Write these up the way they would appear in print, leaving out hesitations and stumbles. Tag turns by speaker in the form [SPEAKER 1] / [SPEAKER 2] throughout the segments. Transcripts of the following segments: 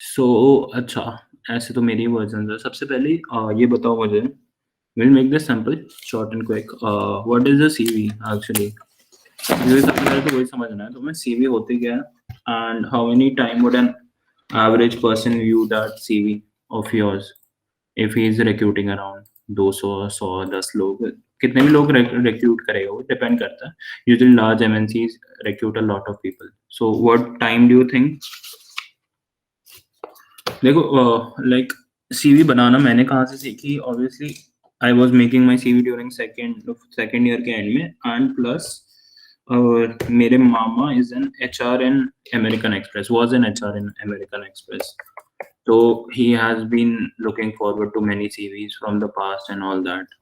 [SPEAKER 1] सो अच्छा, ऐसे तो मेरी वर्जन है। सबसे पहले ये बताओ मुझे, will make this simple, short and quick. What is the CV actually? मुझे सबसे पहले तो वही समझना है, तो मैं सीवी होती क्या है, and how many time would an average person view that CV of yours if he is recruiting around 200, 100, 10 लोग, कितने भी लोग रिक्रूट करेगा वो डिपेंड करता है। Usually large MNCs recruit a lot of people, so what time do you think? देखो, like CV बनाना मैंने कहाँ से सीखी? Obviously I was making my CV during second year के एंड में, एंड प्लस मेरे मामा is an HR in American Express, was an HR in American Express, so he has been looking forward to many CVs from the past and all that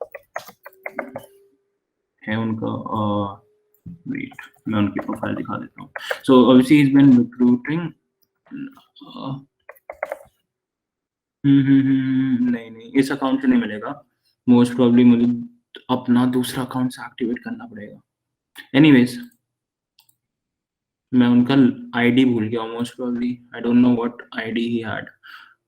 [SPEAKER 1] है उनका। Wait, मैं उनकी profile दिखा देता हूँ। so obviously he's been recruiting नहीं नहीं, इस अकाउंट से नहीं मिलेगा, मोस्ट प्रोबब्ली मुझे अपना दूसरा अकाउंट से एक्टिवेट करना पड़ेगा। एनीवेज, मैं उनका आईडी भूल गया, most probably I don't know what ID he had,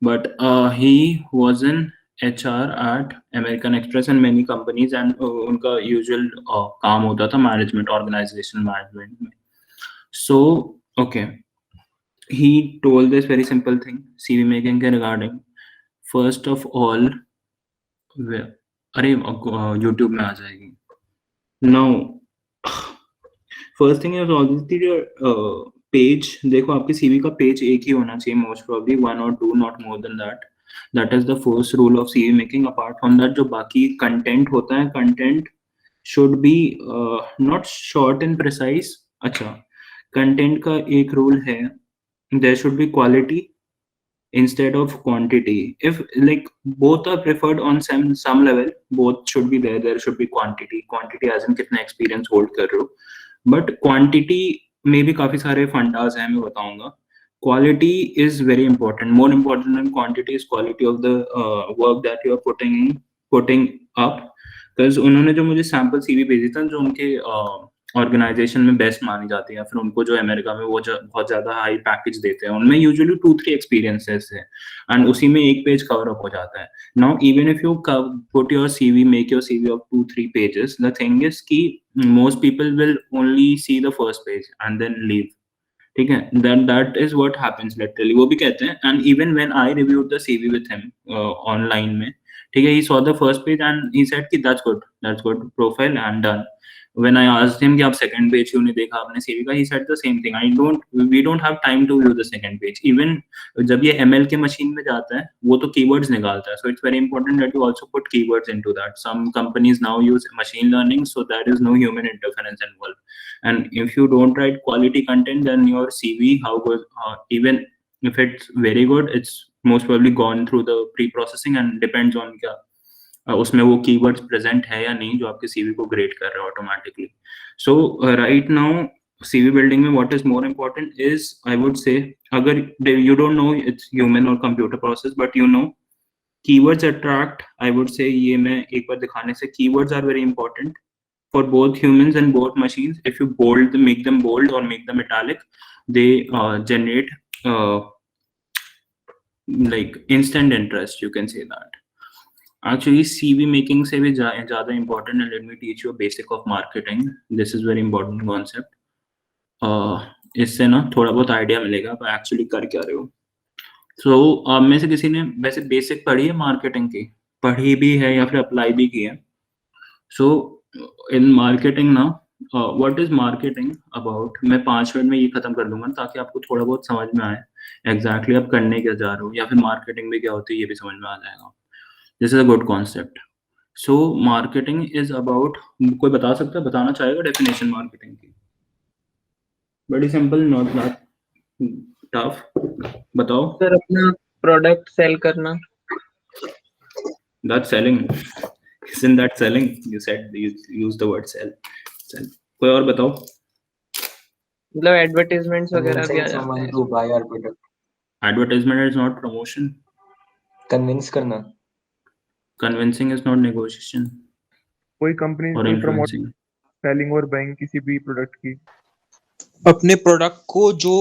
[SPEAKER 1] but he was in HR at American Express and many companies, and उनका यूजुअल काम होता था मैनेजमेंट, ऑर्गेनाइजेशन मैनेजमेंट में। So okay, he told this very simple thing CV making के regarding। first of all, अरे YouTube में आ जाएगी। now first thing is obviously your page. देखो, आपके सीवी का पेज एक ही होना चाहिए, मोस्ट प्रोबब्ली वन और two, not more than that. That is the first rule of CV making. Apart from that, जो बाकी कंटेंट होता है, content should be not short and precise. अच्छा, कंटेंट का एक रूल है, there should be quality instead of quantity. If like both are preferred on some level, both should be there, there should be quantity as in कितना experience hold कर रहे हो, but quantity में भी काफी सारे फंडास हैं, मैं बताऊंगा। quality is very important, more important than quantity is quality of the work that you are putting up। because उन्होंने जो मुझे सैम्पल सीवी भेजी था, जो उनके ऑर्गेनाइजेशन में बेस्ट मानी जाती है, फिर उनको जो अमेरिका में वो बहुत ज्यादा हाई पैकेज देते हैं, उनमें यूजुअली 2-3 एक्सपीरियंसेस है, एंड उसी में एक पेज कवर अप हो जाता है। Now even if you put your CV, make your CV of 2-3 pages, the thing is कि most people will only see the first page and then leave. ठीक है, that is what happens literally, वो भी कहते हैं। And even when I reviewed the CV with him online में, ठीक है, he saw the first page and he said कि that's good profile and done. when I asked him कि आप second page क्यों नहीं देखा आपने CV का, he said the same thing, we don't have time to view the second page। even जब ये ML के मशीन में जाता है, वो तो keywords निकालता है, so it's very important that you also put keywords into that। some companies now use machine learning, so there is no human interference involved, and if you don't write quality content, then your CV, how good, even if it's very good, it's most probably gone through the pre-processing and depends on क्या उसमें वो keywords present है या नहीं, जो आपके CV को grade कर रहे हैं automatically. So right now CV building में what is more important is, I would say, अगर you don't know it's human और computer process, but you know keywords attract, I would say, ये मैं एक बार दिखाने से, keywords are very important for both humans and both machines। if you bold, make them bold or make them italic, they generate like instant interest, you can say that। Actually, CV making से भी ज़्यादा important है। Let me teach you a basic of marketing। This is very important concept। इससे ना थोड़ा बहुत idea मिलेगा आप एक्चुअली कर क्या रहे हो। So आप में से किसी ने वैसे बेसिक पढ़ी है मार्केटिंग की? पढ़ी भी है या फिर अप्लाई भी की है? So in marketing ना, what is marketing about, मैं 5 मिनट में ये खत्म कर दूंगा ताकि आपको थोड़ा बहुत समझ में आए exactly आप करने क्या जा रहे हो, या फिर मार्केटिंग में क्या होती है ये भी समझ में आ जाएगा। This is a good concept। So marketing is about, कोई बता सकता है, बताना चाहेगा डेफिनेशन मार्केटिंग की? बड़ी सिंपल, नॉट दैट टफ, बताओ।
[SPEAKER 2] सर अपना प्रोडक्ट सेल करना।
[SPEAKER 1] That's selling। Isn't that selling? You said you use the word sell। कोई और बताओ।
[SPEAKER 2] मतलब एडवर्टाइजमेंट्स वगैरह भी आ
[SPEAKER 3] Convincing
[SPEAKER 2] जाते
[SPEAKER 3] someone
[SPEAKER 2] हैं।
[SPEAKER 3] to buy our product।
[SPEAKER 1] Advertisement is not promotion।
[SPEAKER 3] Convince करना।
[SPEAKER 1] Convincing is not negotiation
[SPEAKER 4] कोई कंपनी
[SPEAKER 1] or
[SPEAKER 4] कोई प्रमोट
[SPEAKER 1] influencing।
[SPEAKER 4] सेलिंग और बाइंग किसी भी प्रोडक्ट की।
[SPEAKER 5] अपने प्रोडक्ट को जो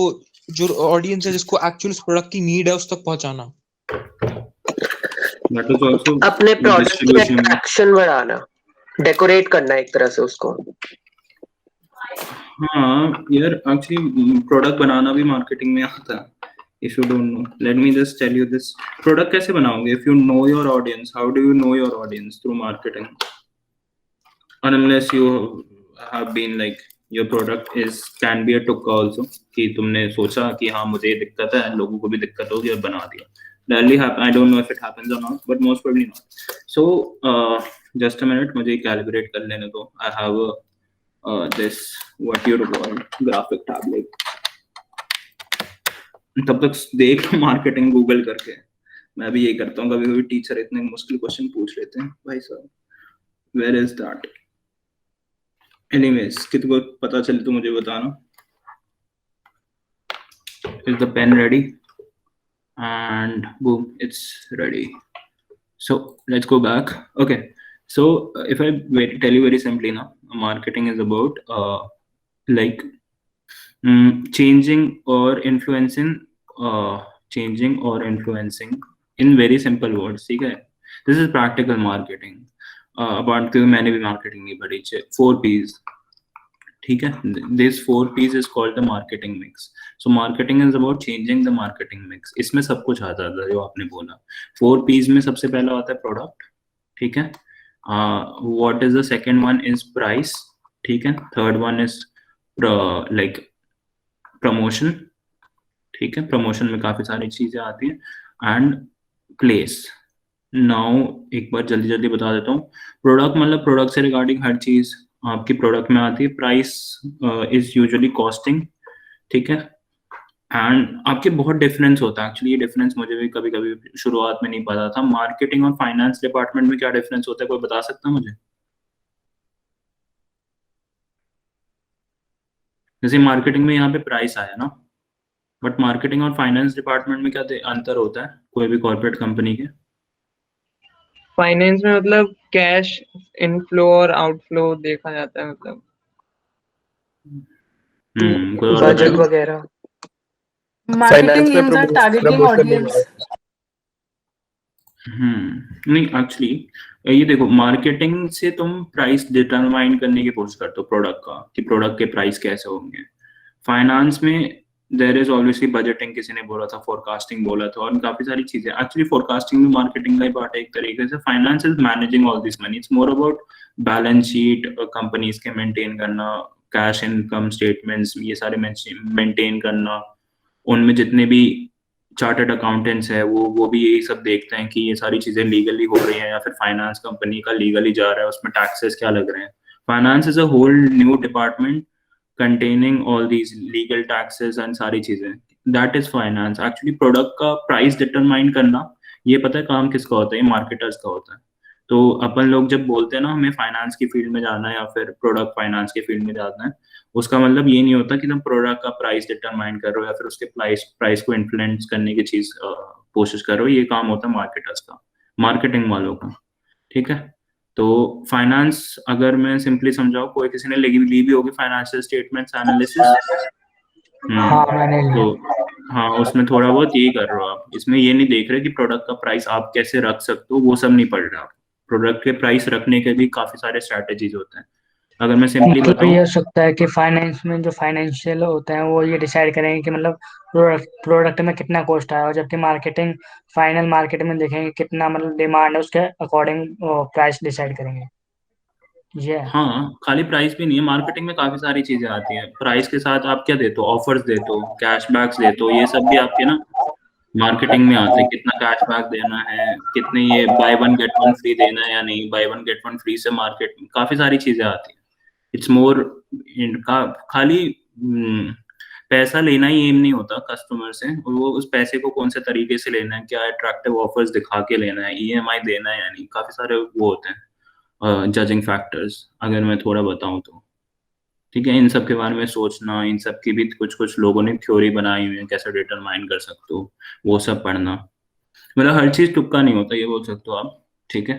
[SPEAKER 5] जो ऑडियंस है जिसको एक्चुअल प्रोडक्ट की नीड है उस तक पहुंचाना।
[SPEAKER 1] That is also
[SPEAKER 6] अपने प्रोडक्ट की
[SPEAKER 1] distribution.
[SPEAKER 6] अट्रैक्शन बढ़ाना, डेकोरेट करना एक तरह से उसको।
[SPEAKER 1] हाँ यार, एक्चुअली प्रोडक्ट बनाना भी मार्केटिंग में आता है। If you don't know, let me just tell you this. Product कैसे बनाओगे? If you know your audience, how do you know your audience? Through marketing. Unless you have been like your product is can be a tucka also, कि तुमने सोचा कि हाँ मुझे ये दिक्कत है, लोगों को भी दिक्कत होगी और बना दिया। Rarely happen. I don't know if it happens or not, but most probably not. So just a minute, मुझे calibrate कर लेने दो. I have a this what you call graphic tablet. तब तक देख मार्केटिंग गूगल करके। मैं भी यही करता हूँ, कभी कभी टीचर इतने मुश्किल क्वेश्चन पूछ लेते हैं भाई साहब, वेयर इज दैट। एनीवेज, किसी को पता चले तो मुझे बताना। Is the pen ready? And boom, it's ready. So let's go back. Okay, so if I tell you very simply ना, marketing is about like changing or influencing in very simple words, ठीक है? This is practical marketing. about क्योंकि मैंने भी marketing नहीं पढ़ी, 4 P's, ठीक है? This 4 P's is called the marketing mix. So marketing is about changing the marketing mix. इसमें सब कुछ आता है जो आपने बोला। 4 P's में सबसे पहला आता है product, ठीक है? What is the second one is price, ठीक है? Third one is like promotion, ठीक है? प्रमोशन में काफी सारी चीजें आती हैं। And place. नाउ एक बार जल्दी जल्दी बता देता हूँ। प्रोडक्ट मतलब प्रोडक्ट से रिगार्डिंग हर चीज आपकी प्रोडक्ट में आती है। प्राइस इज यूजुअली कॉस्टिंग, ठीक है? एंड आपके बहुत डिफरेंस होता है। एक्चुअली ये डिफरेंस मुझे भी कभी कभी शुरुआत में नहीं पता था। मार्केटिंग और फाइनेंस डिपार्टमेंट में क्या डिफरेंस होता है, कोई बता सकता है मुझे? जैसे मार्केटिंग में यहाँ पे प्राइस आया ना, बट मार्केटिंग और फाइनेंस डिपार्टमेंट में क्या अंतर होता है कोई भी कॉर्पोरेट कंपनी के?
[SPEAKER 2] फाइनेंस में मतलब कैश इनफ्लो और आउटफ्लो देखा जाता है, मतलब
[SPEAKER 1] कोई और
[SPEAKER 6] बजट
[SPEAKER 1] बताएगा?
[SPEAKER 6] वगैरह।
[SPEAKER 7] Marketing in the targeting audience.
[SPEAKER 1] नहीं, एक्चुअली ये देखो, मार्केटिंग से तुम प्राइस डिटरमाइन करने की कोशिश करते हो प्रोडक्ट का, कि प्रोडक्ट के प्राइस कैसे होंगे। फाइनेंस में देयर इज ऑब्वियसली बजटिंग, किसी ने बोला था, फोरकास्टिंग बोला था, और काफी सारी चीजें। एक्चुअली फोरकास्टिंग भी मार्केटिंग का ही पार्ट है एक तरीके से। Finance is managing all this money. It's more about balance sheet, companies के मेंटेन करना, कैश इनकम स्टेटमेंट्स ये सारे मेंटेन करना। उनमें जितने भी चार्टर्ड अकाउंटेंट्स है वो भी यही सब देखते हैं कि ये सारी चीजें लीगली हो रही हैं, या फिर फाइनेंस कंपनी का लीगली जा रहा है, उसमें टैक्सेस क्या लग रहे हैं। Finance is a whole new department containing all these legal taxes and सारी चीजें। that is finance। actually product का प्राइस डिटरमाइन करना, ये पता है काम किसका होता है? ये मार्केटर्स का होता है। तो अपन लोग जब बोलते हैं ना हमें फाइनेंस की फील्ड में जाना है या फिर प्रोडक्ट फाइनेंस की फील्ड में जाना है, उसका मतलब ये नहीं होता कि तुम प्रोडक्ट का प्राइस डिटरमाइन कर रहे हो या फिर उसके प्राइस को इन्फ्लुएंस करने की चीज कोशिश कर रहे हो। ये काम होता है मार्केटर्स का, मार्केटिंग वालों का, ठीक है? तो फाइनेंस अगर मैं सिंपली समझाऊं, कोई किसी ने ली भी होगी फाइनेंशियल स्टेटमेंट्स एनालिसिस।
[SPEAKER 8] हाँ मैंने
[SPEAKER 1] तो हाँ, उसमें थोड़ा बहुत यही कर रहे हो आप। इसमें ये नहीं देख रहे कि प्रोडक्ट का प्राइस आप कैसे रख सकते हो, वो सब नहीं पढ़ रहे आप। प्रोडक्ट के प्राइस रखने के भी काफी सारे स्ट्रैटेजीज होते हैं। अगर मैं सिंपली
[SPEAKER 8] मतलब
[SPEAKER 1] बताऊं,
[SPEAKER 8] ये हो सकता है कि फाइनेंस में जो फाइनेंशियल होते हैं वो ये डिसाइड करेंगे कि मतलब प्रोडक्ट में कितना कॉस्ट आया, और जबकि मार्केटिंग फाइनल मार्केट में देखेंगे कितना मतलब डिमांड है, उसके अकॉर्डिंग प्राइस डिसाइड करेंगे। ये है।
[SPEAKER 1] हाँ, खाली प्राइस भी नहीं है, मार्केटिंग में काफी सारी चीजें आती हैं। प्राइस के साथ आप क्या देते हो? ऑफर्स देते हो, कैशबैक्स देते हो, ये सब भी आपके ना मार्केटिंग में आते हैं। कितना कैशबैक देना है, कितने ये by one get one free देना है या नहीं, by one get one free से मार्केट में काफी सारी चीजें आती हैं। इट्स मोर इनका खाली पैसा लेना ही एम नहीं होता कस्टमर से, और वो उस पैसे को कौन से तरीके से लेना है, क्या अट्रैक्टिव ऑफर्स दिखा के लेना है, ईएमआई देना है या नहीं, काफी सारे वो होते हैं जजिंग फैक्टर्स, अगर मैं थोड़ा बताऊं तो, ठीक है? इन सब के बारे में सोचना, इन सब की भी कुछ कुछ लोगों ने थ्योरी बनाई हुई है कैसे डिटरमाइन कर सकते हो, वो सब पढ़ना। मतलब हर चीज तुक्का नहीं होता, ये बोल सकते हो आप, ठीक है?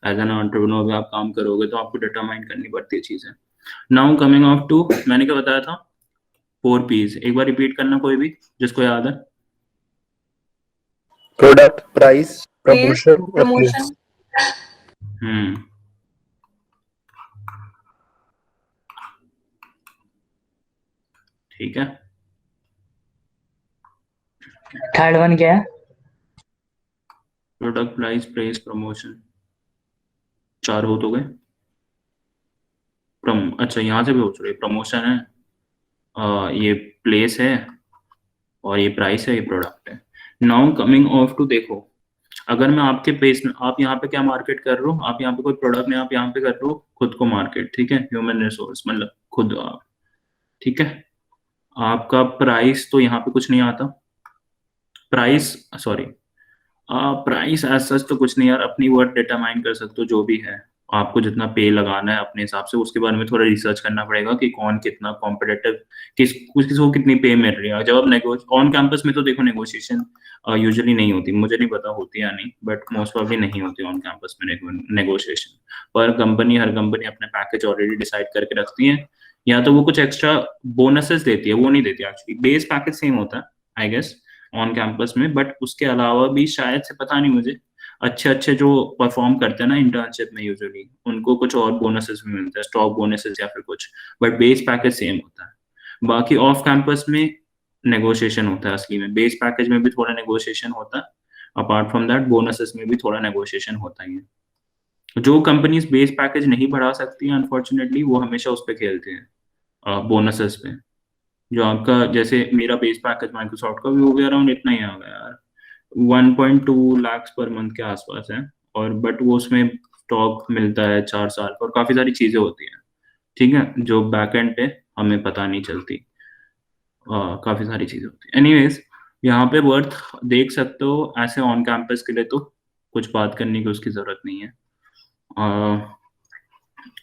[SPEAKER 1] एज एन एंटरप्रेन्योर भी आप काम करोगे तो आपको डिटरमाइन करनी पड़ती है चीजें। नाउ कमिंग ऑफ टू, मैंने क्या बताया था? 4 P's एक बार रिपीट करना कोई भी जिसको याद है।
[SPEAKER 9] प्रोडक्ट, प्राइस,
[SPEAKER 7] Praise,
[SPEAKER 9] प्रमोशन और
[SPEAKER 7] promotion.
[SPEAKER 1] हम्म ठीक है।
[SPEAKER 8] थर्ड वन क्या है?
[SPEAKER 1] प्रोडक्ट, प्राइस, प्रेस, प्रमोशन, 4 हो तो गए। अच्छा यहाँ से भी हो रही प्रमोशन है, ये प्लेस है, और ये प्राइस है, ये प्रोडक्ट है। नाउ कमिंग ऑफ टू, देखो अगर मैं आपके पेज में, आप यहाँ पे क्या मार्केट कर रहे हो, आप यहाँ पे कोई प्रोडक्ट में आप यहाँ पे कर रहे हो खुद को मार्केट, ठीक है, ह्यूमन रिसोर्स मतलब खुद आप, ठीक है। आपका प्राइस तो यहाँ पे कुछ नहीं आता, price sorry price as such तो कुछ नहीं यार, अपनी वर्थ डिटरमाइन कर सकते हो जो भी है, आपको जितना पे लगाना है अपने हिसाब से, उसके बारे में थोड़ा रिसर्च करना पड़ेगा कि कौन कितना कॉम्पिटिटिव, किसको कितनी पे मिल रही है। जब आप ऑन कैंपस में तो देखो नेगोशिएशन यूजुअली नहीं होती, मुझे नहीं पता होती या नहीं, बट मोस्ट प्रॉब्ली नहीं होती ऑन कैंपस में नेगोशिएशन। पर कंपनी, हर कंपनी अपने पैकेज ऑलरेडी डिसाइड करके रखती है, या तो वो कुछ एक्स्ट्रा बोनसेस देती है, वो नहीं देती एक्चुअली, बेस पैकेज सेम होता है आई गेस ऑन कैंपस में, बट उसके अलावा भी शायद से पता नहीं मुझे, अच्छे अच्छे जो परफॉर्म करते हैं ना इंटर्नशिप में यूजुअली, उनको कुछ और बोनसेस भी मिलते हैं, स्टॉक बोनसेस या फिर कुछ, बट बेस पैकेज सेम होता है। बाकी ऑफ कैंपस में नेगोशिएशन होता है असली में, बेस पैकेज में भी थोड़ा नेगोशिएशन होता है, अपार्ट फ्रॉम दैट बोनसेस में भी थोड़ा नेगोशिएशन होता ही है। जो कंपनीज बेस पैकेज नहीं बढ़ा सकती हैं अनफॉर्चुनेटली, वो हमेशा उस पर खेलते हैं बोनसेस पे। जो आपका, जैसे मेरा बेस पैकेज माइक्रोसॉफ्ट का भी हो गया अराउंड इतना ही आ गया यार, 1.2 लाख पर मंथ के आसपास है, और बट वो उसमें स्टॉक मिलता है 4 साल पर, काफी सारी चीजें होती हैं, ठीक है, जो बैक एंड पे हमें पता नहीं चलती, काफी सारी चीजें होती है। एनीवेज यहाँ पे वर्थ देख सकते हो, ऐसे ऑन कैंपस के लिए तो कुछ बात करने की उसकी जरूरत नहीं है,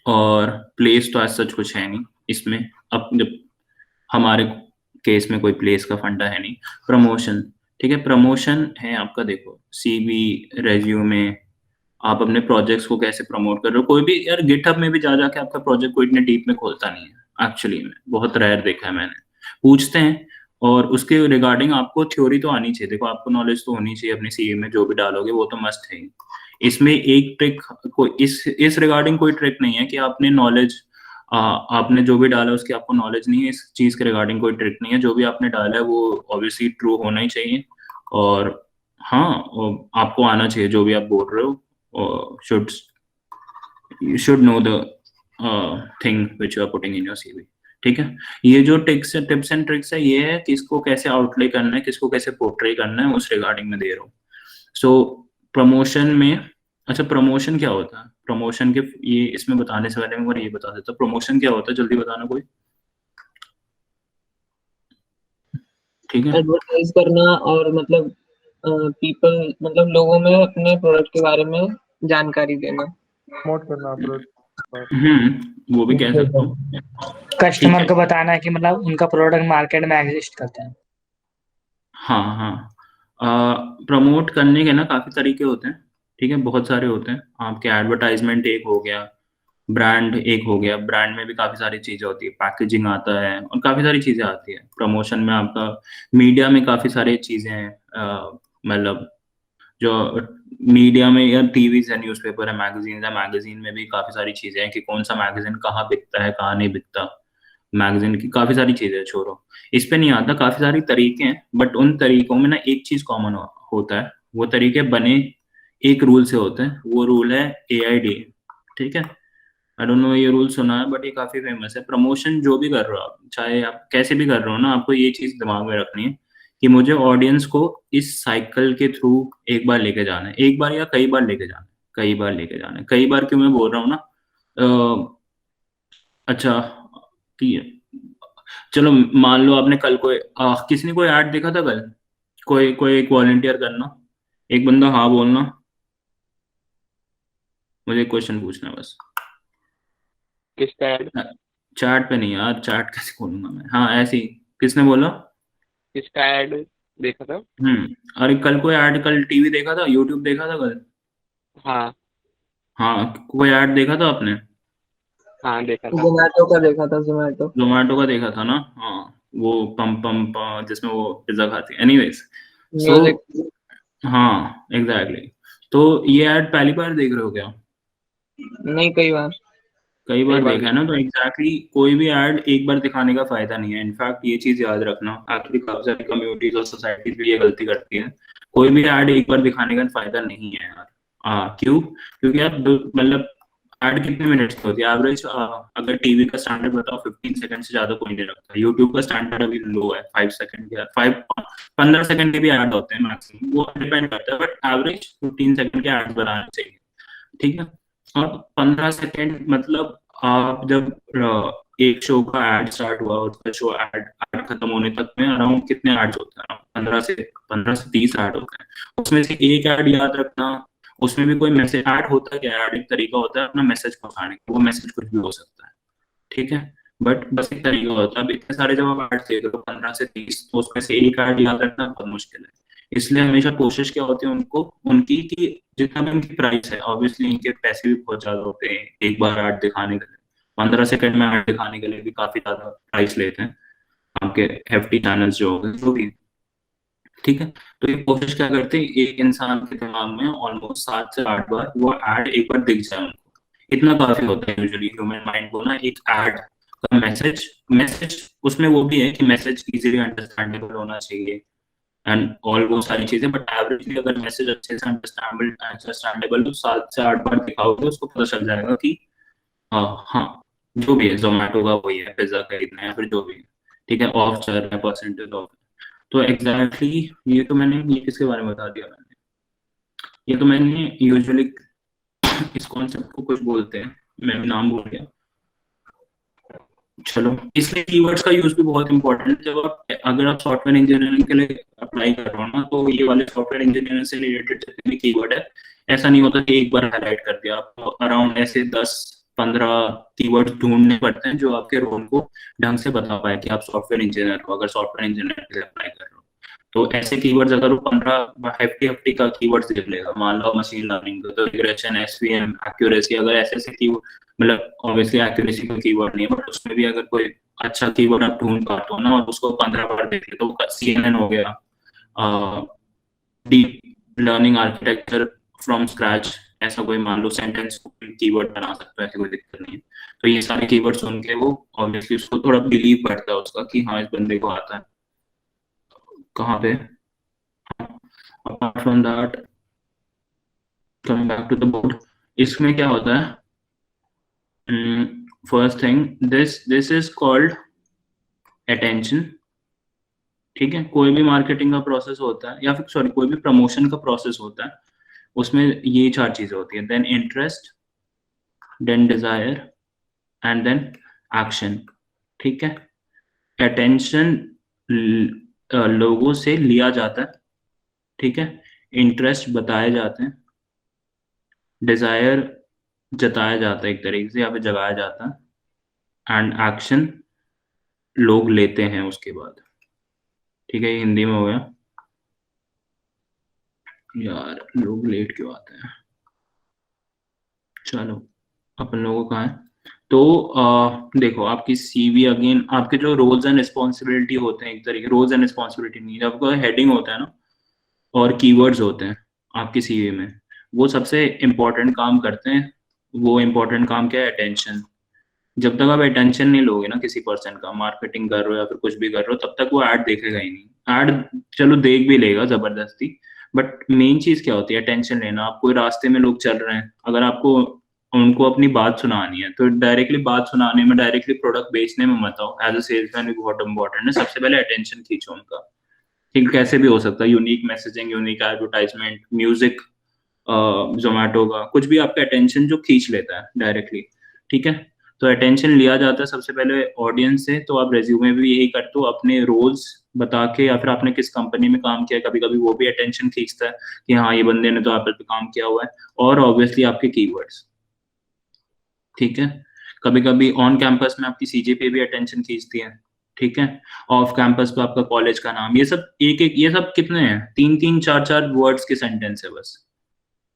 [SPEAKER 1] और प्लेस तो ऐसा सच कुछ है नहीं इसमें, अब जब हमारे केस में कोई प्लेस का फंडा है नहीं। प्रमोशन, ठीक है, प्रमोशन है आपका, देखो सीवी, रेज्यूमे, आप अपने प्रोजेक्ट्स को कैसे प्रमोट कर रहे हो। कोई भी यार गिटहब में भी जा जाके आपका प्रोजेक्ट कोई इतने डीप में खोलता नहीं है एक्चुअली में, बहुत रेयर देखा है मैंने, पूछते हैं, और उसके रिगार्डिंग आपको थ्योरी तो आनी चाहिए, देखो आपको नॉलेज तो होनी चाहिए अपने सीवी में, जो भी डालोगे वो तो मस्ट है ही। इसमें एक ट्रिक, कोई इस रिगार्डिंग कोई ट्रिक नहीं है कि आपने नॉलेज, आपने जो भी डाला उसकी आपको नॉलेज नहीं है, इस चीज के रिगार्डिंग कोई ट्रिक नहीं है, जो भी आपने डाला है वो ऑब्वियसली ट्रू होना ही चाहिए, और हाँ आपको आना चाहिए जो भी आप बोल रहे हो, you should know the thing which you are putting in your CV, ठीक है। ये जो टिप्स एंड ट्रिक्स है, ये है किसको कैसे आउटले करना है, किसको कैसे पोर्ट्रे करना है, उस रिगार्डिंग में दे रहा हूँ। सो प्रमोशन में, अच्छा प्रमोशन क्या होता है, प्रमोशन के ये इसमें बताने से पहले मैं ये बता देता हूँ प्रमोशन क्या होता है, जल्दी बताना कोई, ठीक है।
[SPEAKER 2] एडवर्टाइज करना, और मतलब पीपल, मतलब लोगों में अपने प्रोडक्ट के बारे में जानकारी देना।
[SPEAKER 4] प्रमोट करना प्रोडक्ट।
[SPEAKER 1] वो भी कह सकता हूँ।
[SPEAKER 8] कस्टमर को बताना है कि मतलब उनका प्रोडक्ट मार्केट में एग्जिस्ट करता है।
[SPEAKER 1] हाँ हाँ, प्रमोट करने के ना काफी तरीके होते हैं, ठीक है, बहुत सारे होते हैं। आपके एडवर्टाइजमेंट एक हो गया, ब्रांड एक हो गया, ब्रांड में भी काफी सारी चीजें होती है, पैकेजिंग आता है और काफी सारी चीजें आती है। प्रमोशन में आपका मीडिया में काफी सारी चीजें हैं, मतलब जो मीडिया में या टीवी है, न्यूज़पेपर है, मैगजीन है, मैगजीन में भी काफी सारी चीजें हैं कि कौन सा मैगजीन कहाँ बिकता है कहाँ नहीं बिकता, मैगजीन की काफी सारी चीजें हैं, छोड़ो इस पे नहीं आता, काफी सारी तरीके हैं, बट उन तरीकों में ना एक चीज कॉमन होता है, वो तरीके बने एक रूल से होते हैं, वो रूल है AIDA, ठीक है। आई डोंट नो ये रूल सुना है, बट ये काफी फेमस है। प्रमोशन जो भी कर रहे हो आप, चाहे आप कैसे भी कर रहे हो ना, आपको ये चीज दिमाग में रखनी है कि मुझे ऑडियंस को इस साइकिल के थ्रू एक बार लेके जाना है, एक बार या कई बार लेके जाना है, कई बार लेके जाना है। कई बार क्यों मैं बोल रहा हूँ ना, अच्छा कि चलो मान लो आपने कल कोई किसी ने कोई ऐड देखा था कल, कोई एक वॉलंटियर करना, एक बंदा हाँ बोलना, मुझे एक क्वेश्चन पूछना है बस।
[SPEAKER 6] किसका ऐड?
[SPEAKER 1] चैट पे नहीं यार, चैट कैसे खोलूंगा मैं, हाँ ऐसे ही, किसने बोला?
[SPEAKER 6] किसका ऐड देखा था?
[SPEAKER 1] अरे कल कोई ऐड, कल टीवी देखा था, यूट्यूब देखा था कल?
[SPEAKER 6] हाँ
[SPEAKER 1] हाँ कोई ऐड देखा था आपने?
[SPEAKER 6] हाँ देखा था।
[SPEAKER 2] जोमेटो का देखा था, जोमेटो।
[SPEAKER 1] जोमेटो का देखा था ना, हाँ वो पम पम पम जिसमें वो पिज्जा खाती है। Anyways
[SPEAKER 2] music.
[SPEAKER 1] हाँ एग्जैक्टली। तो ये ऐड पहली बार देख रहे हो क्या?
[SPEAKER 2] नहीं, कई बार।
[SPEAKER 1] कई बार देखा है ना। तो एग्जैक्टली कोई भी ऐड एक बार दिखाने का फायदा नहीं है। इनफैक्ट ये चीज याद रखना, एक्चुअली काफी सारी कम्युनिटीज और सोसाइटीज भी ये गलती करती है। कोई भी ऐड एक बार दिखाने का फायदा नहीं है यार। क्यों? क्योंकि यार मतलब ऐड कितने मिनट्स की होती है एवरेज? अगर टीवी का स्टैंडर्ड बताओ 15 सेकंड से ज्यादा कोई नहीं रखता। यूट्यूब का स्टैंडर्ड अभी लो है 5 सेकंड के, 15 सेकंड के भी ऐड होते हैं मैक्सिमम, वो डिपेंड करता है, बट एवरेज 15 सेकंड के ऐड बनाने चाहिए, ठीक है। और 15 सेकंड मतलब आप जब एक शो का ऐड स्टार्ट हुआ, उसका शो ऐड खत्म होने तक में अराउंड कितने ऐड्स होते हैं? 15 से 30 ऐड होते हैं। उसमें से एक ऐड याद रखना, उसमें भी कोई मैसेज ऐड होता है क्या? ऐड एक तरीका होता है अपना मैसेज पहुंचाने का, वो मैसेज कुछ भी हो सकता है, ठीक है, बट बस एक तरीका होता है। अब इतने सारे जब आप ऐड देख रहे हो 15 से 30, तो उसमें से एक ऐड याद रखना बहुत मुश्किल है। इसलिए हमेशा कोशिश क्या होती है उनकी कि जितना भी उनकी प्राइस है, ऑब्वियसली इनके पैसे भी बहुत ज्यादा होते हैं एक बार ऐड दिखाने के लिए। 15 सेकंड में ऐड दिखाने के लिए भी काफी ज्यादा प्राइस लेते हैं आपके hefty चैनल्स जो होंगे जो भी, ठीक है। तो ये कोशिश क्या करते हैं, एक इंसान के दिमाग में ऑलमोस्ट 7 से 8 बार वो ऐड एक बार दिख जाए उनको, इतना काफी होता है यूजुअली ह्यूमन माइंड को ना। एक ऐड का मैसेज उसमें वो भी है कि मैसेज इजीली अंडरस्टैंडेबल होना चाहिए एंड ऑल वो सारी चीजें, बट एवरेजली अगर मैसेज अच्छे से अंडरस्टैंडेबल तो 7 से 8 बार दिखाओगे उसको पता चल जाएगा कि हाँ जो भी है जोमेटो का वही है, पिज्जा खरीदना है या फिर जो भी है, ठीक है, ऑफ चल रहा है, परसेंटेज ऑफ। तो एग्जैक्टली ये तो मैंने, ये किसके बारे में बता दिया मैंने? ये तो मैंने यूजुअली इस कॉन्सेप्ट को कुछ बोलते हैं, मैं भी नाम भूल गया। चलो, इसलिए कीवर्ड्स का यूज भी बहुत इंपॉर्टेंट है। जब आप अगर आप सॉफ्टवेयर इंजीनियरिंग के लिए अप्लाई कर रहे हो ना, तो ये वाले सॉफ्टवेयर इंजीनियरिंग से रिलेटेड जितने भी कीवर्ड है, ऐसा नहीं होता कि एक बार हाईलाइट कर दिया। आपको अराउंड ऐसे 10-15 कीवर्ड ढूंढने पड़ते हैं जो आपके रोल को ढंग से बता पाए कि आप सॉफ्टवेयर इंजीनियर हो, अगर सॉफ्टवेयर इंजीनियर के लिए अप्लाई कर रहे हो। तो ऐसे कीवर्ड्स अगर वो 15 hefty का कीवर्ड्स देख लेगा, मान लो मशीन लर्निंग तो रिग्रेशन, एसवीएम, एक्यूरेसी, अगर ऐसे कीवर्ड, मतलब ऑब्वियसली एक्यूरेसी का कीवर्ड नहीं है, बट उसमें भी अगर कोई अच्छा कीवर्ड आप ढूंढ पाते हो ना और उसको 15 बार देख ले, तो CNN हो गया, deep learning architecture from scratch, ऐसा कोई मान लो सेंटेंस कीवर्ड बना सकते हो, ऐसी कोई दिक्कत नहीं है। तो ये सारे कीवर्ड सुन के वो ऑब्वियसली उसको थोड़ा बिलीव करता है उसका कि हाँ इस बंदे को आता है। कहाँ पे? apart from that, coming back to the board, इसमें क्या होता है? First thing, this is called attention, ठीक है। कोई भी मार्केटिंग का प्रोसेस होता है, या फिर सॉरी कोई भी प्रमोशन का प्रोसेस होता है, उसमें ये 4 चीजें होती है, then interest, then desire and then action, ठीक है। अटेंशन लोगों से लिया जाता है, ठीक है, इंटरेस्ट बताए जाते हैं, डिजायर जताया जाता है एक तरीके से, या फिर जगाया जाता है, एंड एक्शन लोग लेते हैं उसके बाद, ठीक है। ये हिंदी में हो गया यार, लोग लेट क्यों आते हैं? चलो अपन लोगों का है। तो देखो आपकी सीवी, अगेन आपके जो रोल्स एंड रिस्पॉन्सिबिलिटी होते हैं, एक तरीके रोल्स एंड रिस्पॉन्सिबिलिटी नहीं, जब आपका हेडिंग होता है ना और कीवर्ड्स होते हैं आपकी सीवी में, वो सबसे इम्पोर्टेंट काम करते हैं। वो इम्पोर्टेंट काम क्या है? अटेंशन। जब तक आप अटेंशन नहीं लोगे ना किसी पर्सन का, मार्केटिंग कर रहे हो या फिर कुछ भी कर रहे हो, तब तक वो ऐड देखेगा ही नहीं। ऐड चलो देख भी लेगा जबरदस्ती, बट मेन चीज क्या होती है? अटेंशन लेना। आप कोई रास्ते में लोग चल रहे हैं, अगर आपको उनको अपनी बात सुनानी है, तो डायरेक्टली बात सुनाने में, डायरेक्टली प्रोडक्ट बेचने में मत आओ। एज अ सेल्समैन भी बहुत इंपॉर्टेंट है, सबसे पहले अटेंशन खींचो उनका, ठीक। कैसे भी हो सकता है, unique messaging, unique advertisement, music, Zomato का कुछ भी आपका अटेंशन जो खींच लेता है डायरेक्टली, ठीक है। तो अटेंशन लिया जाता है सबसे पहले ऑडियंस से। तो आप रेज्यूमे भी यही करते हो, अपने रोल्स बता के, या फिर आपने किस कंपनी में काम किया, कभी कभी वो भी अटेंशन खींचता है कि हाँ ये बंदे ने तो एप्पल पे काम किया हुआ है। और ऑब्वियसली आपके कीवर्ड्स, ठीक है। कभी कभी ऑन कैंपस में आपकी सीजीपीए भी अटेंशन खींचती है, ठीक है। ऑफ कैंपस पे आपका कॉलेज का नाम, ये सब एक एक, ये सब कितने हैं? 3-3 4-4 वर्ड्स के सेंटेंस है बस,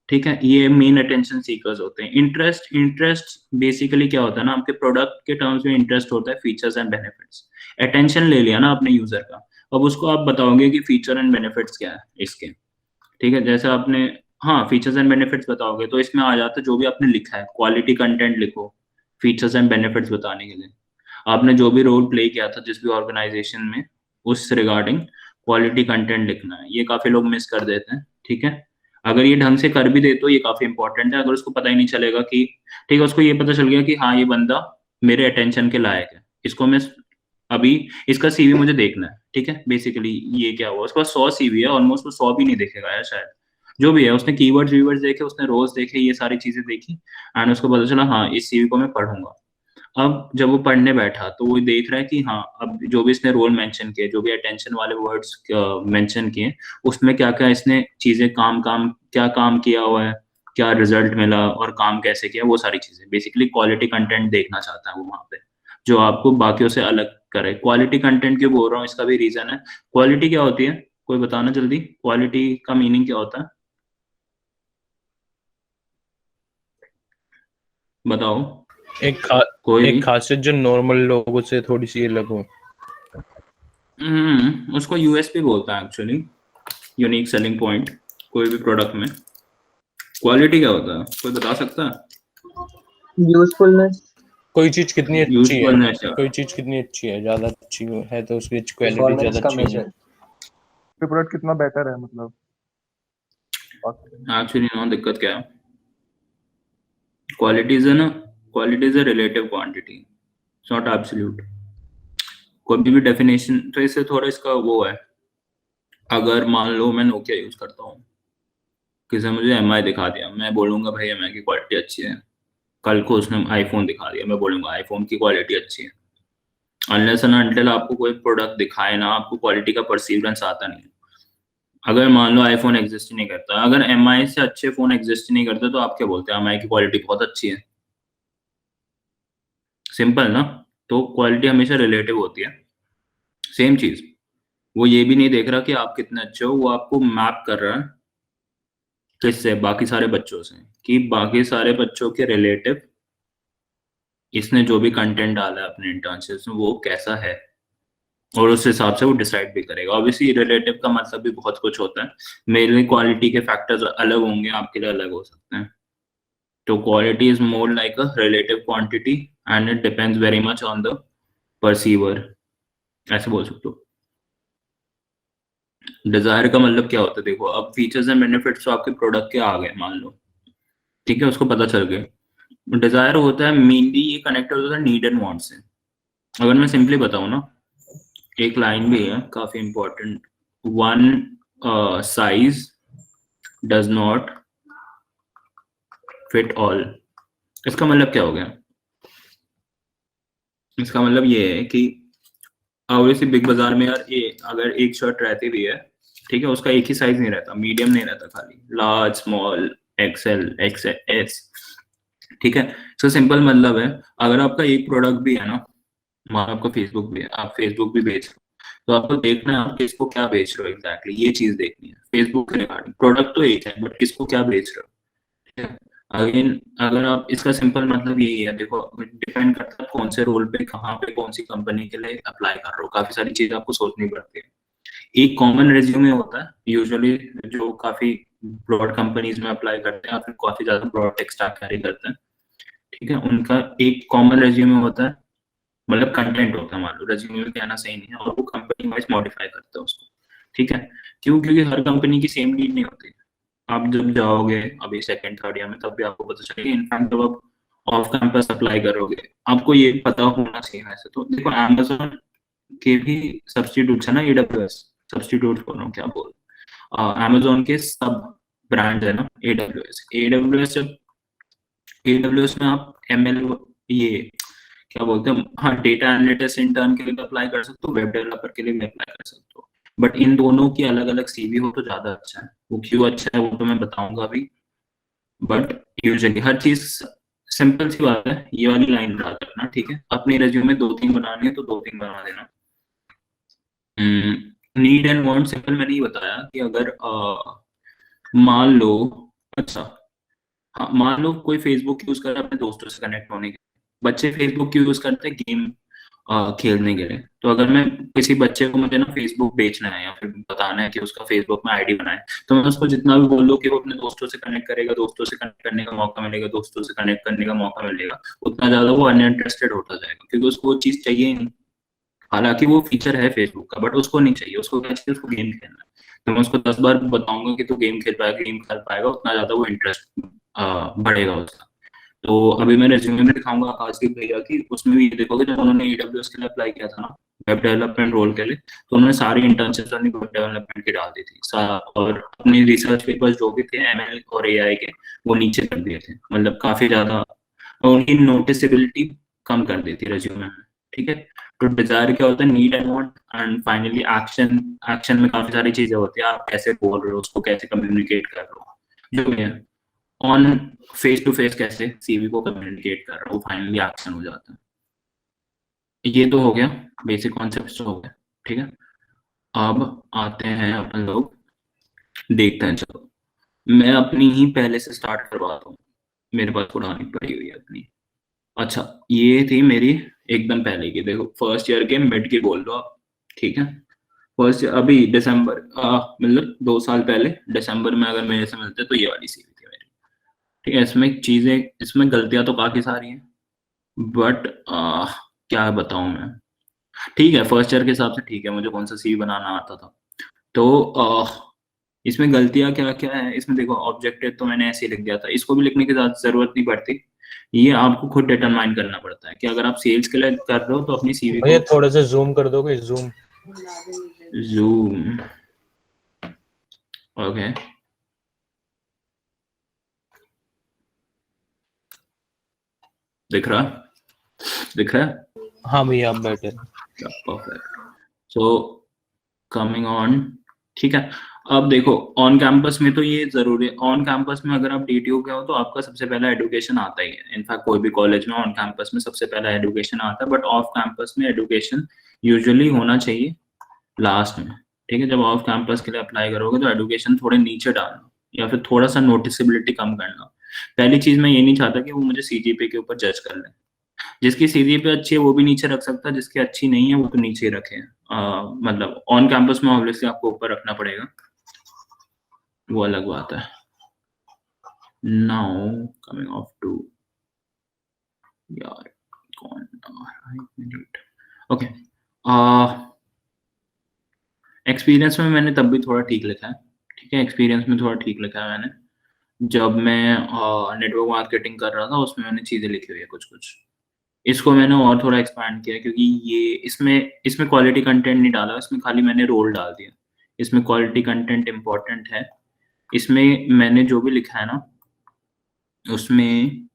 [SPEAKER 1] ठीक है, ये मेन अटेंशन सीकर्स होते हैं। इंटरेस्ट बेसिकली क्या होता है ना, आपके प्रोडक्ट के टर्म्स में इंटरेस्ट होता है फीचर्स एंड बेनिफिट्स। अटेंशन ले लिया ना आपने यूजर का, अब उसको आप बताओगे कि फीचर एंड बेनिफिट्स क्या है इसके, ठीक है। जैसे आपने हाँ फीचर्स एंड बेनिफिट्स बताओगे तो इसमें आ जाता है जो भी आपने लिखा है, क्वालिटी कंटेंट लिखो फीचर्स एंड बेनिफिट्स बताने के लिए। आपने जो भी रोल प्ले किया था जिस भी ऑर्गेनाइजेशन में, उस रिगार्डिंग क्वालिटी कंटेंट लिखना है। ये काफी लोग मिस कर देते हैं, ठीक है। अगर ये ढंग से कर भी दे तो ये काफी इंपॉर्टेंट है। अगर उसको पता ही नहीं चलेगा कि ठीक है, उसको ये पता चल गया कि हाँ ये बंदा मेरे अटेंशन के लायक है, इसको मैं अभी इसका सीवी मुझे देखना है, ठीक है। बेसिकली ये क्या हुआ, उसके पास 100 सीवी है, ऑलमोस्ट वो 100 भी नहीं देखेगा यार शायद, जो भी है। उसने कीवर्ड्स वीवर्ड्स देखे, उसने रोज देखे, ये सारी चीजें देखी एंड उसको पता चला हाँ इस सीवी को मैं पढ़ूंगा। अब जब वो पढ़ने बैठा तो वो देख रहा है कि हाँ अब जो भी इसने रोल मेंशन किए, जो भी अटेंशन वाले वर्ड्स मेंशन किए, उसमें क्या क्या इसने चीजें क्या काम किया हुआ है, क्या रिजल्ट मिला और काम कैसे किया, वो सारी चीजें। बेसिकली क्वालिटी कंटेंट देखना चाहता है वो वहां पे, जो आपको बाकियों से अलग करे। क्वालिटी कंटेंट क्यों बोल रहा हूँ, इसका भी रीजन है। क्वालिटी क्या होती है, कोई बताना जल्दी, क्वालिटी का मीनिंग क्या होता है, बताओ कोई भी।
[SPEAKER 9] एक खासियत जो नॉर्मल लोगों से थोड़ी सी अलग हो।
[SPEAKER 1] उसको यूएसपी बोलता है एक्चुअली, यूनिक सेलिंग पॉइंट। कोई भी प्रोडक्ट में क्वालिटी क्या होता है, कोई बता सकता है?
[SPEAKER 2] यूजफुलनेस।
[SPEAKER 9] कोई चीज कितनी अच्छी है,
[SPEAKER 1] यूजफुलनेस
[SPEAKER 9] कोई चीज कितनी अच्छी है, ज्यादा अच्छी है तो उसकी क्वालिटी
[SPEAKER 3] परफॉर्मेंस
[SPEAKER 9] ज्यादा
[SPEAKER 3] का
[SPEAKER 9] अच्छी है।
[SPEAKER 3] मेजर।
[SPEAKER 4] ये प्रोडक्ट कितना बेटर है मतलब।
[SPEAKER 1] एक्चुअली नो दिक्कत क्या है, क्वालिटी इज ना, quality is a relative quantity, it's not absolute. कोई भी डेफिनेशन तो इससे थोड़ा इसका वो है। अगर मान लो मैं नोकिया यूज करता हूँ, किसी ने मुझे एमआई दिखा दिया, मैं बोलूंगा भाई एमआई की क्वालिटी अच्छी है। कल को उसने आईफोन दिखा दिया, मैं बोलूंगा आईफोन की क्वालिटी अच्छी है। अनलेस एंड अनटिल आपको कोई प्रोडक्ट दिखाए ना, आपको क्वालिटी का परसीवरेंस आता नहीं है। अगर मान लो आईफोन एग्जिस्ट ही नहीं करता, अगर एमआई से अच्छे फोन एग्जिस्ट ही नहीं करते तो आप क्या बोलते हैं, एमआई की क्वालिटी बहुत अच्छी है। सिंपल ना। तो क्वालिटी हमेशा रिलेटिव होती है। सेम चीज, वो ये भी नहीं देख रहा कि आप कितने अच्छे हो, वो आपको मैप कर रहा है किससे, बाकी सारे बच्चों से, कि बाकी सारे बच्चों के रिलेटिव इसने जो भी कंटेंट डाला है अपने इंटर्नशिप में वो कैसा है, और उस हिसाब से वो डिसाइड भी करेगा। ऑब्वियसली रिलेटिव का मतलब भी बहुत कुछ होता है। मेरे लिए क्वालिटी के फैक्टर्स अलग होंगे, आपके लिए अलग हो सकते हैं। तो quality is more like a relative quantity and it depends very much on the perceiver, ऐसे बोल सकते हो। डिजायर का मतलब क्या होता है, देखो अब फीचर्स एंड बेनिफिट्स तो आपके प्रोडक्ट के आ गए मान लो, ठीक है, उसको पता चल गया। डिजायर होता है मेनली ये कनेक्टेड होता है नीड एंड वांट से। अगर मैं सिंपली बताऊं ना, एक लाइन भी है काफी important, one size does not fit all. इसका मतलब क्या हो गया, इसका मतलब ये है कि ऑब्वियसली बिग बाजार में यार ये अगर एक शर्ट रहती भी है, ठीक है, उसका एक ही साइज नहीं रहता, मीडियम नहीं रहता, खाली लार्ज स्मॉल एक्सएल एक्सएस, ठीक है। इसका सिंपल मतलब है अगर आपका एक प्रोडक्ट भी है ना, मान आपका फेसबुक भी है, आप फेसबुक भी बेच रहे हो, तो आपको देखना है आप किसको क्या बेच रहे हो एग्जैक्टली, ये चीज देखनी है फेसबुक के रिगार्डिंग। प्रोडक्ट तो एक है बट किसको क्या बेच रहे हो, ठीक है। अगेन अगर आप, इसका सिंपल मतलब यही है, देखो डिपेंड करता है कौन से रोल पे कहाँ पे कौन सी कंपनी के लिए अप्लाई कर रहे हो, काफी सारी चीजें आपको सोचनी पड़ती है। एक कॉमन रेज्यूमे होता है यूजुअली, जो काफी ब्रॉड कंपनीज में अप्लाई करते हैं या फिर काफी ज्यादा ब्रॉड टेक स्टैक कैरी करते हैं, ठीक है, उनका एक कॉमन रेज्यूमे होता है, मतलब कंटेंट होता है, मान लो रेज्यूमे में कहना सही नहीं है, और वो कंपनी वाइज मॉडिफाई करते हैं उसको, ठीक है। क्यों, क्योंकि हर कंपनी की सेम नीड नहीं होती। आप जब जाओगे अभी सेकंड थर्ड ईयर में तब भी आपको पता चलेगा, इनफैक्ट जब आप ऑफ कैंपस अप्लाई करोगे आपको ये पता होना चाहिए। वैसे तो देखो अमेज़न के भी सब्स्टिट्यूट्स है ना, AWS सब्स्टिट्यूट बोल रहा हूँ, क्या बोल, अमेज़न के सब ब्रांड है ना AWS जब AWS में आप ML ये क्या बोलते हैं, हाँ डेटा एनालिटिक्स इंटर्न के लिए अप्लाई कर सकते हो, वेब डेवलपर के लिए भी अप्लाई कर सकते हो, बट इन दोनों की अलग अलग सीवी हो तो ज्यादा अच्छा है। वो क्यों अच्छा है वो तो मैं बताऊंगा अभी, बट यूजुअली हर चीज सिंपल सी बात है, ये वाली लाइन याद रखना, ठीक है। अपनी रेज्यूमे 2-3 बनानी है तो 2-3 बना देना। नीड एंड वांट सिंपल मैंने ये बताया कि अगर मान लो अच्छा, हाँ, मान लो कोई फेसबुक यूज कर रहा है अपने दोस्तों से कनेक्ट होने के लिए। बच्चे फेसबुक क्यों यूज करते हैं? गेम खेलने के लिए। तो अगर मैं किसी बच्चे को, मुझे ना फेसबुक बेचना है या फिर बताना है कि उसका फेसबुक में आईडी बनाए, तो मैं उसको जितना भी बोल दूं कि वो अपने दोस्तों से कनेक्ट करेगा, दोस्तों से कनेक्ट करने का मौका मिलेगा, दोस्तों से कनेक्ट करने का मौका मिलेगा, उतना ज्यादा वो अनइंटरेस्टेड होता जाएगा, क्योंकि उसको वो चीज चाहिए ही नहीं। हालांकि वो फीचर है फेसबुक का, बट उसको नहीं चाहिए। उसको क्या चाहिए? उसको गेम खेलना है। तो मैं उसको 10 बार बताऊंगा कि तू गेम खेल पाएगा, उतना ज्यादा वो इंटरेस्ट बढ़ेगा उसका। तो अभी मैं रेज्यूमे में दिखाऊंगा आकाशदीप भैया की, उसमें भी ये देखोगे जब उन्होंने AWS के लिए अप्लाई किया था ना, वेब डेवलपमेंट रोल के लिए, तो उन्होंने सारी इंटर्नशिप्स अपनी वेब डेवलपमेंट की डाल दी थी, और अपनी रिसर्च पेपर्स जो भी थे ML और AI के, वो नीचे कर दिए थे। मतलब काफी ज्यादा उनकी नोटिसेबिलिटी कम कर दी थी रेज्यूमे में। ठीक है। तो डिजायर क्या होता है? Need and want, and finally action. Action में काफी सारी चीजें होती है, आप कैसे बोल रहे हो, उसको कैसे कम्युनिकेट कर रहे हो, जो भी है। ऑन फेस टू फेस कैसे CV को कम्युनिकेट कर रहा हूँ, फाइनली एक्शन हो जाता है। ये तो हो गया, बेसिक कॉन्सेप्ट तो हो गया। ठीक है। अब आते हैं अपन लोग, देखते हैं। चलो मैं अपनी ही पहले से स्टार्ट करवाता हूँ, मेरे पास पुरानी पड़ी हुई है अपनी। अच्छा, ये थी मेरी एकदम पहले की, देखो फर्स्ट ईयर के मिड की बोल लो आप। ठीक है। फर्स्ट अभी दिसंबर, मतलब 2 साल पहले दिसंबर में अगर मेरे से मिलते तो ये वाली CV थी मेरी। ठीक है। इसमें चीजें, इसमें गलतियां तो काफी सारी हैं, बट क्या बताऊं मैं। ठीक है, फर्स्ट ईयर के हिसाब से ठीक है, मुझे कौन सा CV बनाना आता था। तो इसमें गलतियां क्या क्या है? इसमें देखो, ऑब्जेक्टिव तो मैंने ऐसे ही लिख दिया था, इसको भी लिखने की जरूरत नहीं पड़ती। ये आपको खुद डिटरमाइन करना पड़ता है कि अगर आप सेल्स के लिए कर रहे हो तो अपनी CV
[SPEAKER 9] भैया
[SPEAKER 1] को
[SPEAKER 9] थोड़ा सा जूम कर दोगे, जूम।
[SPEAKER 1] जूम। ओके। दिख रहा? दिख रहा है?
[SPEAKER 9] हाँ भैया आप बैठे।
[SPEAKER 1] परफेक्ट। So coming on. ठीक है। अब देखो, ऑन कैंपस में तो ये जरूरी है। ऑन कैंपस में अगर आप DTU के हो तो आपका सबसे पहला एडुकेशन आता ही है। इनफैक्ट कोई भी कॉलेज में ऑन कैंपस में सबसे पहला एडुकेशन आता है, बट ऑफ कैंपस में एडुकेशन यूजुअली होना चाहिए लास्ट में। ठीक है। जब ऑफ कैंपस के लिए अप्लाई करोगे तो एडुकेशन थोड़े नीचे डालना, या फिर थोड़ा सा नोटिसेबिलिटी कम करना। पहली चीज, मैं ये नहीं चाहता कि वो मुझे CGPA के ऊपर जज कर ले। जिसकी CGPA अच्छी है वो भी नीचे रख सकता है, जिसकी अच्छी नहीं है वो तो नीचे ही रखे। मतलब ऑन कैंपस में ऑब्वियसली आपको ऊपर रखना पड़ेगा, वो अलग बात है। नाउ कमिंग ऑफ टू, यार कौन, ओके। एक्सपीरियंस में मैंने तब भी थोड़ा ठीक लिखा है। ठीक है, एक्सपीरियंस में थोड़ा ठीक लिखा है मैंने। जब मैं नेटवर्क मार्केटिंग कर रहा था उसमें मैंने चीजें लिखी हुई है कुछ कुछ। इसको मैंने और थोड़ा एक्सपैंड किया, क्योंकि ये इसमें इसमें क्वालिटी कंटेंट नहीं डाला, इसमें खाली मैंने रोल डाल दिया। इसमें क्वालिटी कंटेंट इंपॉर्टेंट है। इसमें मैंने जो भी लिखा है ना, उसमें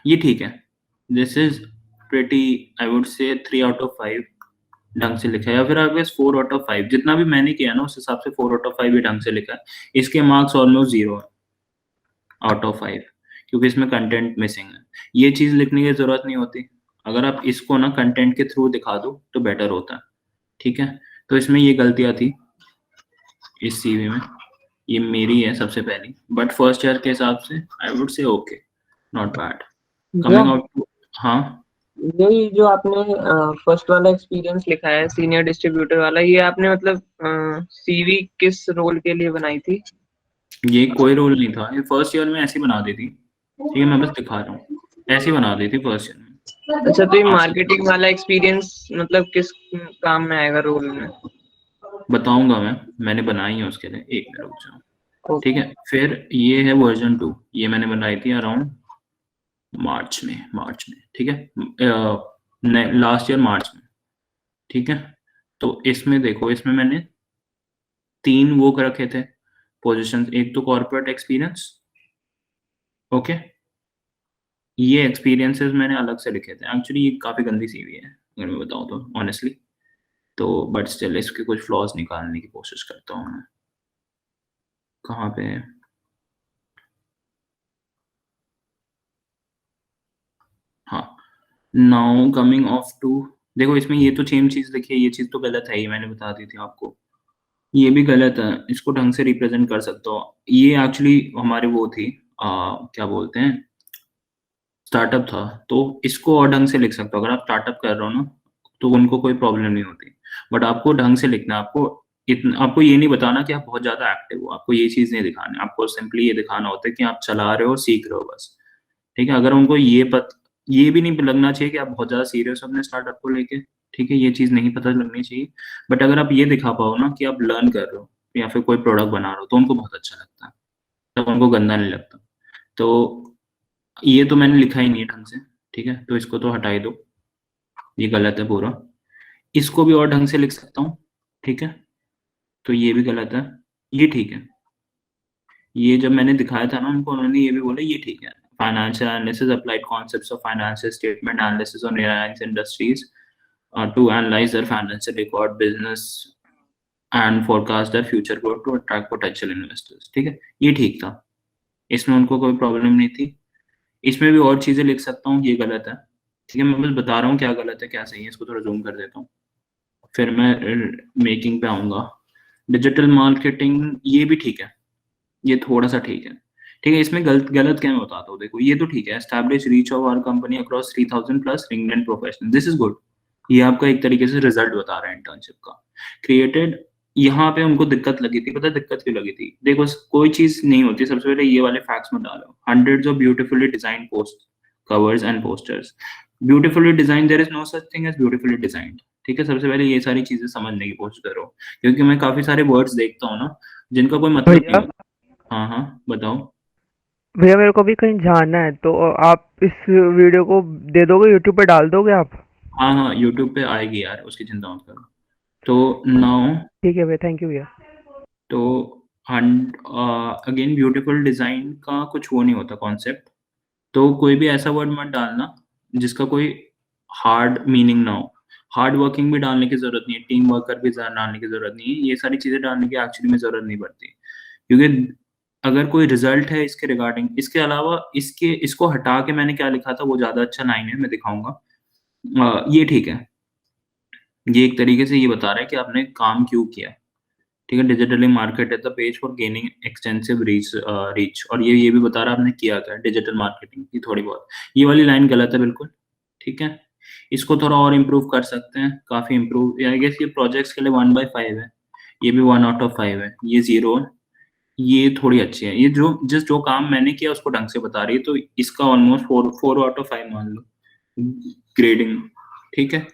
[SPEAKER 1] ये ठीक है। This is pretty, I would से 3 आउट ऑफ 5 ढंग से लिखा है, या फिर आपके 4 आउट ऑफ 5, जितना भी मैंने किया ना उस हिसाब से 4 आउट ऑफ 5 ही ढंग से लिखा है। इसके मार्क्स ऑलमोस्ट 0 आउट ऑफ 5, क्योंकि इसमें कंटेंट मिसिंग है। ये चीज लिखने की जरूरत नहीं होती, अगर आप इसको ना कंटेंट के थ्रू दिखा दो तो बेटर होता है। ठीक है। तो इसमें ये गलतियां थी इस CV में, ये मेरी है सबसे पहली, बट फर्स्ट ईयर के हिसाब से I would say okay, not bad. Coming out to, हाँ
[SPEAKER 2] यही जो आपने फर्स्ट वाला एक्सपीरियंस लिखा है सीनियर डिस्ट्रीब्यूटर वाला, ये आपने मतलब CV किस रोल के लिए बनाई थी?
[SPEAKER 1] ये कोई रोल नहीं था, ये फर्स्ट ईयर में ऐसी बना दी थी। ठीक है, मैं बस दिखा रहा हूँ, ऐसी बना दी थी फर्स्ट ईयर में।
[SPEAKER 2] अच्छा, तो ये मार्केटिंग वाला एक्सपीरियंस मतलब किस काम में आएगा रोल में?
[SPEAKER 1] बताऊंगा मैंने बनाई है उसके लिए, एक मिनट रुक जाओ। ठीक है। फिर ये है वर्जन 2, ये मैंने बनाई थी अराउंड मार्च में। ठीक है, लास्ट ईयर मार्च में। ठीक है। तो इसमें देखो, इसमें मैंने 3 वो कर रखे थे पोजीशंस। एक तो कॉर्पोरेट एक्सपीरियंस, ओके। ये एक्सपीरियंसेस मैंने अलग से लिखे थे। एक्चुअली ये काफी गंदी CV है अगर मैं बताऊं तो ऑनेस्टली, तो बट स्टिल इसके कुछ फ्लॉज निकालने की कोशिश करता हूँ मैं। कहाँ पे है? हाँ, नाउ कमिंग ऑफ टू, देखो इसमें ये तो सेम चीज लिखी है, ये चीज तो गलत है ही, मैंने बता दी थी आपको। ये भी गलत है, इसको ढंग से रिप्रेजेंट कर सकते हो। ये एक्चुअली हमारे वो थी क्या बोलते हैं, स्टार्टअप था, तो इसको और ढंग से लिख सकते हो। अगर आप स्टार्टअप कर रहे हो ना, तो उनको कोई प्रॉब्लम नहीं होती, बट आपको ढंग से लिखना है। आपको ये नहीं बताना कि आप बहुत ज्यादा एक्टिव हो, आपको ये चीज नहीं दिखानी, आपको सिंपली ये दिखाना होता है कि आप चला रहे हो और सीख रहे हो बस। ठीक है, अगर उनको ये भी नहीं लगना चाहिए कि आप बहुत ज्यादा सीरियस हो अपने स्टार्टअप को लेके। ठीक है, ये चीज नहीं पता लगनी चाहिए। बट अगर आप ये दिखा पाओ ना कि आप लर्न कर रहे हो या फिर कोई प्रोडक्ट बना रहे हो, तो उनको बहुत अच्छा लगता है, तब उनको गंदा नहीं लगता। तो ये तो मैंने लिखा ही नहीं है ढंग से। ठीक है, तो इसको तो हटा ही दो, ये गलत है पूरा। इसको भी और ढंग से लिख सकता हूँ। ठीक है, तो ये भी गलत है, ये ठीक है। ये जब मैंने दिखाया था ना उनको, उन्होंने ये भी बोला ये ठीक है। Financial analysis applied concepts of financial statement analysis on Reliance Industries to analyse their financial record business and forecast their future growth to attract potential investors. ठीक है, ये ठीक था, इसमें उनको कोई प्रॉब्लम नहीं थी। इसमें भी और चीजें लिख सकता हूँ, ये गलत है। ठीक है, मैं बस बता रहा हूँ क्या गलत है क्या सही है। इसको थोड़ा जूम कर देता हूँ, फिर मैं मेकिंग पे आऊंगा। डिजिटल मार्केटिंग, ये भी ठीक है, ये थोड़ा सा ठीक है। ठीक है, इसमें गलत गलत क्या मैं बताता हूँ। देखो ये तो ठीक है, establish reach of our company across 3000 plus LinkedIn professional, this is good. ये आपका एक तरीके से रिजल्ट बता रहा है इंटर्नशिप का। क्रिएटेड, यहाँ पे उनको दिक्कत लगी थी, पता है दिक्कत क्यों लगी थी? देखो कोई चीज नहीं होती, सबसे पहले ये वाले फैक्ट्स मत डालो। Hundreds of beautifully design post covers and posters, beautifully design, there is no such thing as beautifully designed. ठीक है, सबसे पहले ये सारी चीजें समझने की कोशिश करो, क्योंकि मैं काफी सारे वर्ड्स देखता हूँ ना जिनका कोई मतलब नहीं
[SPEAKER 10] भैया
[SPEAKER 1] होता। हाँ हाँ बताओ।
[SPEAKER 10] भैया मेरे को भी कहीं जाना है तो आप इस वीडियो को दे दोगे, यूट्यूब पे डाल दोगे आप?
[SPEAKER 1] हाँ हाँ, यूट्यूब पे आएगी यार, उसकी चिंता मत करो। तो नाउ,
[SPEAKER 10] ठीक है भैया, थैंक यू भैया।
[SPEAKER 1] तो अगेन ब्यूटीफुल डिजाइन का कुछ वो नहीं होता कॉन्सेप्ट। तो कोई भी ऐसा वर्ड मत डालना जिसका कोई हार्ड मीनिंग ना हो। हार्ड वर्किंग भी डालने की जरूरत नहीं है, टीम वर्कर भी डालने की जरूरत नहीं है, ये सारी चीजें डालने की एक्चुअली में जरूरत नहीं पड़ती, क्योंकि अगर कोई रिजल्ट है इसके रिगार्डिंग, इसके अलावा इसको हटा के मैंने क्या लिखा था वो ज्यादा अच्छा लाइन है, मैं दिखाऊंगा। ये ठीक है, ये एक तरीके से ये बता रहा है कि आपने काम क्यों किया। ठीक है, digitally market the page for gaining extensive reach, और ये भी बता रहा है आपने किया क्या डिजिटल मार्केटिंग की थोड़ी बहुत। ये वाली लाइन गलत है बिल्कुल। ठीक है, इसको थोड़ा और इम्प्रूव कर सकते हैं, काफी इम्प्रूव। आई गेस ये प्रोजेक्ट्स के लिए 1/5 है, ये भी 1/5 है, ये 0 है, ये थोड़ी अच्छी है। ये जो काम मैंने किया उसको ढंग से बता रही है, तो इसका ऑलमोस्ट 4/5 मान लो ग्रेडिंग। ठीक है,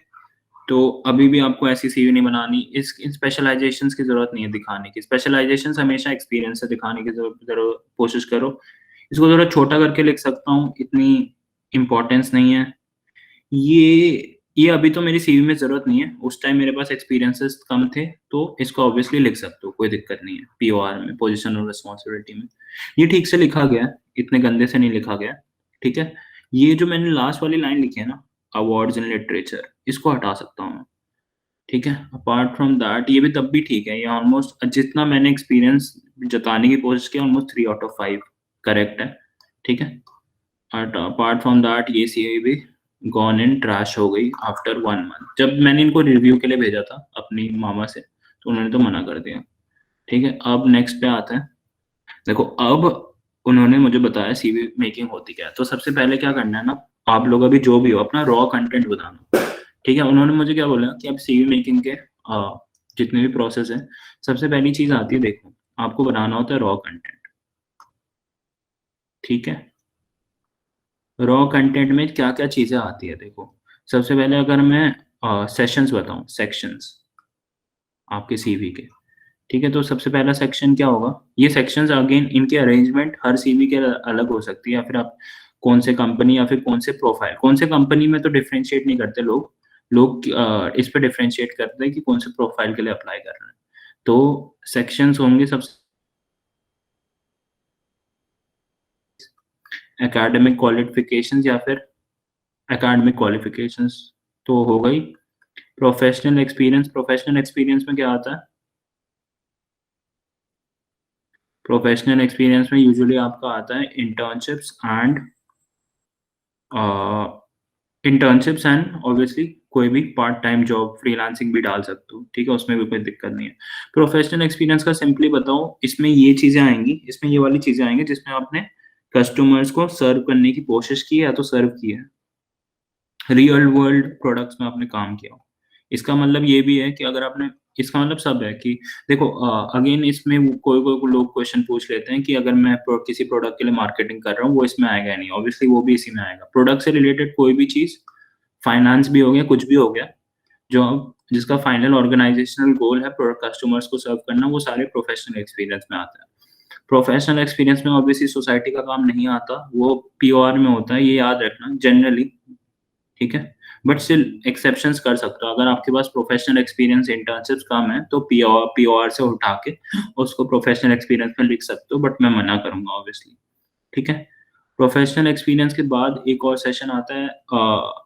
[SPEAKER 1] तो अभी भी आपको ऐसी सीवी नहीं बनानी, इस स्पेशलाइजेशंस की जरूरत नहीं है दिखाने की। स्पेशलाइजेशंस हमेशा एक्सपीरियंस से दिखाने की जरूरत कोशिश करो। इसको थोड़ा छोटा करके लिख सकता हूँ, इतनी इम्पोर्टेंस नहीं है। ये अभी तो मेरी सीवी में जरूरत नहीं है, उस टाइम मेरे पास एक्सपीरियंसेस कम थे, तो इसको ऑब्वियसली लिख सकते हो, कोई दिक्कत नहीं है। पीओआर में, पोजीशन और रिस्पॉन्सिबिलिटी में, ये ठीक से लिखा गया है, इतने गंदे से नहीं लिखा गया। ठीक है, ये जो मैंने लास्ट वाली लाइन लिखी है ना, अवार्ड्स इन लिटरेचर, इसको हटा सकता हूँ मैं। ठीक है, अपार्ट फ्रॉम दैट ये भी तब भी ठीक है, ये ऑलमोस्ट जितना मैंने एक्सपीरियंस जताने की कोशिश की ऑलमोस्ट 3/5 करेक्ट है। ठीक है, अपार्ट फ्रॉम दैट ये सीवी भी गॉन इन ट्रैश हो गई आफ्टर 1 मंथ। जब मैंने इनको रिव्यू के लिए भेजा था अपनी मामा से, तो उन्होंने तो मना कर दिया। ठीक है, अब नेक्स्ट पे आते हैं। देखो अब उन्होंने मुझे बताया सीवी मेकिंग होती क्या है। तो सबसे पहले क्या करना है ना, आप लोग अभी जो भी हो अपना रॉ कंटेंट बताना। ठीक है, उन्होंने मुझे क्या बोला कि अब सीवी मेकिंग के जितने भी प्रोसेस है, सबसे पहली चीज आती है, देखो आपको बनाना होता है रॉ कंटेंट। ठीक है, रॉ कंटेंट में क्या क्या चीजें आती है, देखो सबसे पहले अगर मैं सेशंस बताऊं, सेक्शंस आपके सीवी के। ठीक है, तो सबसे पहला सेक्शन क्या होगा, ये सेक्शंस अगेन इनके अरेंजमेंट हर सीवी के अलग हो सकती है, या फिर आप कौन से कंपनी या फिर कौन से प्रोफाइल, कौन से कंपनी में तो डिफरेंशिएट नहीं करते लोग इस पे डिफरेंशिएट करते हैं कि कौन से प्रोफाइल के लिए अप्लाई कर रहे हैं। तो सेक्शंस होंगे सबसे एकेडमिक क्वालिफिकेशंस या फिर एकेडमिक क्वालिफिकेशंस तो हो गई। प्रोफेशनल एक्सपीरियंस, प्रोफेशनल एक्सपीरियंस में क्या आता है, प्रोफेशनल एक्सपीरियंस में यूजुअली आपका आता है internships and internships and obviously कोई भी पार्ट टाइम जॉब फ्रीलांसिंग भी डाल सकते हो, ठीक है, उसमें भी कोई दिक्कत नहीं है। प्रोफेशनल एक्सपीरियंस का सिंपली बताओ, इसमें ये चीजें आएंगी, इसमें ये वाली चीजें आएंगी जिसमें आपने कस्टमर्स को सर्व करने की कोशिश की है या तो सर्व की है, रियल वर्ल्ड प्रोडक्ट्स में आपने काम किया हो। इसका मतलब ये भी है कि अगर आपने, इसका मतलब सब है कि देखो अगेन इसमें कोई कोई लोग क्वेश्चन पूछ लेते हैं कि अगर मैं किसी प्रोडक्ट के लिए मार्केटिंग कर रहा हूँ वो इसमें आएगा नहीं, ऑब्वियसली वो भी इसी में आएगा। प्रोडक्ट से रिलेटेड कोई भी चीज, फाइनेंस भी हो गया, कुछ भी हो गया, जो जिसका फाइनल ऑर्गेनाइजेशनल गोल है प्रोडक्ट कस्टमर्स को सर्व करना, वो सारे प्रोफेशनल एक्सपीरियंस में आता है। प्रोफेशनल एक्सपीरियंस में ऑब्वियसली सोसाइटी का काम नहीं आता, वो पीओआर में होता है, ये याद रखना जनरली, ठीक है, बट स्टिल एक्सेप्शंस कर सकते हो। अगर आपके पास प्रोफेशनल एक्सपीरियंस इंटर्नशिप्स कम है तो पीओआर से उठा के उसको प्रोफेशनल एक्सपीरियंस में लिख सकते हो, बट मैं मना करूंगा ऑब्वियसली, ठीक है। प्रोफेशनल एक्सपीरियंस के बाद एक और सेशन आता है,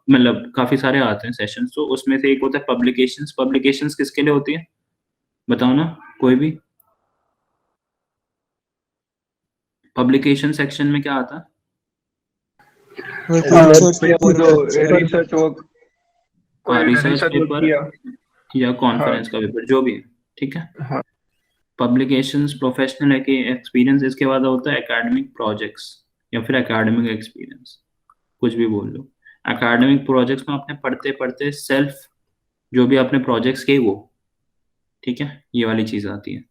[SPEAKER 1] मतलब काफी सारे आते हैं सेशन, तो उसमें से एक होता है पब्लिकेशंस। पब्लिकेशंस किसके लिए होती है बताओ ना कोई भी। पब्लिकेशन सेक्शन में क्या आता है?
[SPEAKER 3] रिसर्च वर्क,
[SPEAKER 1] रिसर्च पेपर या कॉन्फ्रेंस का पेपर, जो भी है, ठीक है। पब्लिकेशंस, प्रोफेशनल एक्सपीरियंस, इसके बाद होता है एकेडमिक प्रोजेक्ट्स या फिर एकेडमिक एक्सपीरियंस, कुछ भी बोल लो। एकेडमिक प्रोजेक्ट्स में आपने पढ़ते पढ़ते सेल्फ जो भी आपने प्रोजेक्ट्स किए वो, ठीक है, ये वाली चीज आती है।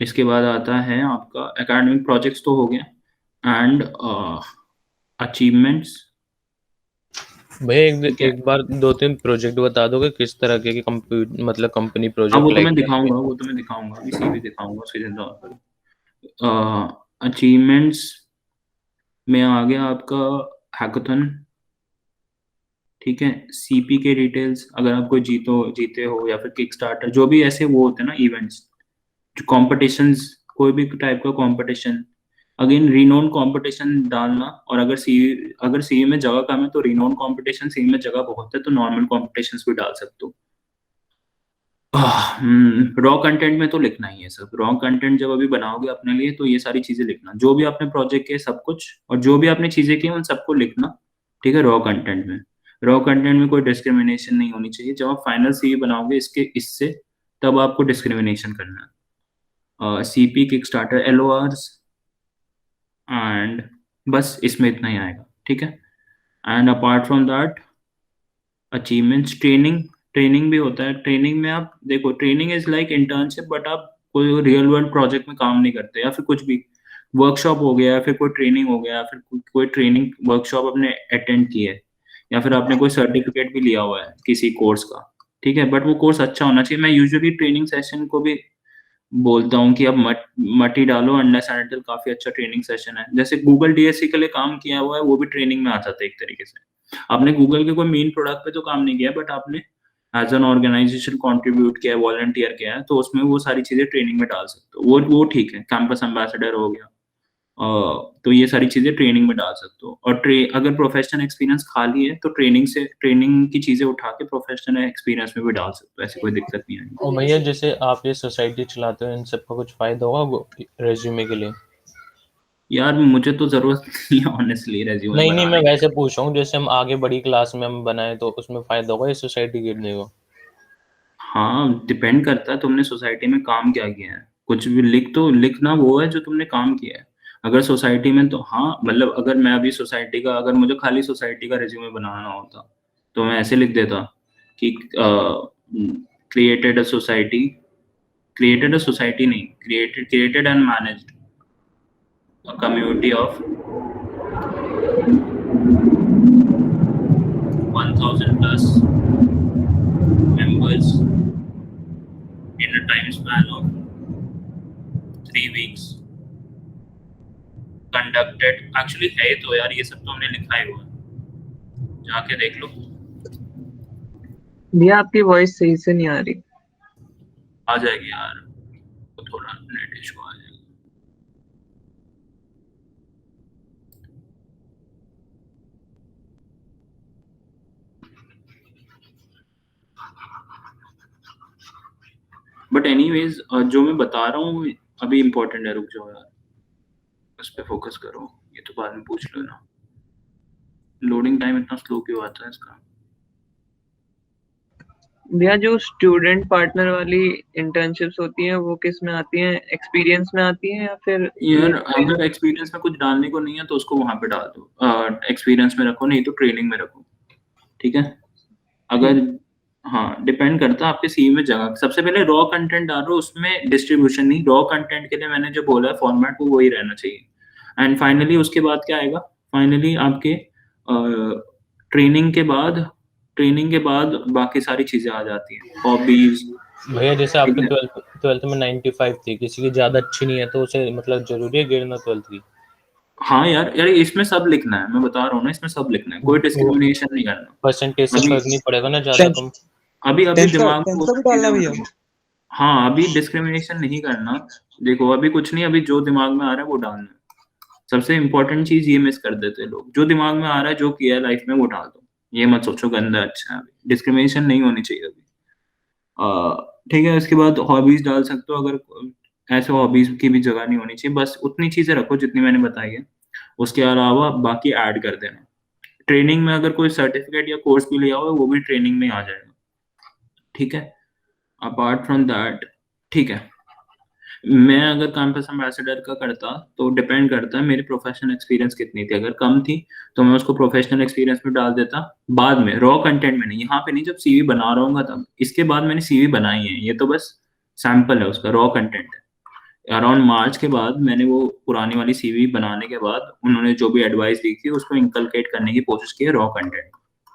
[SPEAKER 1] इसके बाद आता है आपका एकेडमिक प्रोजेक्ट्स तो हो गया, एंड अचीवमेंट्स।
[SPEAKER 9] भैया एक बार 2-3 प्रोजेक्ट बता दोगे किस तरह के मतलब कंपनी
[SPEAKER 1] हाँ
[SPEAKER 9] प्रोजेक्ट
[SPEAKER 1] वो तो मैं दिखाऊंगा, अभी CV दिखाऊंगा उसके बाद। अचीवमेंट्स में आ गया आपका हैकाथन, ठीक है। CP के डिटेल्स, अगर आप कोई जीते हो या फिर किक स्टार्टर, जो भी ऐसे वो होते हैं ना इवेंट्स, जो कॉम्पिटिशन्स, कोई भी टाइप का कॉम्पिटिशन, अगेन रिनोन कॉम्पिटिशन डालना। और अगर CV में जगह कम है तो रिनोन कॉम्पिटिशन, CV में जगह बहुत है तो नॉर्मल कॉम्पिटिशन्स भी डाल सकते हो। रॉ कंटेंट में तो लिखना ही है सब। रॉ कंटेंट जब अभी बनाओगे अपने लिए तो ये सारी चीजें लिखना, जो भी आपने प्रोजेक्ट किए सब कुछ, और जो भी आपने चीजें की उन सबको लिखना, ठीक है। रॉ कंटेंट में कोई डिस्क्रिमिनेशन नहीं होनी चाहिए। जब आप फाइनल CV बनाओगे इससे, तब आपको डिस्क्रिमिनेशन करना है। CP, kick starter, LORs, and बस इसमें इतना ही आएगा, ठीक है। And apart from that achievements, training भी होता है। ट्रेनिंग में आप देखो, training is like internship, but आप कोई रियल वर्ल्ड प्रोजेक्ट में काम नहीं करते, या फिर कुछ भी वर्कशॉप हो गया, या फिर कोई ट्रेनिंग हो गया, या फिर कोई ट्रेनिंग वर्कशॉप आपने अटेंड की है, या फिर आपने कोई सर्टिफिकेट भी लिया हुआ है किसी कोर्स का, ठीक है, बट वो कोर्स अच्छा होना चाहिए। मैं यूजुअली ट्रेनिंग सेशन को भी बोलता हूँ कि अब मत ही डालो, अनलेस एंड अनटिल काफी अच्छा ट्रेनिंग सेशन है। जैसे गूगल DSC के लिए काम किया हुआ है, वो भी ट्रेनिंग में आता था एक तरीके से। आपने गूगल के कोई मेन प्रोडक्ट पे तो काम नहीं किया, बट आपने एज एन ऑर्गेनाइजेशन कंट्रीब्यूट किया है, वॉलंटियर किया है, तो उसमें वो सारी चीजें ट्रेनिंग में डाल सकते हो, वो ठीक है। कैंपस एम्बेसडर हो गया, तो ये सारी चीजें ट्रेनिंग में डाल सकते हो। और अगर प्रोफेशनल एक्सपीरियंस खाली है तो ट्रेनिंग की चीजें उठा के प्रोफेशनल एक्सपीरियंस में भी डाल सकते हो, ऐसी कोई दिक्कत नहीं आएगी।
[SPEAKER 9] और भैया जैसे आप ये सोसाइटी चलाते हो, इन सब का कुछ फायदा होगा रेज्यूमे के लिए?
[SPEAKER 1] यार मुझे तो जरूरत नहीं है ऑनेस्टली रेज्यूमे
[SPEAKER 9] नहीं
[SPEAKER 1] बनाने
[SPEAKER 9] मैं
[SPEAKER 1] की।
[SPEAKER 9] वैसे पूछ रहा हूँ, जैसे हम आगे बड़ी क्लास में हम बनाए तो उसमें फायदा होगा इस सोसाइटी गिरने को?
[SPEAKER 1] हाँ डिपेंड करता है तुमने सोसाइटी में काम क्या किया है। कुछ भी लिखना वो है जो तुमने काम किया है। अगर सोसाइटी में तो हाँ, मतलब अगर मैं अभी सोसाइटी का, अगर मुझे खाली सोसाइटी का रिज्यूमे बनाना होता तो मैं ऐसे लिख देता कि क्रिएटेड अ सोसाइटी नहीं, created and managed a community of 1000+ members in a time span of 3 weeks conducted। Actually है तो यार, ये सब तो हमने लिखा ही हुआ है, जाके देख लो।
[SPEAKER 2] भैया आपकी वॉइस सही से नहीं आ रही।
[SPEAKER 1] आ जाएगी यार, तो थोड़ा नेट इशू आ जाएगा। बट एनीवेज जो मैं बता रहा हूँ अभी इम्पोर्टेंट है, रुक जाओ यार, उस पर फोकस करो, ये तो बाद में पूछ लो ना। लोडिंग टाइम इतना स्लो क्यों आता है इसका?
[SPEAKER 2] भैया जो स्टूडेंट पार्टनर वाली इंटर्नशिप्स होती हैं वो किस में आती हैं, एक्सपीरियंस में आती हैं या फिर
[SPEAKER 1] यार
[SPEAKER 2] ये
[SPEAKER 1] अगर एक्सपीरियंस में कुछ डालने को नहीं है तो उसको वहां पे डाल दो, एक्सपीरियंस में रखो, नहीं तो ट्रेनिंग में रखो, ठीक है? अगर हाँ, डिपेंड करता है आपके सीवी में जगह। सबसे पहले रॉ कंटेंट डालो, उसमें डिस्ट्रीब्यूशन नहीं, रॉ कंटेंट के लिए मैंने जो बोला है फॉर्मेट वो वही रहना चाहिए। एंड फाइनली उसके बाद क्या आएगा, फाइनली आपके ट्रेनिंग के बाद बाकी सारी चीजें आ जाती हैं, हॉबीज।
[SPEAKER 9] भैया जैसे आपके ट्वेल्थ में 95 थी, किसी की ज्यादा अच्छी नहीं है तो उसे मतलब जरूरी है गिरना 12th की?
[SPEAKER 1] हाँ यार इसमें सब लिखना है, मैं बता रहा हूँ ना, इसमें सब लिखना है, कोई डिस्क्रिमिनेशन नहीं करना।
[SPEAKER 9] परसेंटेज से
[SPEAKER 1] अभी
[SPEAKER 9] फर्क नहीं पड़ेगा ना ज्यादा कम?
[SPEAKER 1] अभी दिमाग में
[SPEAKER 5] टेंथ का भी डालना भैया?
[SPEAKER 1] हाँ, अभी डिस्क्रिमिनेशन नहीं करना। देखो अभी कुछ नहीं, अभी जो दिमाग में आ रहा है वो डालना है। सबसे इम्पोर्टेंट चीज ये मिस कर देते हैं लोग, जो दिमाग में आ रहा है, जो किया है लाइफ में वो डाल दो। ये मत सोचो गंदा अच्छा है, अभी डिस्क्रिमिनेशन नहीं होनी चाहिए अभी। ठीक है, उसके बाद हॉबीज डाल सकते हो, अगर ऐसे हॉबीज की भी जगह नहीं होनी चाहिए, बस उतनी चीजें रखो जितनी मैंने बताई है, उसके अलावा बाकी ऐड कर देना। ट्रेनिंग में अगर कोई सर्टिफिकेट या कोर्स भी लिया हो वो भी ट्रेनिंग में आ जाएगा, ठीक है? अपार्ट फ्रॉम दैट, ठीक है, मैं अगर कैंपस एम्बेसडर का करता तो डिपेंड करता है मेरी प्रोफेशनल एक्सपीरियंस कितनी थी। अगर कम थी तो मैं उसको प्रोफेशनल एक्सपीरियंस में डाल देता बाद में, रॉ कंटेंट में नहीं, यहाँ पे नहीं, जब सीवी बना रहा हूँ तब। इसके बाद मैंने सीवी बनाई है, ये तो बस सैंपल है, उसका रॉ कंटेंट है। अराउंड मार्च के बाद मैंने वो पुरानी वाली सीवी बनाने के बाद उन्होंने जो भी एडवाइस दी थी उसको इंकलकेट करने की कोशिश की है, रॉ कंटेंट,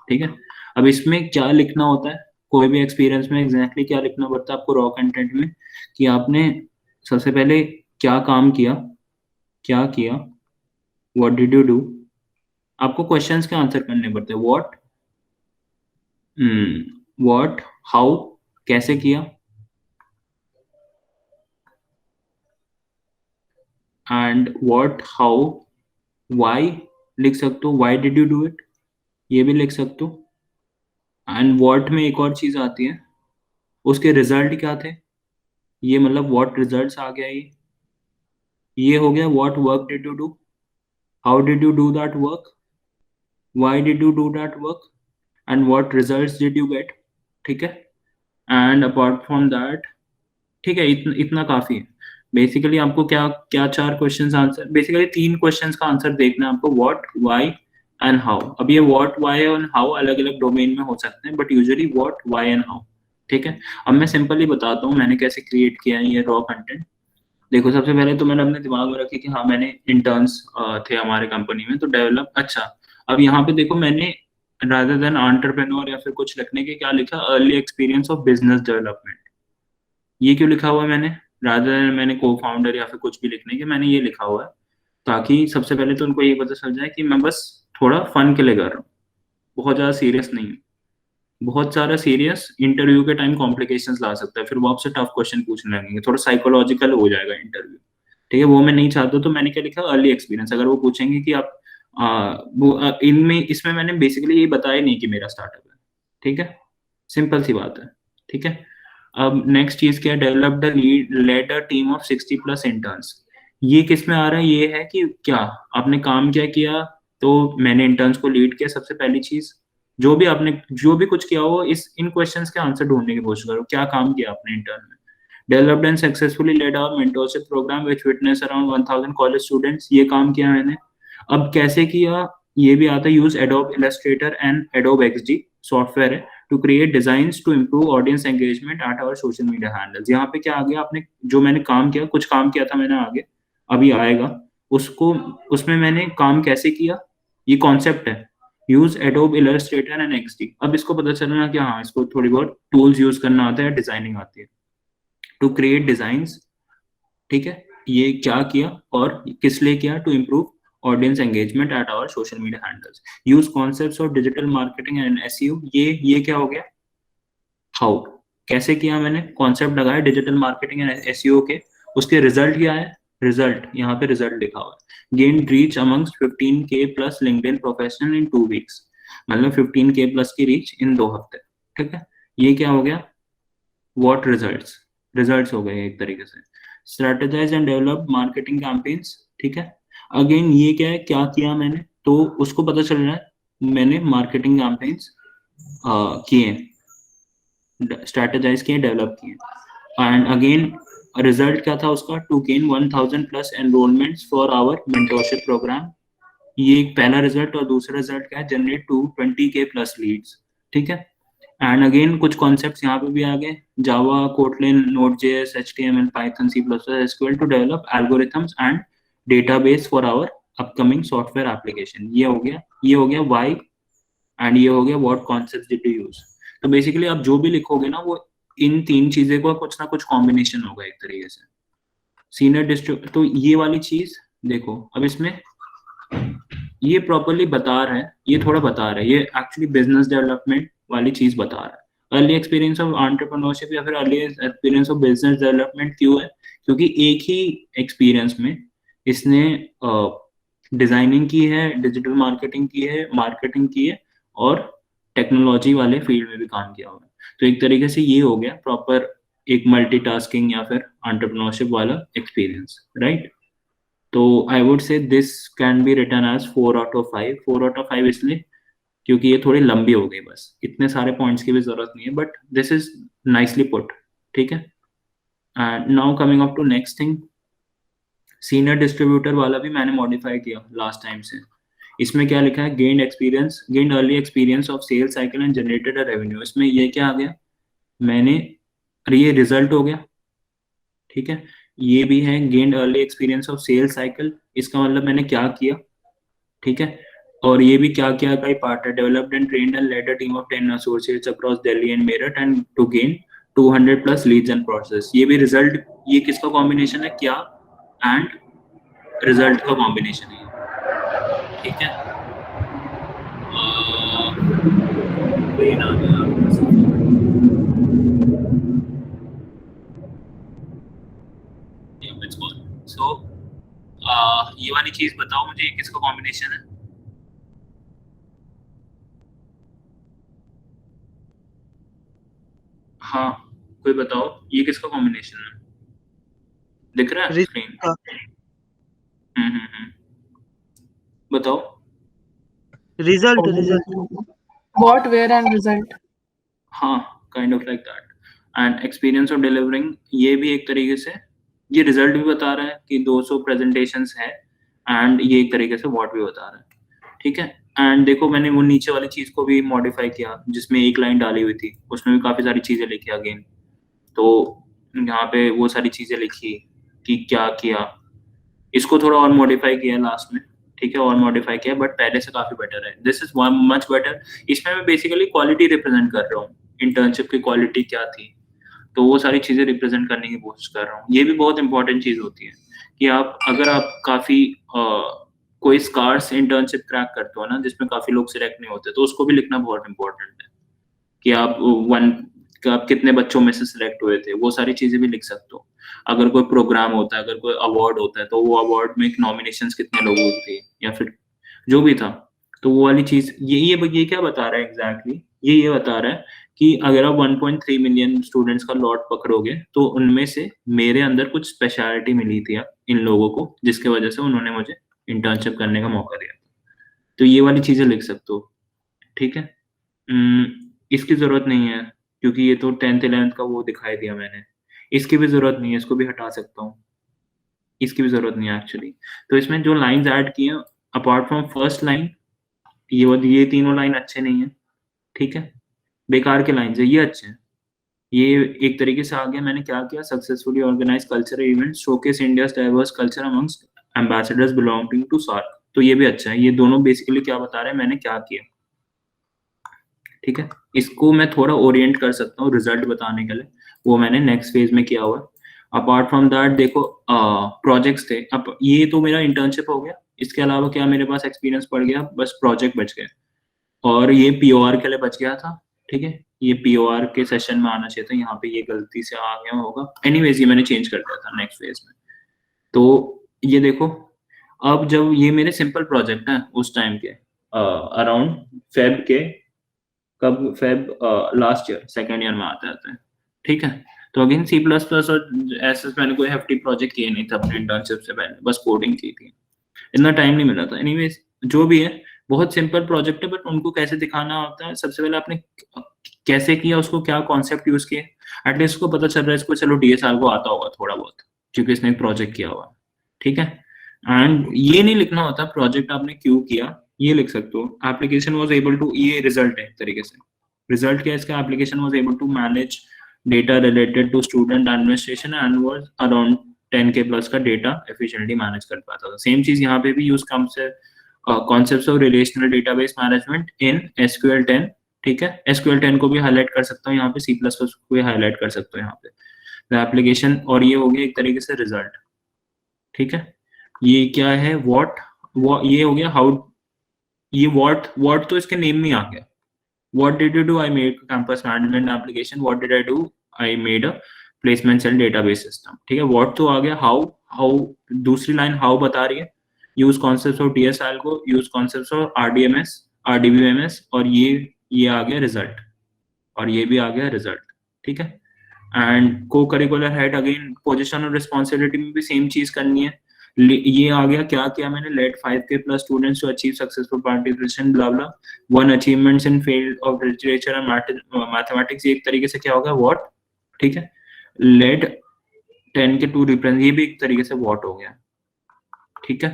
[SPEAKER 1] ठीक है? अब इसमें क्या लिखना होता है, कोई भी एक्सपीरियंस में एग्जैक्टली क्या लिखना पड़ता है आपको रॉ कंटेंट में, कि आपने सबसे पहले क्या काम किया, क्या किया, व्हाट डिड यू डू। आपको क्वेश्चंस के आंसर करने पड़ते हैं, व्हाट, हाउ, कैसे किया, एंड व्हाट, हाउ, व्हाई लिख सकते हो, why did you do it, ये भी लिख सकते हो। एंड व्हाट में एक और चीज आती है, उसके रिजल्ट क्या थे, ये मतलब व्हाट रिजल्ट्स आ गया। ये हो गया what work did you do, how did you do that work, why did you do that work, and what results did you get, ठीक है? एंड अपार्ट फ्रॉम दैट, ठीक है, इतना काफी है। बेसिकली आपको क्या क्या 4 क्वेश्चंस आंसर, बेसिकली 3 क्वेश्चंस का आंसर देखना है आपको, व्हाट, व्हाई एंड हाउ। अब ये व्हाट, व्हाई एंड हाउ अलग अलग डोमेन में हो सकते हैं, but usually what, why and how, ठीक है? अब मैं सिंपली बताता हूँ मैंने कैसे क्रिएट किया है ये रॉ कंटेंट। देखो सबसे पहले तो मैंने अपने दिमाग में रखी कि हाँ मैंने इंटर्न्स थे हमारे कंपनी में तो डेवलप, अच्छा अब यहाँ पे देखो मैंने रादर देन एंटरप्रेन्योर या फिर कुछ लिखने के क्या लिखा, early experience of business development. ये क्यों लिखा हुआ है मैंने, रादर देन मैंने को फाउंडर या फिर कुछ भी लिखने के, मैंने ये लिखा हुआ है ताकि सबसे पहले तो उनको ये पता चल जाए कि मैं बस थोड़ा फन के लिए कर रहा हूँ, बहुत ज़्यादा सीरियस नहीं हूँ। बहुत सारा सीरियस इंटरव्यू के टाइम कॉम्प्लिकेशंस ला सकता है, फिर वो आपसे टफ क्वेश्चन पूछने लगेंगे, थोड़ा साइकोलॉजिकल हो जाएगा इंटरव्यू, ठीक है? वो मैं नहीं चाहता, तो मैंने क्या लिखा, अर्ली एक्सपीरियंस। अगर वो पूछेंगे कि आप इनमें इसमें मैंने बेसिकली ये बताया नहीं कि मेरा स्टार्टअप है, ठीक है? सिंपल सी बात है, ठीक है? अब नेक्स्ट चीज क्या है, develop the led a team of 60+ interns. ये किस में आ रहा है, ये है कि क्या आपने काम क्या किया, तो मैंने इंटर्न्स को लीड किया। सबसे पहली चीज, जो भी आपने जो भी कुछ किया हो, इन क्वेश्चंस के आंसर ढूंढने की कोशिश करो, क्या काम किया आपने इंटर्न में। Developed and successfully led our mentorship programme which witness around 1000 college students, ये काम किया मैंने। अब कैसे किया, ये भी आता है, use Adobe Illustrator and Adobe XD software है to create designs to improve audience engagement at our social media handles. यहाँ पे क्या आ गया, आपने जो मैंने काम किया, कुछ काम किया था मैंने, आगे अभी आएगा उसको, उसमें मैंने काम कैसे किया, ये कॉन्सेप्ट है, use Adobe Illustrator and XD. अब इसको पता चलना कि हाँ इसको थोड़ी बहुत टूल्स यूज करना आता है, डिजाइनिंग आती है, टू क्रिएट डिजाइन्स, ठीक है? ये क्या किया और किस लिए किया, to improve audience engagement at our social media handles, use concepts of digital marketing and SEO. ये क्या हो गया, हाउ, कैसे किया मैंने, कॉन्सेप्ट लगाया डिजिटल मार्केटिंग एंड एसईओ के, उसके रिजल्ट क्या है, रिजल्ट यहाँ पे रिजल्ट लिखा हुआ है, gain reach amongst 15K+ LinkedIn professional इन 2 वीक्स, मतलब 15K+ की रीच इन 2 हफ्ते, ठीक है? ये क्या हो गया, व्हाट रिजल्ट्स हो गए एक तरीके से। Strategise and develop marketing campaigns, ठीक है? अगेन ये क्या है, क्या किया मैंने, तो उसको पता चल रहा है मैंने मार्केटिंग कैंपेन्स किए, स्ट्रेटेजाइज किए, डेवलप किए। एंड अगेन रिजल्ट क्या था उसका, to gain 1000+ enrolments for our mentorship programme. ये एक पहला रिजल्ट। और दूसरा रिजल्ट क्या है, जनरेट 220K+ लीड्स। ठीक है। एंड अगेन कुछ कॉन्सेप्ट्स यहाँ पे भी आ गए, Java, Kotlin, Node js, HTML, Python, C++, SQL to develop algorithms and database for our upcoming software application. ये हो गया व्हाई, एंड ये हो गया what concepts did you use. तो बेसिकली आप जो भी लिखोगे ना, वो इन तीन चीजें का कुछ ना कुछ कॉम्बिनेशन होगा एक तरीके से। सीनियर डिस्ट्रिक्ट, तो ये वाली चीज देखो, अब इसमें ये प्रॉपर्ली बता रहा है, ये थोड़ा बता रहा है, ये एक्चुअली बिजनेस डेवलपमेंट वाली चीज बता रहा है। अर्ली एक्सपीरियंस ऑफ एंटरप्रेन्योरशिप या फिर early experience of business development क्यों है, क्योंकि एक ही एक्सपीरियंस में इसने डिजाइनिंग की है, डिजिटल मार्केटिंग की है और टेक्नोलॉजी वाले फील्ड में भी काम किया हुआ है। तो एक तरीके से ये हो गया प्रॉपर एक मल्टीटास्किंग या फिर एंटरप्रेन्योरशिप वाला एक्सपीरियंस, राइट। तो I would say this can be written as 4 out of 5। 4 out of 5 इसलिए क्योंकि ये थोड़ी लंबी हो गई, बस इतने सारे पॉइंट्स की भी जरूरत नहीं है, but this is nicely put. ठीक है। And now coming up to next thing, senior distributor वाला भी मैंने मॉडिफाई किया लास्ट टाइम से। इसमें क्या लिखा है, gained early experience of sales cycle and generated a revenue. इसमें ये क्या आ गया, ये रिजल्ट हो गया। ठीक है। ये भी है gained early experience of sales cycle, इसका मतलब मैंने क्या किया। ठीक है। और ये भी क्या किया का ही पार्ट है, developed and trained and led a team of 10 associates across Delhi and Meerut and to gain 200+ leads and process. ये भी रिजल्ट, ये किसका कॉम्बिनेशन है, क्या एंड रिजल्ट का कॉम्बिनेशन है। ठीक है। सो ये वाली चीज बताओ मुझे, ये किसका कॉम्बिनेशन है। हाँ, कोई बताओ ये किसका कॉम्बिनेशन है, दिख रहा है स्क्रीन। बताओ।
[SPEAKER 7] Result what where and result.
[SPEAKER 1] हाँ, kind of like that. And experience of delivering, ये भी एक तरीके से, ये रिजल्ट भी बता रहा है कि 200 प्रेजेंटेशंस है, एंड ये एक तरीके से व्हाट भी बता रहा है। ठीक है। एंड देखो मैंने वो नीचे वाली चीज को भी मॉडिफाई किया जिसमें एक लाइन डाली हुई थी, उसमें भी काफी सारी चीजें लिखी अगेन। तो यहाँ पे वो सारी चीजें लिखी कि क्या किया, इसको थोड़ा और मॉडिफाई किया लास्ट में। ठीक है, और मॉडिफाई किया, बट पहले से काफी बेटर है। This is much better. इसमें मैं बेसिकली क्वालिटी रिप्रेजेंट कर रहा हूँ, इंटर्नशिप की क्वालिटी क्या थी, तो वो सारी चीजें रिप्रेजेंट करने की कोशिश कर रहा हूँ। ये भी बहुत इंपॉर्टेंट चीज होती है कि आप अगर आप काफी कोई स्कार्स इंटर्नशिप क्रैक करते हो ना, जिसमें काफी लोग सिलेक्ट नहीं होते, तो उसको भी लिखना बहुत इंपॉर्टेंट है कि आप कितने बच्चों में से सिलेक्ट हुए थे, वो सारी चीजें भी लिख सकते हो। अगर कोई प्रोग्राम होता है, अगर कोई अवार्ड होता है, तो वो अवार्ड में नॉमिनेशंस कितने लोगों थे या फिर जो भी था, तो वो वाली चीज ये क्या बता रहा है एग्जैक्टली, ये बता रहा है कि अगर आप 1.3 मिलियन स्टूडेंट्स का लॉट पकड़ोगे, तो उनमें से मेरे अंदर कुछ स्पेशलिटी मिली थी इन लोगों को, जिसके वजह से उन्होंने मुझे इंटर्नशिप करने का मौका दिया। तो ये वाली चीजें लिख सकते हो। ठीक है। इसकी जरूरत नहीं है क्योंकि ये तो 10th 11th का वो दिखाई दिया मैंने, इसकी भी जरूरत नहीं है, इसको भी हटा सकता हूँ, इसकी भी जरूरत नहीं है एक्चुअली। तो इसमें जो लाइंस ऐड किए अपार्ट फ्रॉम फर्स्ट लाइन, ये तीनों लाइन अच्छे नहीं है। ठीक है, बेकार के लाइंस है, ये अच्छे हैं। ये एक तरीके से आ गया, मैंने क्या किया, successfully organise cultural event showcase India's diverse culture amongst ambassadors belonging to SAARC. तो ये भी अच्छा है। ये दोनों बेसिकली क्या बता रहे हैं, मैंने क्या किया। ठीक है, इसको मैं थोड़ा ओरिएंट कर सकता हूँ रिजल्ट बताने के लिए, वो मैंने नेक्स्ट फेज में किया हुआ है। अपार्ट फ्रॉम दैट देखो प्रोजेक्ट्स थे। अब ये तो मेरा इंटर्नशिप हो गया, इसके अलावा क्या मेरे पास एक्सपीरियंस पड़ गया, बस प्रोजेक्ट बच गए, और ये पीओआर के लिए बच गया था। ठीक है, ये पीओआर के सेशन में आना चाहिए था, यहाँ पे ये गलती से आ गया होगा। एनीवेज ये मैंने चेंज कर दिया था नेक्स्ट फेज में। तो ये देखो, अब जब ये मेरे सिंपल प्रोजेक्ट हैं उस टाइम के around Feb last year second year में आते हैं। ठीक है, तो अगेन C++ और ऐसे मैंने कोई हेफ्टी प्रोजेक्ट किए नहीं था अपने इंटर्नशिप से पहले, बस कोडिंग की थी, इतना टाइम नहीं मिला था। एनीवेज जो भी है, बहुत सिंपल प्रोजेक्ट है, बट उनको कैसे दिखाना होता है, सबसे पहले आपने कैसे किया, उसको क्या कॉन्सेप्ट यूज किए, एटलीस्ट उसको पता चल रहा है इसको, चलो डीएसआर को आता होगा थोड़ा बहुत क्योंकि इसने एक प्रोजेक्ट किया हुआ, ठीक है। एंड ये नहीं लिखना होता प्रोजेक्ट आपने क्यों किया, ये लिख सकते हो एप्लीकेशन वाज एबल टू, ये रिजल्ट है एक तरीके से। रिजल्ट क्या है इसका, application was able to manage data related to student administration and was around 10K plus का डेटा एफिशिएंटली मैनेज कर पाता था। सेम चीज यहाँ पे भी यूज कम से concepts of relational database management in SQL 10, ठीक है। SQL 10 को भी हाईलाइट कर सकता हूँ यहाँ पे, C++ को भी हाईलाइट कर सकता हूँ यहाँ पे, द एप्लीकेशन। और ये हो गया एक तरीके से रिजल्ट, ठीक है। ये क्या है, व्हाट, ये हो गया हाउ, ये व्हाट तो इसके नेम में आ गया। What did you do? I made campus management application. What did I do? I made a placement cell database system. ठीक है, what तो आ गया, how दूसरी लाइन how बता रही है, use concepts of DSL को, use concepts of RDMS, RDBMS, और ये आ गया रिजल्ट, और ये भी आ गया रिजल्ट, ठीक है। एंड को करिकुलर हेड, अगेन पोजीशन और रिस्पॉन्सिबिलिटी में भी सेम चीज करनी है। ये आ गया, क्या किया मैंने, led 5K plus students to achieve successful participation blah blah, won achievements in field of literature and mathematics, ये एक तरीके से क्या होगा, व्हाट, ठीक है। लेट 10K टू रिप्रेजेंट, ये भी एक तरीके से व्हाट हो गया, ठीक है।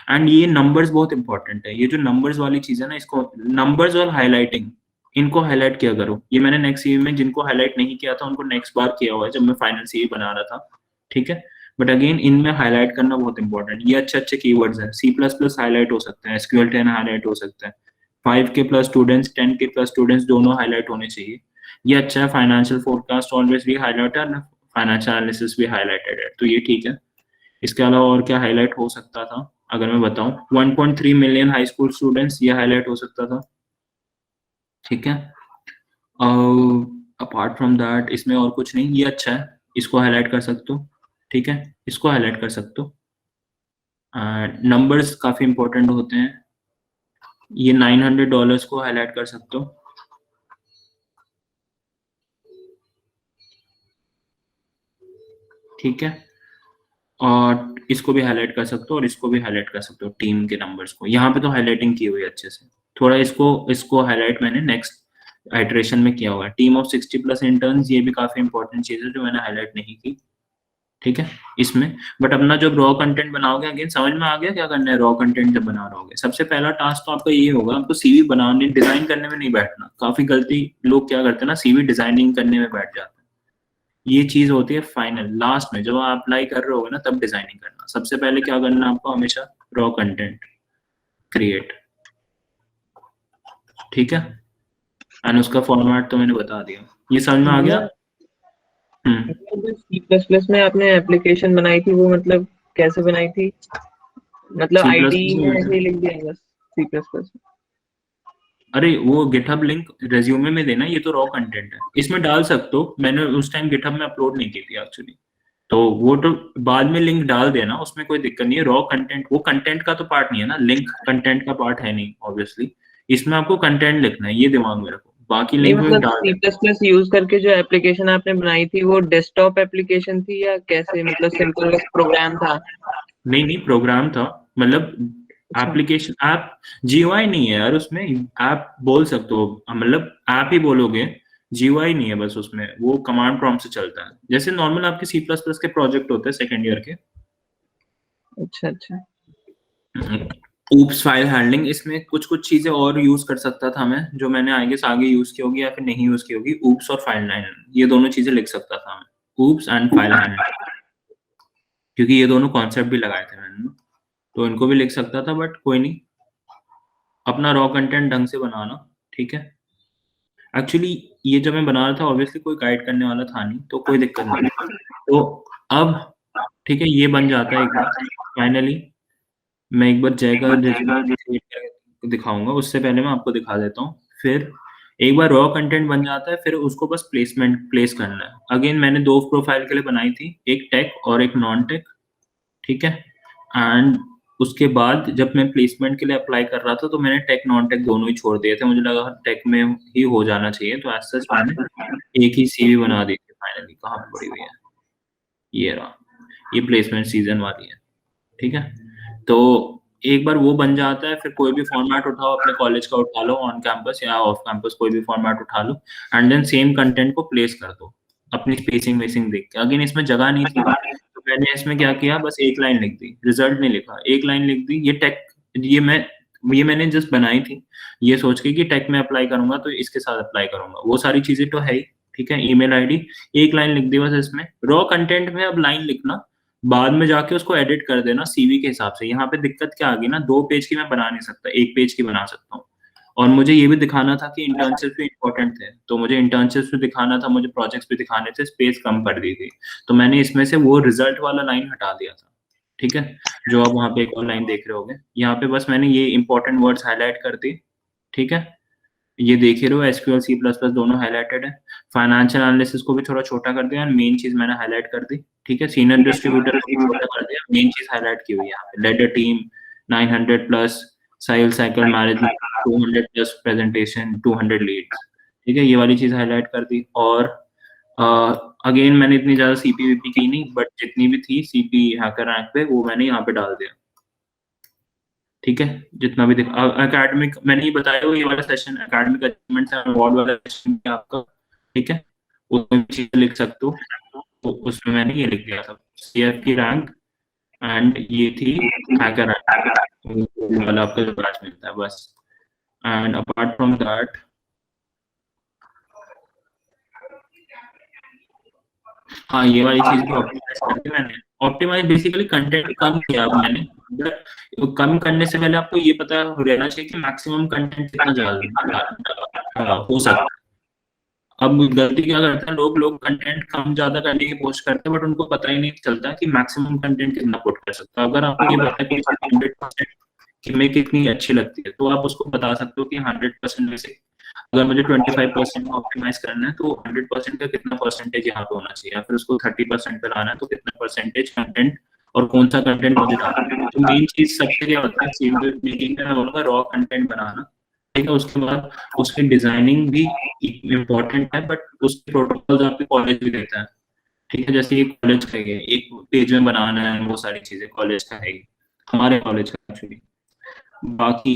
[SPEAKER 1] एंड ये नंबर्स बहुत इंपॉर्टेंट है, ये जो नंबर्स वाली चीज है ना, इसको नंबर्स और हाईलाइटिंग, इनको हाईलाइट किया करो। ये मैंने नेक्स्ट सीवी में जिनको हाईलाइट नहीं किया था उनको नेक्स्ट बार किया हुआ है जब मैं फाइनल सीवी बना रहा था, ठीक है। बट अगेन इनमें हाईलाइट करना बहुत इंपॉर्टेंट, ये अच्छे कीवर्ड्स हैं। C++ हाईलाइट हो सकते हैं, SQL 10 हाईलाइट हो सकता है, 5K plus students, 10K plus students दोनों हाईलाइट होने चाहिए, ये अच्छा है। फाइनेंशियल फोरकास्ट ऑलवेज भी हाईलाइटेड, फाइनेंशियल एनालिसिस भी हाईलाइटेड है, तो ये ठीक है। इसके अलावा और क्या हाईलाइट हो सकता था अगर मैं बताऊं, 1.3 मिलियन हाई स्कूल स्टूडेंट्स, ये हाईलाइट हो सकता था, ठीक है। अपार्ट फ्रॉम दैट इसमें और कुछ नहीं, ये अच्छा है, इसको हाईलाइट कर सकते हो, ठीक है, इसको हाईलाइट कर सकते हो। नंबर्स काफी इंपॉर्टेंट होते हैं, ये $900 को हाईलाइट कर सकते हो, ठीक है। और इसको भी हाईलाइट कर सकते हो और इसको भी हाईलाइट कर सकते हो, टीम के नंबर्स को। यहाँ पे तो हाईलाइटिंग की हुई है अच्छे से, थोड़ा इसको हाईलाइट मैंने नेक्स्ट आइटरेशन में किया हुआ है। टीम ऑफ 60 प्लस इंटर्न्स, ये भी काफी इंपॉर्टेंट चीज है जो मैंने हाईलाइट नहीं की, ठीक है इसमें। बट अपना जब रॉ कंटेंट बनाओगे, अगेन समझ में आ गया क्या करना है रॉ कंटेंट जब बना रहोगे। सबसे पहला टास्क तो आपका ये होगा, आपको सीवी बनाने, डिजाइन करने में नहीं बैठना। काफी गलती लोग क्या करते हैं ना, सीवी डिजाइनिंग करने में बैठ जाते हैं, ये चीज होती है फाइनल लास्ट में, जब आप अप्लाई कर रहे होगे ना तब डिजाइनिंग करना। सबसे पहले क्या करना है आपको, हमेशा रॉ कंटेंट क्रिएट, ठीक है। एंड उसका फॉर्मेट तो मैंने बता दिया, ये समझ में आ गया।
[SPEAKER 2] C++ में आपने एप्लीकेशन बनाई थी, वो मतलब कैसे बनाई थी, मतलब
[SPEAKER 1] C++
[SPEAKER 2] आईडी में ऐसे ही लिख दिया बस C++?
[SPEAKER 1] अरे वो गिटहब लिंक रेज्यूमे में देना, ये तो रॉ कंटेंट है, इसमें डाल सकते हो। मैंने उस टाइम गिटहब में अपलोड नहीं की थी एक्चुअली, तो वो तो बाद में लिंक डाल देना, उसमें कोई दिक्कत नहीं है। रॉ कंटेंट वो कंटेंट का तो पार्ट नहीं है ना, लिंक कंटेंट का पार्ट है नहीं ऑब्वियसली, इसमें आपको कंटेंट लिखना है, ये दिमाग में रखो, बाकी लिंक में डाल देना।
[SPEAKER 2] C++ यूज करके जो एप्लीकेशन आपने बनाई थी वो डेस्कटॉप एप्लीकेशन थी या कैसे, मतलब सिंपल प्रोग्राम था?
[SPEAKER 1] नहीं प्रोग्राम था, मतलब एप्लीकेशन ऐप, GUI नहीं है यार उसमें, ऐप बोल सकते हो, मतलब ऐप ही बोलोगे, GUI नहीं है बस उसमें, वो कमांड प्रॉम्प्ट से चलता है जैसे नॉर्मल आपके C++ के प्रोजेक्ट होते हैं सेकंड ईयर के।
[SPEAKER 2] अच्छा।
[SPEAKER 1] ऊप्स फाइल हैंडलिंग, इसमें कुछ चीजें और यूज कर सकता था मैं, जो मैंने आगे यूज की होगी या फिर नहीं यूज की होगी। ऊप्स और फाइल हैंडलिंग, ये दोनों चीजें लिख सकता था मैं, ऊप्स एंड फाइल हैंडलिंग, क्योंकि ये दोनों कॉन्सेप्ट भी लगाए थे मैंने, तो इनको भी लिख सकता था। बट कोई नहीं, अपना रॉ कंटेंट ढंग से बनाना, ठीक है। एक्चुअली ये जब मैं बना रहा था ऑब्वियसली कोई गाइड करने वाला था नहीं, तो कोई दिक्कत नहीं। तो अब ठीक है, ये बन जाता है एक बार फाइनली। मैं एक बार जयगा दिखाऊंगा, उससे पहले मैं आपको दिखा देता हूँ। फिर एक बार रॉ कंटेंट बन जाता है, फिर उसको बस प्लेस करना है। अगेन मैंने 2 प्रोफाइल के लिए बनाई थी, एक टेक और एक नॉन टेक, ठीक है। एंड उसके बाद जब मैं प्लेसमेंट के लिए अप्लाई कर रहा था तो मैंने टेक नॉन टेक दोनों ही छोड़ दिए थे, मुझे लगा टेक में ही हो जाना चाहिए, तो एज सच मैंने एक ही सीवी बना दी थी फाइनली। कहाँ पे पड़ी हुई है, ये रहा, ये प्लेसमेंट सीजन वाली है, ठीक है। तो एक बार वो बन जाता है, फिर कोई भी फॉर्मेट उठाओ, अपने कॉलेज का उठा लो, ऑन कैंपस या ऑफ कैंपस कोई भी फॉर्मेट उठा लो, एंड देन सेम कंटेंट को प्लेस कर दो अपनी स्पेसिंग वेसिंग देख के। अगेन इसमें जगह नहीं थी, तो मैंने इसमें क्या किया, बस एक लाइन लिख दी, रिजल्ट नहीं लिखा, एक लाइन लिख दी। ये मैंने जस्ट बनाई थी ये सोच के कि टेक में अप्लाई करूंगा तो इसके साथ अप्लाई करूंगा, वो सारी चीजें तो है ही, ठीक है। ईमेल आईडी एक लाइन लिख दी बस इसमें। रॉ कंटेंट में अब लाइन लिखना, बाद में जाके उसको एडिट कर देना सीवी के हिसाब से। यहाँ पे दिक्कत क्या आ गई ना, 2 पेज की मैं बना नहीं सकता, 1 पेज की बना सकता हूँ। और मुझे ये भी दिखाना था कि इंटर्नशिप भी इंपॉर्टेंट थे, तो मुझे इंटर्नशिप भी दिखाना था, मुझे प्रोजेक्ट्स भी दिखाने थे, स्पेस कम कर दी थी, तो मैंने इसमें से वो रिजल्ट वाला लाइन हटा दिया था, ठीक है। जो आप वहाँ पे एक और लाइन देख रहे होगे, यहाँ पे बस मैंने ये इंपॉर्टेंट वर्ड्स हाईलाइट कर दी, ठीक है। ये देख ही रहे हो, एसक्यूएल C++ दोनों हाईलाइटेड है। फाइनेंशियल एनालिसिस को भी थोड़ा छोटा कर दिया, मेन चीज मैंने हाईलाइट कर दी, ठीक है। सीनियर डिस्ट्रीब्यूटर को छोटा कर दिया, मेन चीज हाईलाइट की हुई है यहाँ पे। Led a team 900+ sale cycle management 200+ presentation 200 leads, ठीक है, ये वाली चीज हाईलाइट कर दी। और अगेन मैंने इतनी ज्यादा सीपीवीपी की नहीं, बट जितनी भी थी सीपी हैकर रैंक पे वो मैंने यहाँ पे डाल दिया, ठीक है। जितना भी एकेडमिक मैंने ये बताया हुआ, ये वाला session academic achievements and award वाला सेशन है आपका, ठीक है, उसमें चीजें लिख सकते हो, तो उसमें मैंने ये लिख दिया था सीएफ की रैंक, एंड ये थी हैकर रैंक वाला आपका जो बैच मिलता है बस। एंड अपार्ट फ्रॉम दैट हाँ, ये वाली चीज भी ऑप्टिमाइज करके मैंने ऑप्टिमाइज बेसिकली कंटेंट कम किया मैंने। बट कम करने से पहले आपको ये पता रहना चाहिए कि मैक्सिमम कंटेंट कितना ज्यादा हो सकता है। अब गलती क्या करते हैं लोग कंटेंट कम ज्यादा करने की कोशिश करते हैं, बट उनको पता ही नहीं चलता कि मैक्सिमम कंटेंट कितना पुट कर सकता है। अगर आपको ये पता है कि 100% कि मैं कितनी अच्छी लगती है, तो आप उसको बता सकते हो कि 100% में से अगर मुझे 25% ऑप्टिमाइज करना है तो 100% का कितना परसेंटेज यहाँ पे होना चाहिए, या फिर उसको 30% पे लाना है तो कितना परसेंटेज कंटेंट और कौन सा कंटेंट मुझे डालना है। तो मेन चीज सबसे क्या होता है सीवी मेकिंग में, मैं बोलूँगा रॉ कंटेंट बनाना, ठीक है। उसके बाद उसकी डिजाइनिंग भी इम्पोर्टेंट है, बट उसके प्रोटोकॉल्स आपके कॉलेज भी देता है, ठीक है। जैसे ये कॉलेज का है, एक पेज में बनाना है, वो सारी चीजें कॉलेज का है, हमारे कॉलेज का एक्चुअली। बाकी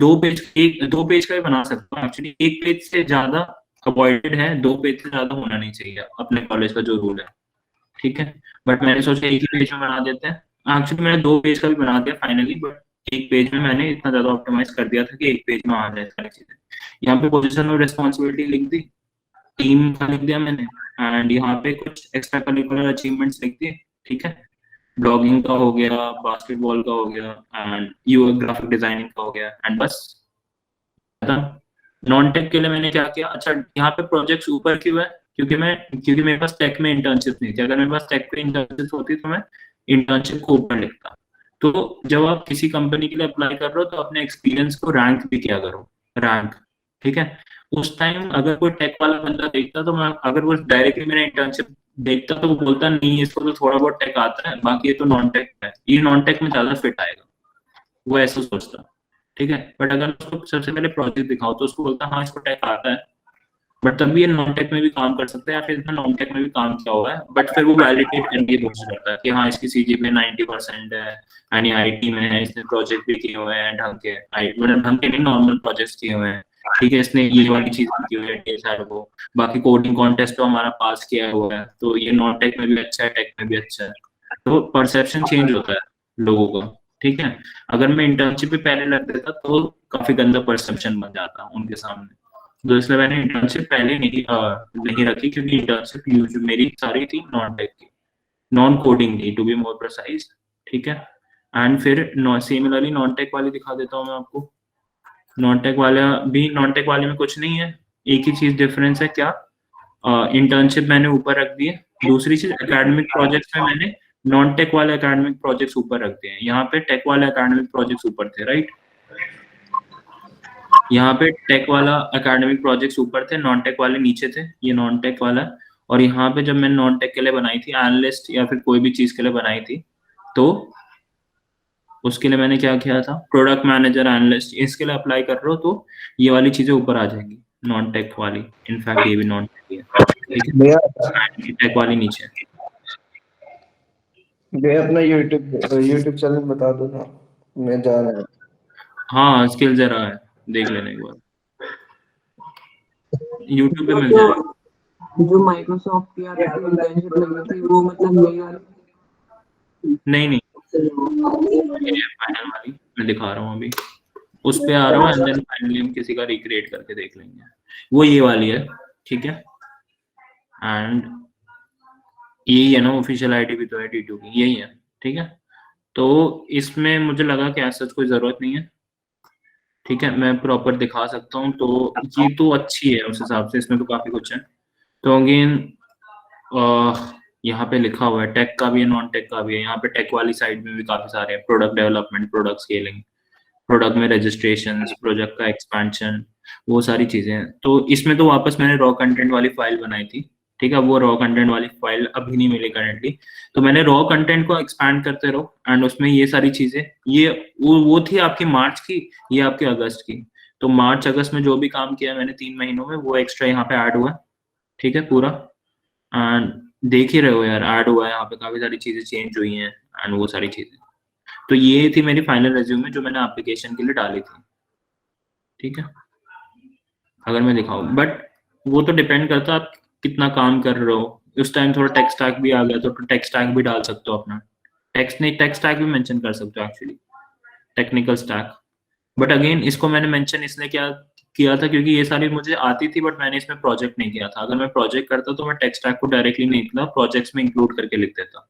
[SPEAKER 1] 2 पेज का भी बना सकता हूँ एक्चुअली, 1 पेज से ज्यादा अवॉइडेड है, 2 पेज से ज्यादा होना नहीं चाहिए अपने कॉलेज का जो रूल है, ठीक है। बट मैंने सोचा 1 ही पेज में बना देते हैं। एक्चुअली मैंने 2 पेज का भी बना दिया फाइनली, बट 1 पेज में मैंने इतना ज्यादा ऑप्टिमाइज कर दिया था कि 1 पेज में आ जाए सारी चीजें। यहाँ पे पोजीशन और रिस्पॉन्सिबिलिटी लिख दी, टीम का लिख दिया मैंने, एंड यहाँ पे कुछ एक्स्ट्रा करिकुलर अचीवमेंट्स लिख दिए, ठीक है। ब्लॉगिंग का हो गया, बास्केटबॉल का हो गया, एंड यूआई ग्राफिक डिजाइनिंग का हो गया, एंड बस। नॉन टेक के लिए मैंने क्या किया, अच्छा यहाँ पे प्रोजेक्ट्स ऊपर क्यों है, क्योंकि मेरे पास टेक में इंटर्नशिप नहीं थी। अगर मेरे पास टेक पे इंटर्नशिप होती तो मैं इंटर्नशिप को ऊपर लिखता। तो जब आप किसी कंपनी के लिए अप्लाई कर रहे हो तो अपने एक्सपीरियंस को रैंक भी किया करो, रैंक, ठीक है। उस टाइम अगर कोई टेक वाला बंदा देखता तो मैं, अगर वो डायरेक्टली मेरा इंटर्नशिप देखता तो वो बोलता नहीं इसको तो थोड़ा बहुत टेक आता है, बाकी ये तो नॉन टेक है, ये नॉन टेक में ज्यादा फिट आएगा, वो ऐसा सोचता, ठीक है। बट अगर उसको सबसे पहले प्रोजेक्ट दिखाओ तो उसको बोलता हाँ इसको टेक आता है, बट तब भी ये नॉन टेक में भी काम कर सकता है, या फिर इसने नॉन टेक में भी काम किया हुआ है, बट फिर वो वैलिडेट करने की कोशिश करता है कि हाँ इसकी सीजीपीए 90% है, यानी आईटी में है, इसने प्रोजेक्ट भी किए हुए हैं ढंग के, मतलब ढंग के नहीं नॉर्मल प्रोजेक्ट किए हुए हैं, ठीक है। इसने ये वाली चीज की हुई है सारे को, बाकी कोडिंग कॉन्टेस्ट तो हमारा पास किया हुआ है, तो ये नॉन टेक में भी अच्छा है, टेक में भी अच्छा है। तो परसेप्शन चेंज होता है लोगों का, ठीक है। अगर मैं इंटर्नशिप भी पहले लग देता तो काफी गंदा परसेप्शन बन जाता उनके सामने, तो इसलिए मैंने इंटर्नशिप पहले नहीं रखी, क्योंकि इंटर्नशिप मेरी सारी थी नॉन टेक की, नॉन कोडिंग थी टू बी मोर प्रिसाइज, ठीक है। एंड फिर सिमिलरली नॉन टेक वाली दिखा देता हूँ मैं आपको। नॉन टेक वाले में कुछ नहीं है, एक ही चीज डिफरेंस है क्या, इंटर्नशिप मैंने ऊपर रख दी है। दूसरी चीज एकेडमिक प्रोजेक्ट्स में मैंने नॉन टेक वाले एकेडमिक प्रोजेक्ट्स ऊपर रख दिए हैं, यहाँ पे टेक वाले एकेडमिक प्रोजेक्ट्स ऊपर थे, राइट। यहाँ पे टेक वाला एकेडमिक प्रोजेक्ट्स ऊपर थे, नॉन टेक वाले नीचे थे, ये नॉन टेक वाला। और यहाँ पे जब मैंने नॉन टेक के लिए बनाई थी एनालिस्ट या फिर कोई भी चीज के लिए बनाई थी, तो उसके लिए मैंने क्या किया था, प्रोडक्ट मैनेजर एनालिस्ट, इसके लिए अप्लाई कर रहे हो तो ये वाली चीजें ऊपर आ जाएंगी, नॉन टेक वाली। इनफैक्ट ये भी नॉन टेक है, ठीक है, टेक वाली नीचे।
[SPEAKER 3] भैया अपना यूट्यूब चैनल बता दो ना। मैं जान है।
[SPEAKER 1] हाँ स्किल जरा है, देख लेने एक बार, यूट्यूब पे
[SPEAKER 2] जो
[SPEAKER 1] मिल जाएगा।
[SPEAKER 2] जो माइक्रोसॉफ्ट की आपकी इंटर्नशिप लगी थी वो मतलब यही वाली?
[SPEAKER 1] नहीं नहीं, ये फाइनल वाली मैं दिखा रहा हूँ अभी, उस पे आ रहा हूँ एंड देन फाइनली हम किसी का रिक्रिएट करके देख लेंगे। वो ये वाली है, ठीक है, एंड यही है ना ऑफिशियल आईडी भी तो है T2 की, यही है, ठीक है। तो इसमें मुझे लगा कि ऐसा कोई जरूरत नहीं है, ठीक है, मैं प्रॉपर दिखा सकता हूँ। तो ये तो अच्छी है उस हिसाब से, इसमें तो काफी कुछ है। तो अगेन यहाँ पे लिखा हुआ है टेक का भी है, नॉन टेक का भी है। यहाँ पे टेक वाली साइड में भी काफी सारे हैं, product development, product scaling, product में रजिस्ट्रेशन, प्रोजेक्ट का एक्सपेंशन, वो सारी चीजें हैं। तो इसमें तो वापस मैंने रॉ कंटेंट वाली फाइल बनाई थी, ठीक है, वो रॉ कंटेंट वाली फाइल अभी नहीं मिली करंटली। तो मैंने रॉ कंटेंट को एक्सपैंड करते रहो एंड उसमें ये सारी चीजें, ये वो थी आपकी मार्च की, ये आपके अगस्त की। तो मार्च अगस्त में जो भी काम किया मैंने 3 महीनों में, वो एक्स्ट्रा यहाँ पे ऐड हुआ, ठीक है पूरा। एंड देख ही रहे हो यार, ऐड हुआ है यहाँ पे, काफी सारी चीजें चेंज हुई हैं एंड वो सारी चीजें। तो ये थी मेरी फाइनल रेज्यूमे जो मैंने एप्लीकेशन के लिए डाली थी, ठीक है, अगर मैं दिखाऊं। बट वो तो डिपेंड करता है आप कितना काम कर रहे हो। उस टाइम थोड़ा टेक स्टैक भी आ गया तो टेक स्टैक भी डाल सकते हो अपना, टेक्स्ट नहीं, टेक स्टैक भी मेंशन कर सकते हो actually, technical stack. But again इसको मैंने मेंशन इसलिए क्या किया था क्योंकि ये सारी मुझे आती थी, बट मैंने इसमें प्रोजेक्ट नहीं किया था। अगर मैं प्रोजेक्ट करता तो मैं टेक स्टैक को डायरेक्टली नहीं लिखता, प्रोजेक्ट्स में इंक्लूड करके लिख देता।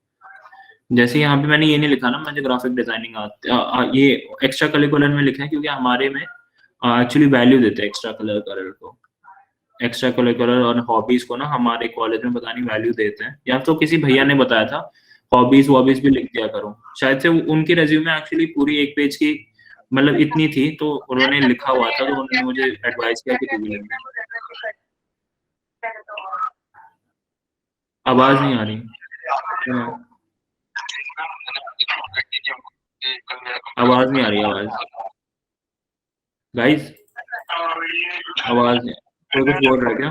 [SPEAKER 1] जैसे यहाँ पे मैंने ये नहीं लिखा ना मुझे ग्राफिक डिजाइनिंग ये एक्स्ट्रा करिकुलर में लिखा है क्योंकि हमारे में एक्चुअली वैल्यू देते हैं एक्स्ट्रा करिकुलर को, एक्स्ट्रा करिकुलर और हॉबीज को ना हमारे कॉलेज में पता नहीं वैल्यू देते हैं, या तो किसी भैया ने बताया था हॉबीज वॉबीज भी लिख दिया करो, शायद से उनकी रेज्यूमे एक्चुअली पूरी 1 पेज की मतलब इतनी थी, तो उन्होंने लिखा हुआ था, तो उन्होंने मुझे एडवाइस किया कि तू भी लिख दे। आवाज नहीं आ रही, आवाज नहीं आ रही, आवाज गाइस, आवाज नहीं, कोई कुछ बोल रहा है क्या?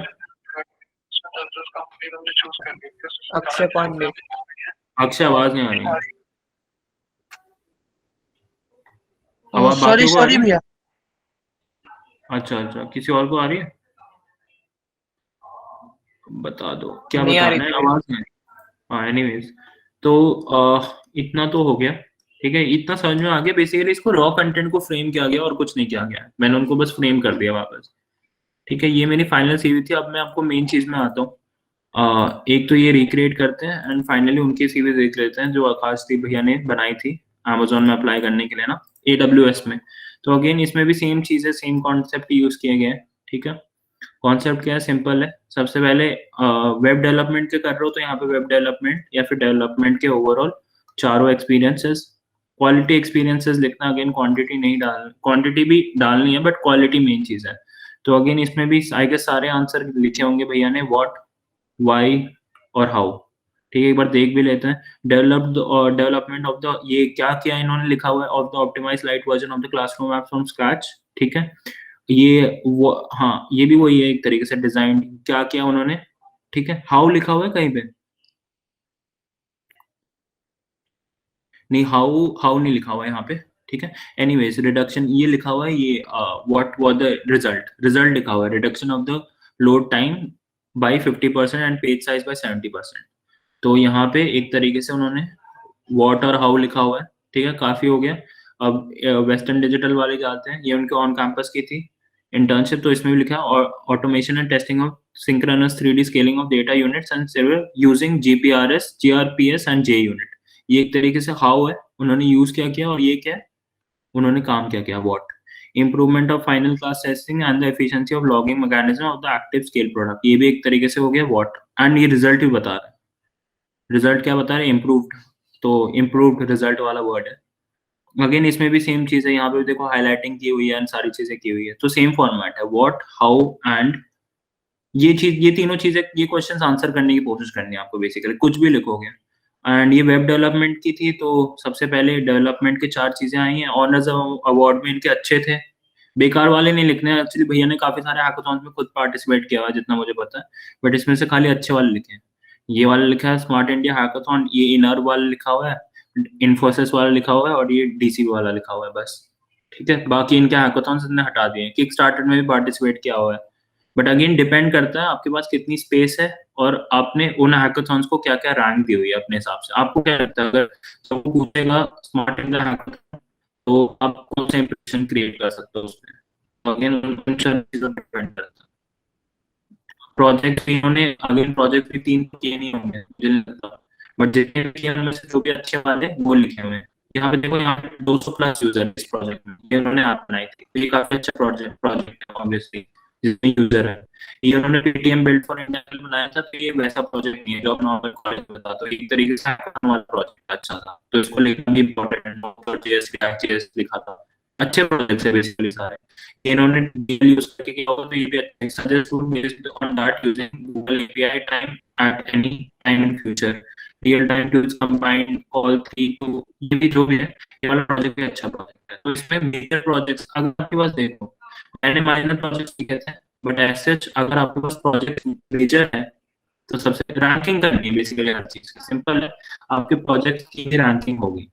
[SPEAKER 2] अक्षय पांडे।
[SPEAKER 1] अक्षय आवाज नहीं आ रही,
[SPEAKER 5] सॉरी सॉरी भैया।
[SPEAKER 1] अच्छा अच्छा, किसी और को आ रही है? बता दो क्या
[SPEAKER 2] नहीं आ
[SPEAKER 1] बताना
[SPEAKER 2] रही
[SPEAKER 1] है, आवाज नहीं। हाँ एनीवेज, तो इतना तो हो गया, ठीक है, इतना समझ में आ गया। बेसिकली इसको रॉ कंटेंट को फ्रेम किया गया और कुछ नहीं किया गया, मैंने उनको बस फ्रेम कर दिया वापस, ठीक है। ये मेरी फाइनल सीवी थी। अब मैं आपको मेन चीज में आता हूँ। एक तो ये रिक्रिएट करते हैं एंड फाइनली उनकी सीवी देख लेते हैं जो आकाशदीप भैया ने बनाई थी अमेजोन में अप्लाई करने के लिए ना, AWS में। तो अगेन इसमें भी सेम चीज है, सेम कॉन्सेप्ट यूज किए गए हैं, ठीक है। कॉन्सेप्ट क्या है, सिंपल है। सबसे पहले वेब डेवलपमेंट के कर रहे हो तो यहाँ पे वेब डेवलपमेंट या फिर डेवलपमेंट के ओवरऑल चारों एक्सपीरियंसेस, क्वालिटी एक्सपीरियंसेस लिखना। अगेन क्वांटिटी नहीं डाल, क्वांटिटी भी डालनी है बट क्वालिटी मेन चीज है। तो अगेन इसमें भी आई गेस सारे आंसर लिखे होंगे भैया ने, व्हाट, व्हाई और हाउ, ठीक है। एक बार देख भी लेते हैं। डेवलपमेंट ऑफ द, ये क्या किया इन्होंने लिखा हुआ है, of the optimise light version of the classroom app from scratch, ठीक है। ये वो, हाँ ये भी वही है एक तरीके से, डिजाइन क्या किया उन्होंने, ठीक है। हाउ लिखा हुआ है कहीं पे? नहीं, हाउ नहीं लिखा हुआ है यहाँ पे, ठीक है। एनीवेज रिडक्शन ये लिखा हुआ है, ये व्हाट वाज द रिजल्ट लिखा हुआ है, reduction of the load time by 50% and page size by 70%। तो यहाँ पे एक तरीके से उन्होंने व्हाट और हाउ लिखा हुआ है, ठीक है, काफी हो गया। अब वेस्टर्न डिजिटल वाले जाते हैं, ये उनके ऑन कैंपस की थी इंटर्नशिप, तो इसमें भी लिखा है automation and testing of synchronous 3D scaling of data units and server using GPRS, GRPS and JUnit। ये एक तरीके से हाउ है, उन्होंने यूज क्या किया, और ये क्या है उन्होंने काम क्या किया, what. Improvement of final class testing and the efficiency of logging mechanism of the active scale product, ये भी एक तरीके से हो गया व्हाट। एंड ये रिजल्ट भी बता रहा है, रिजल्ट क्या बता रहे हैं, इम्प्रूव्ड, तो इम्प्रूव्ड रिजल्ट वाला वर्ड है। अगेन इसमें भी सेम चीज है, यहाँ पे देखो हाईलाइटिंग की हुई है एंड सारी चीजें की हुई है, तो सेम फॉर्मेट है, व्हाट, हाउ एंड ये चीज, ये तीनों चीजें, ये क्वेश्चंस आंसर करने की कोशिश करनी है आपको बेसिकली, कुछ भी लिखोगे। एंड ये वेब डेवलपमेंट की थी, तो सबसे पहले डेवलपमेंट की 4 चीजें आई हैं। ऑनर्स अवार्ड में इनके अच्छे थे, बेकार वाले नहीं लिखने हैं। एक्चुअली भैया ने काफी सारे हैकाथॉन्स में खुद पार्टिसिपेट किया हुआ है जितना मुझे पता है, बट इसमें से खाली अच्छे वाले लिखे हैं। ये वाला लिखा है स्मार्ट इंडिया हैकाथॉन, ये इनर वाला लिखा हुआ है, इन्फोसिस वाला लिखा हुआ है और ये डीसी वाला लिखा हुआ है बस, ठीक है। बाकी इनके हैकाथॉन्स ने हटा दिए हैं। किक स्टार्टर में भी पार्टिसिपेट किया हुआ है, बट अगेन डिपेंड करता है आपके पास कितनी स्पेस है और आपने उन हैकाथॉन्स को क्या क्या रैंक दी हुई है अपने हिसाब से। आपको क्या लगता है, अगर सबको पूछेगा स्मार्ट इंडिया हैकाथॉन तो आप कौन सा इंप्रेशन क्रिएट कर सकते हो उसमें, अगेन उन चीजों पर डिपेंड करता है। प्रोजेक्ट इन्होंने अगेन प्रोजेक्ट भी 3 किए नहीं होंगे मुझे नहीं लगता, बट जितने भी किए उनमें से जो भी अच्छे वाले वो लिखे हुए हैं। यहाँ पे देखो, यहाँ पे 200 प्लस यूजर इस प्रोजेक्ट में, ये उन्होंने ऐप बनाई थी, तो ये काफी अच्छा प्रोजेक्ट है ऑब्वियसली, जितने यूजर है। ये उन्होंने पेटीएम बिल्ड फॉर इंडिया के लिए बनाया था, तो ये वैसा प्रोजेक्ट नहीं है जो आप नॉर्मल कॉलेज में बताते हो, एक तरीके से हैकाथॉन वाला प्रोजेक्ट अच्छा था, तो इसको लिखना भी इम्पोर्टेंट है। जेएस रिएक्ट जेएस लिखा था, अच्छे प्रोजेक्ट्स है बेसिकली सारे। इन्होंने डीएल यूज करके किया हो, तो ये भी अच्छा है। Suggest would based on that using Google API time at any time in future, real time tools combined all three, तो ये भी जो भी है, ये वाला प्रोजेक्ट भी अच्छा प्रोजेक्ट है। तो इसमें मेजर प्रोजेक्ट्स अगर आपके पास देखो, मैंने माइनर प्रोजेक्ट्स लिखे थे, बट ऐसे अगर आपके पास प्रोजेक्ट मेजर है तो सबसे रैंकिंग करनी है बेसिकली हर चीज की। सिंपल है, आपके प्रोजेक्ट की ही रैंकिंग होगी।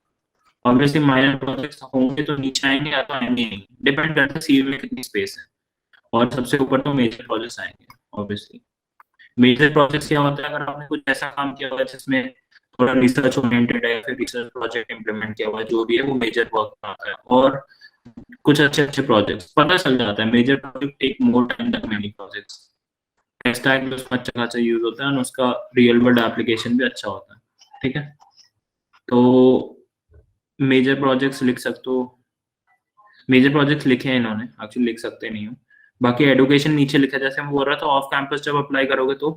[SPEAKER 1] ऑब्वियसली माइनर प्रोजेक्ट्स होंगे तो नीचे आएंगे या तो आएंगे नहीं, डिपेंड करता है सीवी में कितनी स्पेस है। और सबसे ऊपर तो मेजर प्रोजेक्ट्स आएंगे ऑब्वियसली। मेजर प्रोजेक्ट्स क्या होता है, अगर आपने कुछ ऐसा काम किया हुआ है जिसमें थोड़ा रिसर्च ओरिएंटेड है, फिर रिसर्च प्रोजेक्ट इंप्लीमेंट किया हुआ है, जो भी है वो मेजर वर्क आता है। और कुछ अच्छे अच्छे प्रोजेक्ट्स पता चल जाता है, major project take more time than many projects. Stack भी उसमें अच्छा खासा यूज होता है और उसका रियल वर्ल्ड एप्लीकेशन भी अच्छा होता है, ठीक है। तो मेजर प्रोजेक्ट्स लिख सकते हो, मेजर प्रोजेक्ट्स लिखे हैं इन्होंने, एक्चुअली लिख सकते नहीं हो। बाकी एडुकेशन नीचे लिखा, जैसे मैं बोल रहा था ऑफ कैंपस जब अप्लाई करोगे तो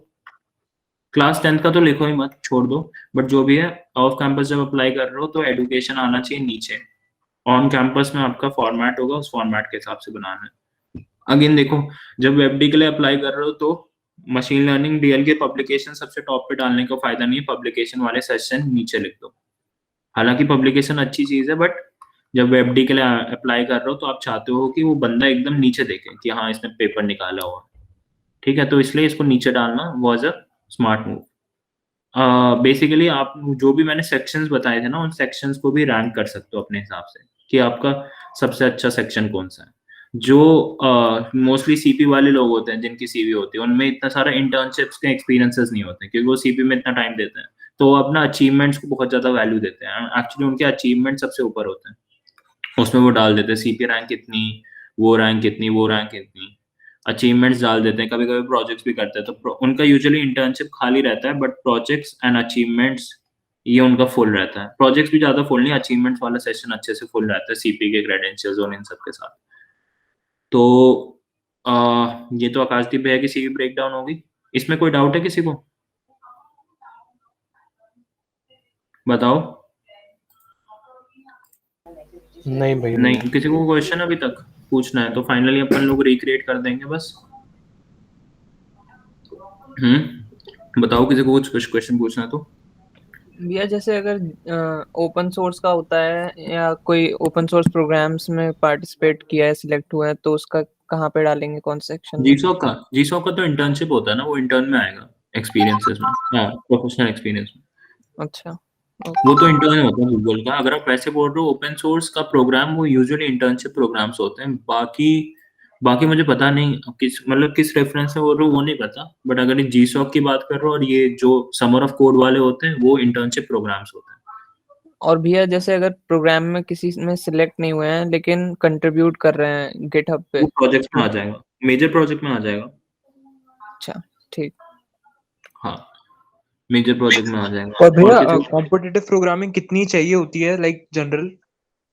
[SPEAKER 1] क्लास 10th का तो लिखो ही मत, छोड़ दो, बट जो भी है ऑफ कैंपस जब अप्लाई कर रहे हो तो एडुकेशन आना चाहिए नीचे। ऑन कैंपस में आपका फॉर्मेट होगा, उस फॉर्मेट के हिसाब से बनाना है। अगेन देखो, जब वेबडी के लिए अप्लाई कर रहे हो तो मशीन लर्निंग डीएल के पब्लिकेशन सबसे टॉप पे डालने का फायदा नहीं है, पब्लिकेशन वाले सेशन नीचे लिख दो। हालांकि पब्लिकेशन अच्छी चीज है, बट जब वेबडी के लिए अप्लाई कर रहे हो तो आप चाहते हो कि वो बंदा एकदम नीचे देखे कि हाँ इसने पेपर निकाला हुआ, ठीक है। तो इसलिए इसको नीचे डालना was a smart move. Basically आप जो भी मैंने सेक्शंस बताए थे ना, उन सेक्शंस को भी रैंक कर सकते हो अपने हिसाब से कि आपका सबसे अच्छा सेक्शन कौन सा है। जो मोस्टली सीपी वाले लोग होते हैं जिनकी सीवी होती है, उनमें इतना सारा इंटर्नशिप्स के एक्सपीरियंसेस नहीं होते क्योंकि वो सीपी में इतना टाइम देते हैं, तो वो अपना अचीवमेंट्स को बहुत ज्यादा वैल्यू देते हैं। एक्चुअली उनके अचीवमेंट सबसे ऊपर होते हैं, उसमें वो डाल देते हैं सीपी रैंक कितनी, वो रैंक कितनी, वो रैंक कितनी, अचीवमेंट्स डाल देते हैं। कभी कभी प्रोजेक्ट्स भी करते हैं, तो उनका यूजुअली इंटर्नशिप खाली रहता है, बट प्रोजेक्ट्स एंड अचीवमेंट्स ये उनका फुल रहता है। प्रोजेक्ट्स भी ज्यादा फुल नहीं, अचीवमेंट्स वाला सेशन अच्छे से फुल रहता है सीपी के क्रेडेंशियल्स और इन सब के साथ। तो ये तो आकाशदीप भैया की सीवी ब्रेकडाउन होगी। इसमें कोई डाउट है किसी को? बताओ।
[SPEAKER 9] नहीं भाई,
[SPEAKER 1] नहीं, किसी को क्वेश्चन अभी तक पूछना है तो फाइनली अपन लोग रिक्रिएट कर देंगे बस। बताओ किसी को कुछ क्वेश्चन पूछना है तो।
[SPEAKER 2] भैया जैसे अगर ओपन सोर्स का होता है या कोई ओपन सोर्स प्रोग्राम्स में पार्टिसिपेट किया है, सिलेक्ट हुआ है, तो उसका कहाँ पे डालेंगे, कौन से सेक्शन में?
[SPEAKER 1] जीसॉक का तो इंटर्नशिप होता है ना, वो इंटर्न में आएगा, एक्सपीरियंसेस में, हाँ प्रोफेशनल एक्सपीरियंस में।
[SPEAKER 2] अच्छा,
[SPEAKER 1] वो तो इंटर्न होता है गूगल का। अगर आप वैसे बोल रहे हो ओपन सोर्स का प्रोग्राम, वो यूजुअली इंटर्नशिप प्रोग्राम्स होते हैं। बाकी मुझे पता नहीं किस रेफरेंस से बोल रहे हो वो नहीं पता, बट अगर ये जीसॉक की बात कर रहे हो और ये जो समर ऑफ कोड वाले होते हैं वो इंटर्नशिप प्रोग्राम्स होते हैं।
[SPEAKER 2] और भैया जैसे अगर प्रोग्राम में किसी में सिलेक्ट नहीं हुए हैं लेकिन कंट्रीब्यूट कर रहे हैं गिटहब पे,
[SPEAKER 1] वो प्रोजेक्ट में आ जाएगा, मेजर प्रोजेक्ट में आ जाएगा।
[SPEAKER 2] अच्छा ठीक।
[SPEAKER 1] हाँ, मेजर प्रोजेक्ट में आ जाएगा।
[SPEAKER 5] और भैया कॉम्पिटिटिव प्रोग्रामिंग कितनी चाहिए होती है, लाइक जनरली?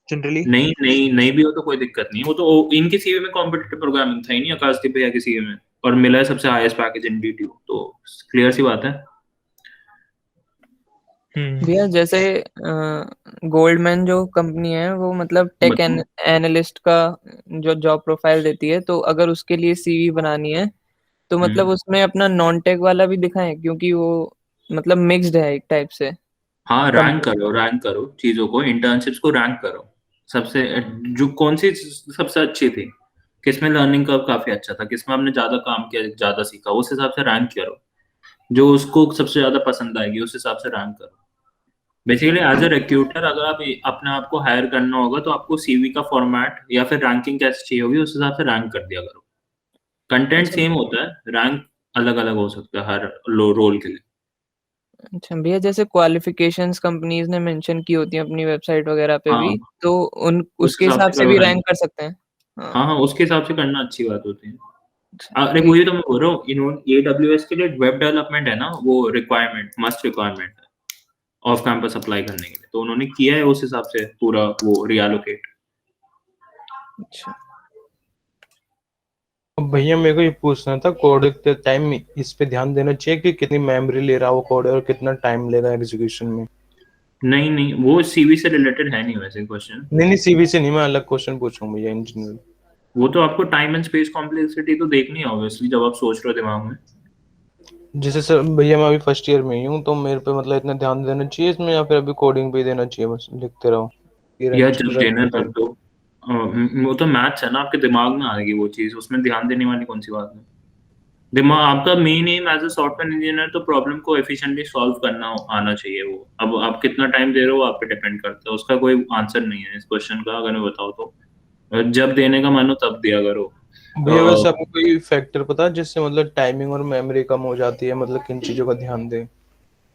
[SPEAKER 1] नहीं भी हो तो कोई दिक्कत नहीं। वो तो इनकी सीवी में कॉम्पिटिटिव प्रोग्रामिंग था ही नहीं आकाशदीप भैया की सीवी में, और मिला है सबसे हाईएस्ट पैकेज इन डीटीयू, तो क्लियर सी बात है।
[SPEAKER 2] भैया जैसे गोल्डमैन जो कंपनी है वो मतलब टेक एनालिस्ट का जो जॉब प्रोफाइल देती है, तो अगर उसके लिए सीवी बनानी है तो मतलब उसमें अपना नॉन टेक वाला भी दिखाएं, क्योंकि वो मतलब मिक्स्ड है एक टाइप से।
[SPEAKER 1] हाँ, रैंक करो चीजों को, इंटर्नशिप्स को रैंक करो। सबसे जो कौन सी सबसे अच्छी थी, किसमें लर्निंग कर्व काफी अच्छा था, किसमें आपने ज्यादा काम किया, ज्यादा सीखा, उस हिसाब से रैंक करो। जो उसको सबसे ज्यादा पसंद आएगी उस हिसाब से रैंक करो। बेसिकली एज अ रिक्रूटर अगर आप अपने आप को हायर करना होगा तो आपको सीवी का फॉर्मेट या फिर रैंकिंग कैसे चाहिए होगी उस हिसाब से रैंक कर दिया करो। कंटेंट
[SPEAKER 2] अच्छा
[SPEAKER 1] सेम होता है, रैंक अलग अलग हो सकता है हर रोल के लिए।
[SPEAKER 2] अच्छा भैया, जैसे क्वालिफिकेशंस कंपनीज ने मेंशन की होती हैं अपनी वेबसाइट वगैरह पे
[SPEAKER 1] हाँ,
[SPEAKER 2] भी, तो उन
[SPEAKER 1] उस
[SPEAKER 2] उसके
[SPEAKER 1] हिसाब
[SPEAKER 2] हिसाब
[SPEAKER 1] से
[SPEAKER 2] से भी
[SPEAKER 1] करना।
[SPEAKER 2] रैंक कर सकते हैं?
[SPEAKER 1] हाँ
[SPEAKER 2] हाँ,
[SPEAKER 1] हाँ, उसके हिसाब से करना अच्छी बात होती है।
[SPEAKER 2] अच्छा
[SPEAKER 1] अरे
[SPEAKER 2] ठीक
[SPEAKER 1] वही
[SPEAKER 2] है।
[SPEAKER 1] तो मैं बोल रहा हूँ, इन्होंने AWS के लिए वेब डेवलपमेंट है ना, वो रिक्वायरमेंट मस्ट रिक्वायरमेंट है ऑफ कैंपस अप्लाई करने के लिए, तो उन्होंने किया है उस हिसाब से पूरा वो रिएलोकेट।
[SPEAKER 2] अच्छा
[SPEAKER 9] अब भैया मेरे को ये पूछना था, कोड लिखते टाइम इस पे ध्यान देना चाहिए कि कितनी मेमोरी ले रहा है वो कोड और कितना टाइम लेगा एग्जीक्यूशन में?
[SPEAKER 1] नहीं नहीं, वो सीवी से रिलेटेड है नहीं वैसे क्वेश्चन।
[SPEAKER 9] नहीं नहीं, सीवी से नहीं, मैं अलग क्वेश्चन पूछ रहा हूँ भैया, इन जनरल।
[SPEAKER 1] वो तो आपको टाइम एंड स्पेस कॉम्प्लेक्सिटी तो देखनी है ऑब्वियसली जब आप सोच रहे हो दिमाग में।
[SPEAKER 9] जैसे सर भैया मैं अभी फर्स्ट ईयर में ही हूँ, तो मेरे पे मतलब इतना ध्यान देना चाहिए इसमें, या फिर अभी कोडिंग पे ही देना चाहिए, बस लिखते रहो ये
[SPEAKER 1] या
[SPEAKER 9] रन
[SPEAKER 1] जब
[SPEAKER 9] रन
[SPEAKER 1] देना
[SPEAKER 9] पे
[SPEAKER 1] कर
[SPEAKER 9] टाइम?
[SPEAKER 1] दो। वो तो मैथ्स है ना, आपके दिमाग में आएगी वो चीज, उसमें ध्यान देने वाली कौन सी बात है। दिमाग आपका main aim as a software engineer तो प्रॉब्लम को एफिशिएंटली सॉल्व करना आना चाहिए। वो अब आप कितना टाइम दे रहे हो आप पे डिपेंड करता है, उसका कोई आंसर नहीं है इस क्वेश्चन का अगर मैं बताऊँ तो। जब देने का मन हो तब दिया करो।
[SPEAKER 9] भैया वैसे आपको कोई फैक्टर पता है जिससे मतलब टाइमिंग और मेमोरी कम हो जाती है, मतलब किन चीजों का ध्यान दें?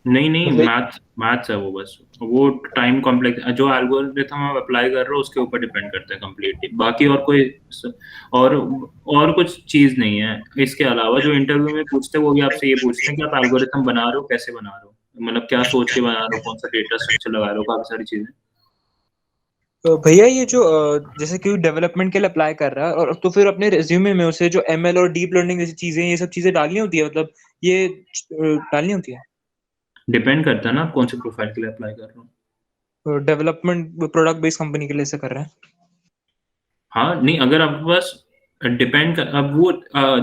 [SPEAKER 1] नहीं नहीं,
[SPEAKER 9] मतलब
[SPEAKER 1] मैथ्स मैथ्स है वो, बस वो टाइम कॉम्प्लेक्स जो एल्गोरिथम आप अप्लाई कर रहे हो उसके ऊपर डिपेंड करता है कम्प्लीटली, बाकी और कोई और और कुछ चीज नहीं है इसके अलावा। जो इंटरव्यू में पूछते हैं वो भी आपसे ये पूछते हैं कि आप एल्गोरिथम बना रहे हो कैसे बना रहे हो, मतलब क्या सोच के बना रहे हो, कौन सा डेटा स्ट्रक्चर लगा रहे हो, काफी सारी चीजें।
[SPEAKER 5] तो भैया ये जो जैसे कोई डेवलपमेंट के लिए अप्लाई कर रहा है और तो फिर अपने रिज्यूमे में उसे जो ML और डीप लर्निंग जैसी चीजें ये सब चीजें डालनी होती है, मतलब ये डालनी होती है
[SPEAKER 1] डिपेंड करता है ना आप कौन से प्रोफाइल के लिए अप्लाई कर रहे हो।
[SPEAKER 5] डेवलपमेंट प्रोडक्ट बेस्ड कंपनी के लिए से कर रहे हैं?
[SPEAKER 1] हाँ नहीं, अगर आपके पास डिपेंड कर, अब वो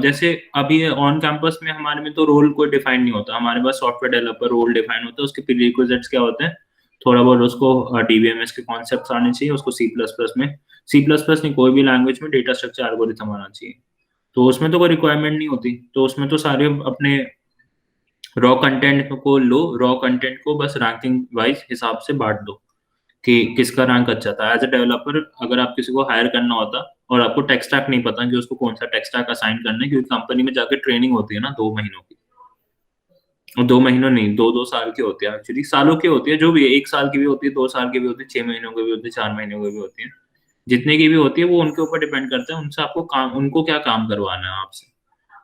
[SPEAKER 1] जैसे अभी ऑन कैंपस में हमारे में तो रोल कोई डिफाइन नहीं होता, हमारे पास सॉफ्टवेयर डेवलपर रोल डिफाइन होता है। उसके प्रीरिक्विजिट्स क्या होते हैं, थोड़ा बहुत उसको DBMS के कॉन्सेप्ट्स आने चाहिए, उसको C++ में, C++ नहीं कोई भी लैंग्वेज में डेटा स्ट्रक्चर एल्गोरिथम आना चाहिए। तो उसमें तो कोई रिक्वायरमेंट नहीं होती, तो उसमें तो सारे अपने रॉ कंटेंट को लो, रॉ कंटेंट को बस रैंकिंग वाइज हिसाब से बांट दो कि किसका रैंक अच्छा था। एज अ डेवलपर अगर आप किसी को हायर करना होता और आपको टेक स्टैक नहीं पता कि उसको कौन सा टेक स्टैक असाइन करना है, क्योंकि कंपनी में जाकर ट्रेनिंग होती है ना 2 महीनों की, और 2 महीनों नहीं 2-2 साल की होती है, एक्चुअली सालों की होती है, जो भी है 1 साल की भी होती है, 2 साल की भी होती है, 6 महीनों की भी होती है, 4 महीनों की भी होती है, जितने की भी होती है वो उनके ऊपर डिपेंड करता है, उनसे आपको काम, उनको क्या काम करवाना है आपसे।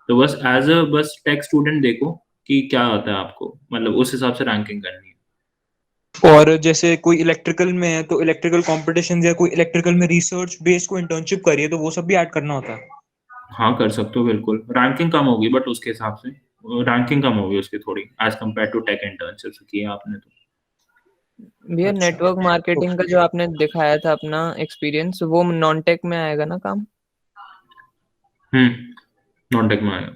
[SPEAKER 1] तो बस एज अ बस टेक स्टूडेंट देखो कि क्या आता है आपको, मतलब उस हिसाब से रैंकिंग करनी है।
[SPEAKER 5] और जैसे कोई इलेक्ट्रिकल में है तो इलेक्ट्रिकल कॉम्पिटिशन या कोई इलेक्ट्रिकल में रिसर्च बेस्ड को इंटर्नशिप करिए तो वो सब भी ऐड करना होता है?
[SPEAKER 1] हाँ कर सकते हो बिल्कुल, रैंकिंग कम होगी बट उसके हिसाब से रैंकिंग कम होगी उसकी थोड़ी as compare to tech internship किया आपने तो।
[SPEAKER 2] भैया
[SPEAKER 5] अच्छा
[SPEAKER 2] नेटवर्क मार्केटिंग का जो आपने दिखाया था अपना एक्सपीरियंस, वो नॉन टेक में आएगा ना काम?
[SPEAKER 1] नॉन टेक में आएगा,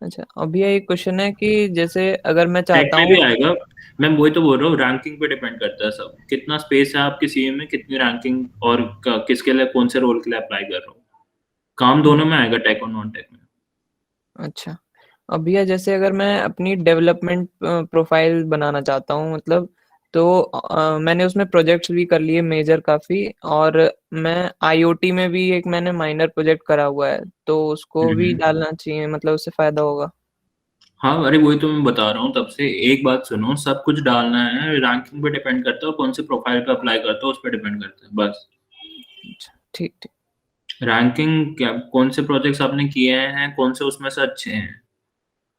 [SPEAKER 2] अच्छा, अभी एक क्वेश्चन है कि जैसे अगर मैं
[SPEAKER 1] टेक
[SPEAKER 2] चाहता
[SPEAKER 1] में
[SPEAKER 2] हूँ।
[SPEAKER 1] भी आएगा। मैं वही तो बोल रहा हूँ, रैंकिंग पे डिपेंड करता है सब, कितना स्पेस है आपकी सीवी में, कितनी रैंकिंग, और किसके लिए कौन से रोल के लिए अप्लाई कर रहा हूँ। काम दोनों में आएगा, टेक और नॉन टेक में।
[SPEAKER 2] अच्छा, अब भैया जैसे अगर मैं अपनी डेवलपमेंट प्रोफाइल बनाना चाहता हूँ, मतलब तो मैंने उसमें प्रोजेक्ट्स भी कर लिए मेजर काफ़ी, और मैं आईओटी में भी एक मैंने माइनर प्रोजेक्ट करा हुआ है, तो उसको भी
[SPEAKER 1] हम्म।
[SPEAKER 2] डालना चाहिए, मतलब उससे फ़ायदा होगा?
[SPEAKER 1] हाँ अरे वही तो मैं बता रहा हूँ तब से, एक बात सुनो, सब कुछ डालना है, रैंकिंग पे डिपेंड करता है और कौन से प्रोफाइल पे अप्लाई करता है उस पर डिपेंड करता है बस।
[SPEAKER 2] अच्छा, ठीक ठीक।
[SPEAKER 1] रैंकिंग क्या, कौन से प्रोजेक्ट्स आपने किए हैं, कौन से उसमें से अच्छे हैं,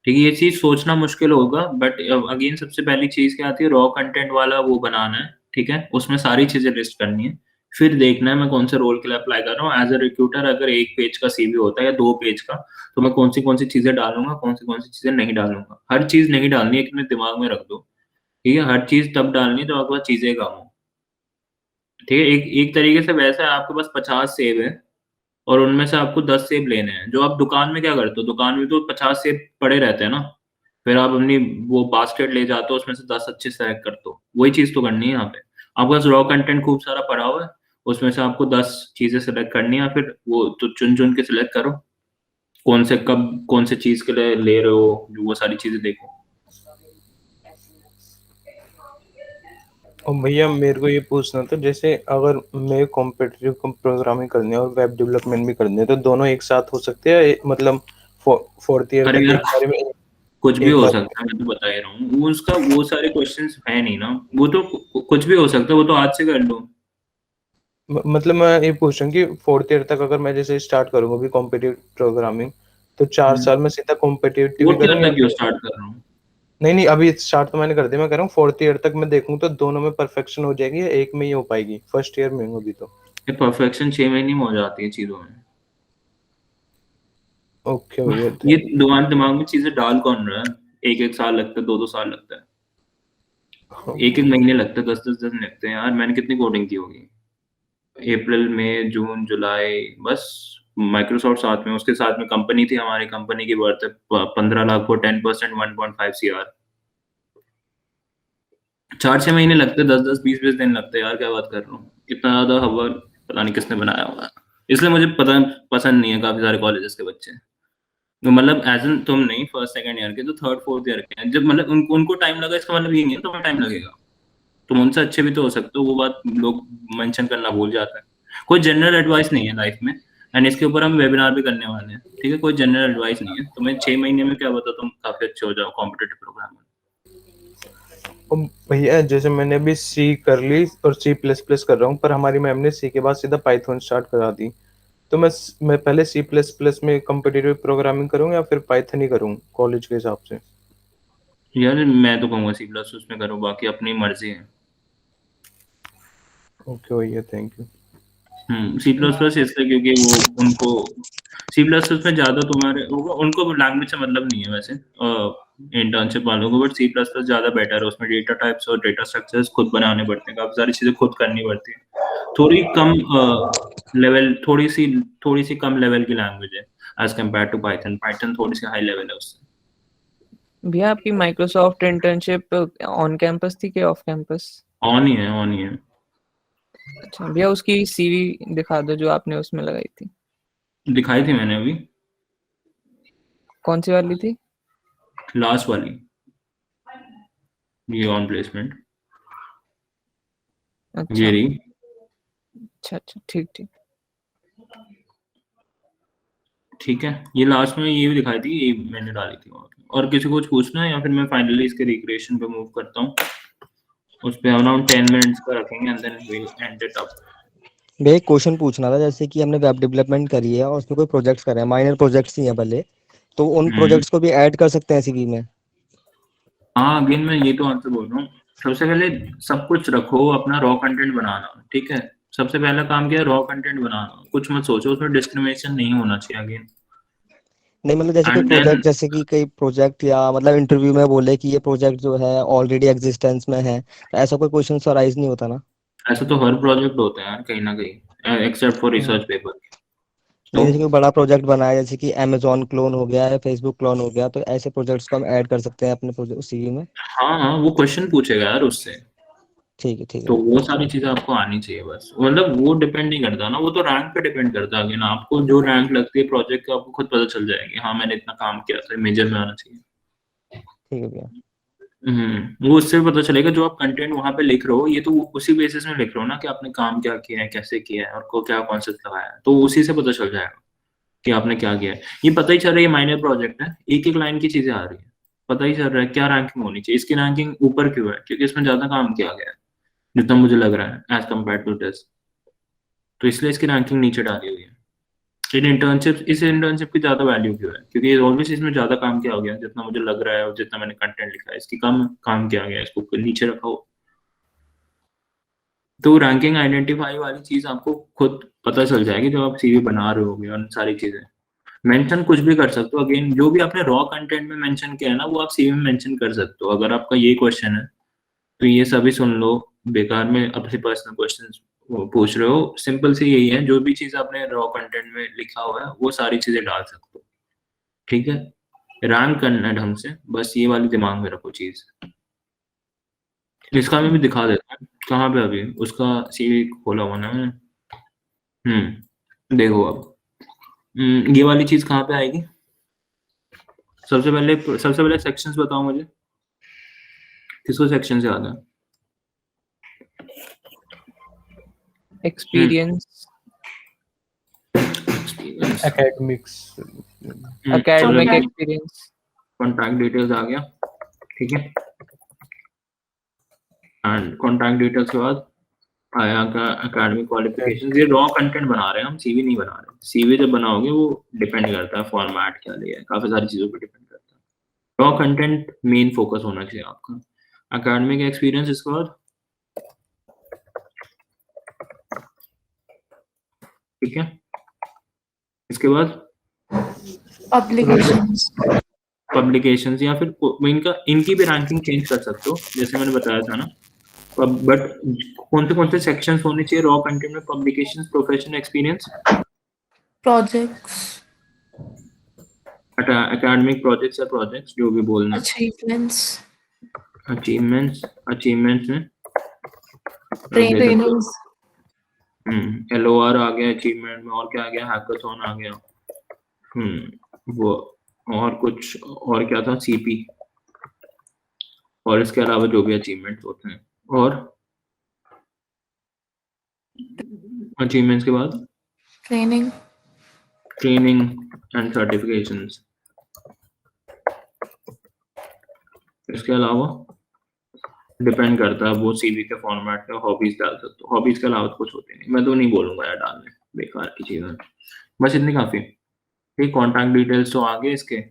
[SPEAKER 1] ठीक है, ये चीज सोचना मुश्किल होगा, बट अगेन सबसे पहली चीज क्या आती है, रॉ कंटेंट वाला वो बनाना है, ठीक है, उसमें सारी चीजें लिस्ट करनी है, फिर देखना है मैं कौन से रोल के लिए अप्लाई कर रहा हूँ। एज अ रिक्रूटर अगर 1 पेज का सीवी होता है या 2 पेज का, तो मैं कौन सी चीजें डालूंगा, कौन सी चीजें नहीं डालूंगा, हर चीज नहीं डालनी है कि अपने दिमाग में रख दो, ठीक है, हर चीज तब डालनी है जब आपके पास चीजें कम हो, ठीक है। एक एक तरीके से वैसा है, आपके पास 50 सेब है और उनमें से आपको 10 सेब लेने हैं, जो आप दुकान में क्या करते हो, दुकान में तो 50 सेब पड़े रहते हैं ना, फिर आप अपनी वो बास्केट ले जाते हो, उसमें से 10 अच्छे सेलेक्ट करते हो, वही चीज तो करनी है यहाँ पे। आपके पास रॉ कंटेंट खूब सारा पड़ा हुआ है, उसमें से आपको 10 चीजें सेलेक्ट करनी है, फिर वो तो चुन चुन के सिलेक्ट करो, कौन से कब कौन से चीज के लिए ले रहे हो, वो सारी चीजें देखो।
[SPEAKER 9] और भैया मेरे को ये पूछना था, जैसे अगर मैं कॉम्पिटिटिव प्रोग्रामिंग करनी है और वेब डेवलपमेंट भी करनी है तो दोनों एक साथ हो सकते हैं, मतलब फोर्थ ईयर
[SPEAKER 1] अरे
[SPEAKER 9] तक
[SPEAKER 1] यार
[SPEAKER 9] एक बार में
[SPEAKER 1] कुछ भी
[SPEAKER 9] एक
[SPEAKER 1] हो
[SPEAKER 9] बार
[SPEAKER 1] सकता है, मैं तो बता ही रहा हूँ। वो उसका वो सारे क्वेश्चंस है नहीं ना, वो तो कुछ भी हो सकता है, वो तो आज से कर लो।
[SPEAKER 9] मतलब मैं ये पूछ रहा हूँ कि फोर्थ ईयर तक अगर मैं जैसे स्टार्ट करूंगा भी कॉम्पिटिटिव प्रोग्रामिंग, तो 4 साल में सीधा कॉम्पिटिटिव ही
[SPEAKER 1] फोर्थ ईयर
[SPEAKER 9] करूँ या
[SPEAKER 1] तक क्यों
[SPEAKER 9] फिर
[SPEAKER 1] स्टार्ट कर रहा हूँ?
[SPEAKER 9] नहीं नहीं, अभी स्टार्ट तो मैंने कर दिया, मैं कह रहा हूँ फोर्थ ईयर तक मैं देखूँ तो दोनों में परफेक्शन हो जाएगी या एक में ही हो पाएगी? फर्स्ट ईयर में हूँ अभी तो।
[SPEAKER 1] ये परफेक्शन 6 महीने में हो जाती है चीजों में।
[SPEAKER 9] ओके भैया,
[SPEAKER 1] ये
[SPEAKER 9] थैंक
[SPEAKER 1] दिमाग दिमाग में चीजें डाल कौन रहा है? एक एक साल लगता है, 2 2 साल लगता है,
[SPEAKER 9] यू।
[SPEAKER 1] एक एक महीने लगते हैं, 10 10 दिन लगते हैं यार। मैंने कितनी कोडिंग की होगी? अप्रैल मई जून जुलाई, बस। माइक्रोसॉफ्ट साथ में, उसके साथ में कंपनी थी, हमारी कंपनी की वर्थ है 15 लाख को 10% 1.5 CR। 4 6 महीने लगते, 10 10 20 20 दिन लगते हैं यार। क्या बात कर रहा हूँ, इतना ज्यादा हवा पता नहीं किसने बनाया होगा। इसलिए मुझे पता पसंद नहीं है काफी सारे कॉलेजेस के बच्चे। तो मतलब एज एन तुम नहीं, फर्स्ट सेकंड ईयर के, तो थर्ड फोर्थ ईयर के हैं, जब मतलब उनको टाइम लगा, इसका मतलब ये नहीं है तुम्हें टाइम लगेगा। तुम उनसे अच्छे भी तो हो सकते हो, वो बात लोग मेंशन करना भूल जाते हैं। कोई जनरल एडवाइस नहीं है लाइफ में, एंड इसके ऊपर हम वेबिनार भी करने वाले हैं, ठीक है? कोई जनरल एडवाइस नहीं है। तुम्हें 6 महीने में क्या बता, तुम काफी अच्छे हो जाओ कॉम्पिटेटिव प्रोग्राम में।
[SPEAKER 9] और भैया जैसे मैंने अभी सी कर ली और सी प्लस प्लस कर रहा हूँ, पर हमारी मैम ने सी के बाद सीधा पाइथन स्टार्ट करा दी, तो मैं पहले सी प्लस प्लस में कम्पिटिटिव प्रोग्रामिंग करूँ या फिर पाइथन ही करूँ कॉलेज के हिसाब से?
[SPEAKER 1] यार मैं तो कहूँगा C++ उसमें करो, बाकी अपनी मर्जी है।
[SPEAKER 9] ओके भैया, थैंक यू।
[SPEAKER 1] C++ इसलिए क्योंकि वो उनको C++ में ज्यादा तुम्हारे उनको लैंग्वेज से मतलब नहीं है वैसे, इंटर्नशिप वालों को, बट C++ ज्यादा बेटर है। उसमें डेटा टाइप्स और डेटा स्ट्रक्चर्स खुद बनाने पड़ते हैं, काफी सारी चीजें खुद करनी पड़ती है। थोड़ी कम लेवल, थोड़ी सी कम लेवल की लैंग्वेज है as compare to Python. Python थोड़ी सी हाई लेवल है उससे।
[SPEAKER 2] भैया आपकी माइक्रोसॉफ्ट इंटर्नशिप ऑन कैंपस थी कि ऑफ कैंपस?
[SPEAKER 1] ऑन ही है, ऑन ही है।
[SPEAKER 2] अच्छा भैया, उसकी सीवी दिखा दो जो आपने उसमें लगाई थी।
[SPEAKER 1] दिखाई थी मैंने अभी,
[SPEAKER 2] कौन सी वाली थी?
[SPEAKER 1] लास्ट वाली, ये ऑन प्लेसमेंट,
[SPEAKER 2] अच्छा
[SPEAKER 1] ये रही।
[SPEAKER 2] अच्छा अच्छा, ठीक ठीक।
[SPEAKER 1] ठीक है, ये लास्ट में ये भी दिखाई थी, ये मैंने डाली थी। और किसी को कुछ पूछना है या फिर मैं फाइनली इसके रिक्रिएशन पे मूव करता हूँ? उस पे अराउंड 10 मिनट्स का रखेंगे and then we will end it up.
[SPEAKER 11] भैया एक क्वेश्चन पूछना था, जैसे कि हमने वेब डेवलपमेंट करी है और उसमें कोई प्रोजेक्ट्स करे हैं, माइनर प्रोजेक्ट्स ही हैं भले, तो उन प्रोजेक्ट्स को भी ऐड कर सकते हैं सीवी में?
[SPEAKER 1] हाँ, अगेन मैं ये तो आंसर बोल रहा हूँ। सबसे पहले सब कुछ रखो, अपना रॉ कंटेंट बनाना, ठीक है? सबसे पहला काम क्या है? रॉ कंटेंट बनाना। कुछ मत सोचो, उसमें डिस्क्रिमिनेशन नहीं होना चाहिए अगेन।
[SPEAKER 11] नहीं मतलब जैसे कोई
[SPEAKER 1] एंड देन
[SPEAKER 11] प्रोजेक्ट, जैसे कि कोई प्रोजेक्ट या मतलब इंटरव्यू में बोले कि ये प्रोजेक्ट जो है ऑलरेडी एग्जिस्टेंस में है, तो ऐसा कोई क्वेश्चन अराइज नहीं होता ना?
[SPEAKER 1] ऐसा तो हर प्रोजेक्ट होता है यार, कहीं ना कहीं, except for
[SPEAKER 11] hmm.
[SPEAKER 1] Research paper.
[SPEAKER 11] नहीं
[SPEAKER 1] तो
[SPEAKER 11] जैसे कोई बड़ा प्रोजेक्ट बना है, जैसे कि अमेजोन क्लोन हो गया है, फेसबुक क्लोन हो गया, तो ऐसे प्रोजेक्ट्स को हम ऐड कर सकते हैं अपने प्रोजेक्ट सीवी में?
[SPEAKER 1] हाँ हाँ, वो क्वेश्चन पूछेगा यार उससे।
[SPEAKER 11] ठीक है
[SPEAKER 1] तो
[SPEAKER 11] भैया।
[SPEAKER 1] वो सारी चीजें आपको आनी चाहिए बस। मतलब वो डिपेंड नहीं करता ना, वो तो रैंक पे डिपेंड करता है। अगेन आपको जो रैंक लगती है प्रोजेक्ट का, आपको खुद पता चल जाएगी, हाँ मैंने इतना काम किया था, मेजर में आना चाहिए।
[SPEAKER 11] ठीक है भैया।
[SPEAKER 1] वो उससे भी पता चलेगा जो आप कंटेंट वहां पे लिख रहे हो, ये तो उसी बेसिस में लिख रहे हो ना कि आपने काम क्या किया है, कैसे किया है, और को क्या कॉन्सेप्ट लगाया है, तो उसी से पता चल जाएगा कि आपने क्या किया है। ये पता ही चल रहा है ये माइनर प्रोजेक्ट है, एक एक लाइन की चीजें आ रही है, पता ही चल रहा है क्या रैंकिंग होनी चाहिए। इसकी रैंकिंग ऊपर क्यों है? क्योंकि इसमें ज्यादा काम किया गया है जितना मुझे लग रहा है एज कम्पेयर टू टेस्ट, तो इसलिए इसकी रैंकिंग नीचे डाली हुई है। इस इंटर्नशिप की ज्यादा वैल्यू क्यों है? क्योंकि ऑलवेज इसमें ज्यादा काम किया हो गया जितना मुझे लग रहा है, और जितना मैंने कंटेंट लिखा है इसकी कम काम किया गया है, इसको नीचे रखा हो। तो रैंकिंग आइडेंटिफाई वाली चीज आपको खुद पता चल जाएगी जब आप सीवी बना रहे होगे, और सारी चीजें मेंशन कुछ भी कर सकते हो। अगेन जो भी आपने रॉ कंटेंट में मेंशन किया है ना, वो आप सीवी में मेंशन कर सकते हो। अगर आपका ये क्वेश्चन है तो ये सभी सुन लो, बेकार में अपने पर्सनल क्वेश्चंस पूछ रहे हो। सिंपल सी यही है, जो भी चीज आपने रॉ कंटेंट में लिखा हुआ है वो सारी चीजें डाल सकते हो, ठीक है? रैंक करना है ढंग से, बस ये वाली दिमाग में रखो चीज। इसका मैं भी दिखा देता हूँ कहाँ पे, अभी उसका सीवी खोला हुआ ना मैंने। देखो अब, ये वाली चीज कहाँ पे आएगी? सबसे पहले सेक्शंस बताओ मुझे, किसको सेक्शन से आता है?
[SPEAKER 2] Experience,
[SPEAKER 9] academics,
[SPEAKER 2] academic experience,
[SPEAKER 1] contact details आ गया, ठीक है। एंड कॉन्टैक्ट डिटेल्स के बाद आया का एकेडमिक क्वालिफिकेशन। ये रॉ कंटेंट बना रहे हैं हम, सीवी नहीं बना रहे। सीवी जब बनाओगे वो डिपेंड करता है फॉर्मेट क्या लिया है, काफी सारी चीजों पर डिपेंड करता है। रॉ कंटेंट मेन फोकस होना चाहिए आपका। एकेडमिक एक्सपीरियंस इसके बाद, ठीक है। इसके बाद पब्लिकेशंस या फिर इनकी भी रैंकिंग चेंज कर सकते हो, जैसे मैंने बताया था ना। बट कौन से सेक्शंस होने चाहिए रॉ कंटेंट में? Publications, professional experience,
[SPEAKER 7] projects,
[SPEAKER 1] academic projects या प्रोजेक्ट्स जो भी बोलना। अचीवमेंट्स में
[SPEAKER 7] ट्रेनिंग्स,
[SPEAKER 1] LOR आ गया अचीवमेंट में, और क्या आ गया? हैकाथॉन आ गया, वो और कुछ और क्या था? CP, और इसके अलावा जो भी अचीवमेंट्स होते हैं। और अचीवमेंट्स के बाद
[SPEAKER 7] ट्रेनिंग
[SPEAKER 1] एंड सर्टिफिकेशंस। इसके अलावा डिपेंड करता है वो CV के फॉर्मेट पे, हॉबीज डाल सकते हो। हॉबीज के अलावा कुछ होते नहीं, मैं तो नहीं बोलूंगा यार डालने, बेकार की चीजें। बस इतनी काफी। ठीक, कॉन्टैक्ट डिटेल्स तो आगे इसके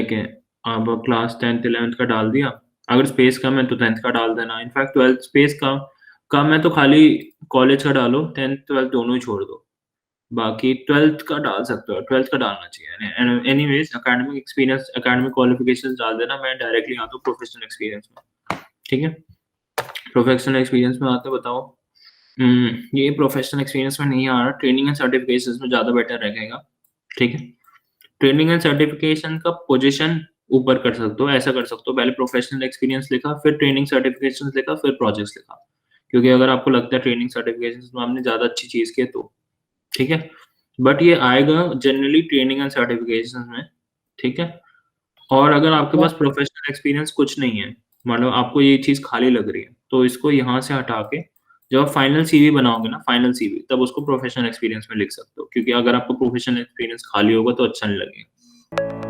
[SPEAKER 1] के अब क्लास 10th 11th का डाल दिया। अगर स्पेस कम है तो 10th का डाल देना। इनफैक्ट 12th स्पेस कम है तो खाली कॉलेज का डालो, 10th 12th दोनों ही छोड़ दो। बाकी 12th का डाल सकते हो, 12th का डालना चाहिए। Anyways academic experience, academic qualifications डाल देना। मैं डायरेक्टली आता हूँ प्रोफेशनल एक्सपीरियंस में, ठीक है। प्रोफेशनल एक्सपीरियंस में आते बताओ। ये प्रोफेशनल एक्सपीरियंस में नहीं आ रहा, ट्रेनिंग एंड सर्टिफिकेशंस में ज्यादा बेटर रहेगा, ठीक है। ट्रेनिंग एंड सर्टिफिकेशन का पोजीशन ऊपर कर सकते हो, ऐसा कर सकते हो पहले प्रोफेशनल एक्सपीरियंस लिखा, फिर ट्रेनिंग सर्टिफिकेशंस लिखा, फिर प्रोजेक्ट्स लिखा। क्योंकि अगर आपको लगता है ट्रेनिंग सर्टिफिकेशंस में आपने ज्यादा अच्छी चीज की तो ठीक है, बट ये आएगा जनरली ट्रेनिंग एंड सर्टिफिकेशंस में, ठीक है। और अगर आपके पास प्रोफेशनल एक्सपीरियंस कुछ नहीं है, मतलब आपको ये चीज खाली लग रही है, तो इसको यहाँ से हटा के जब आप फाइनल CV बनाओगे ना, फाइनल CV, तब उसको प्रोफेशनल एक्सपीरियंस में लिख सकते हो। क्योंकि अगर आपको प्रोफेशनल एक्सपीरियंस खाली होगा तो अच्छा नहीं लगेगा।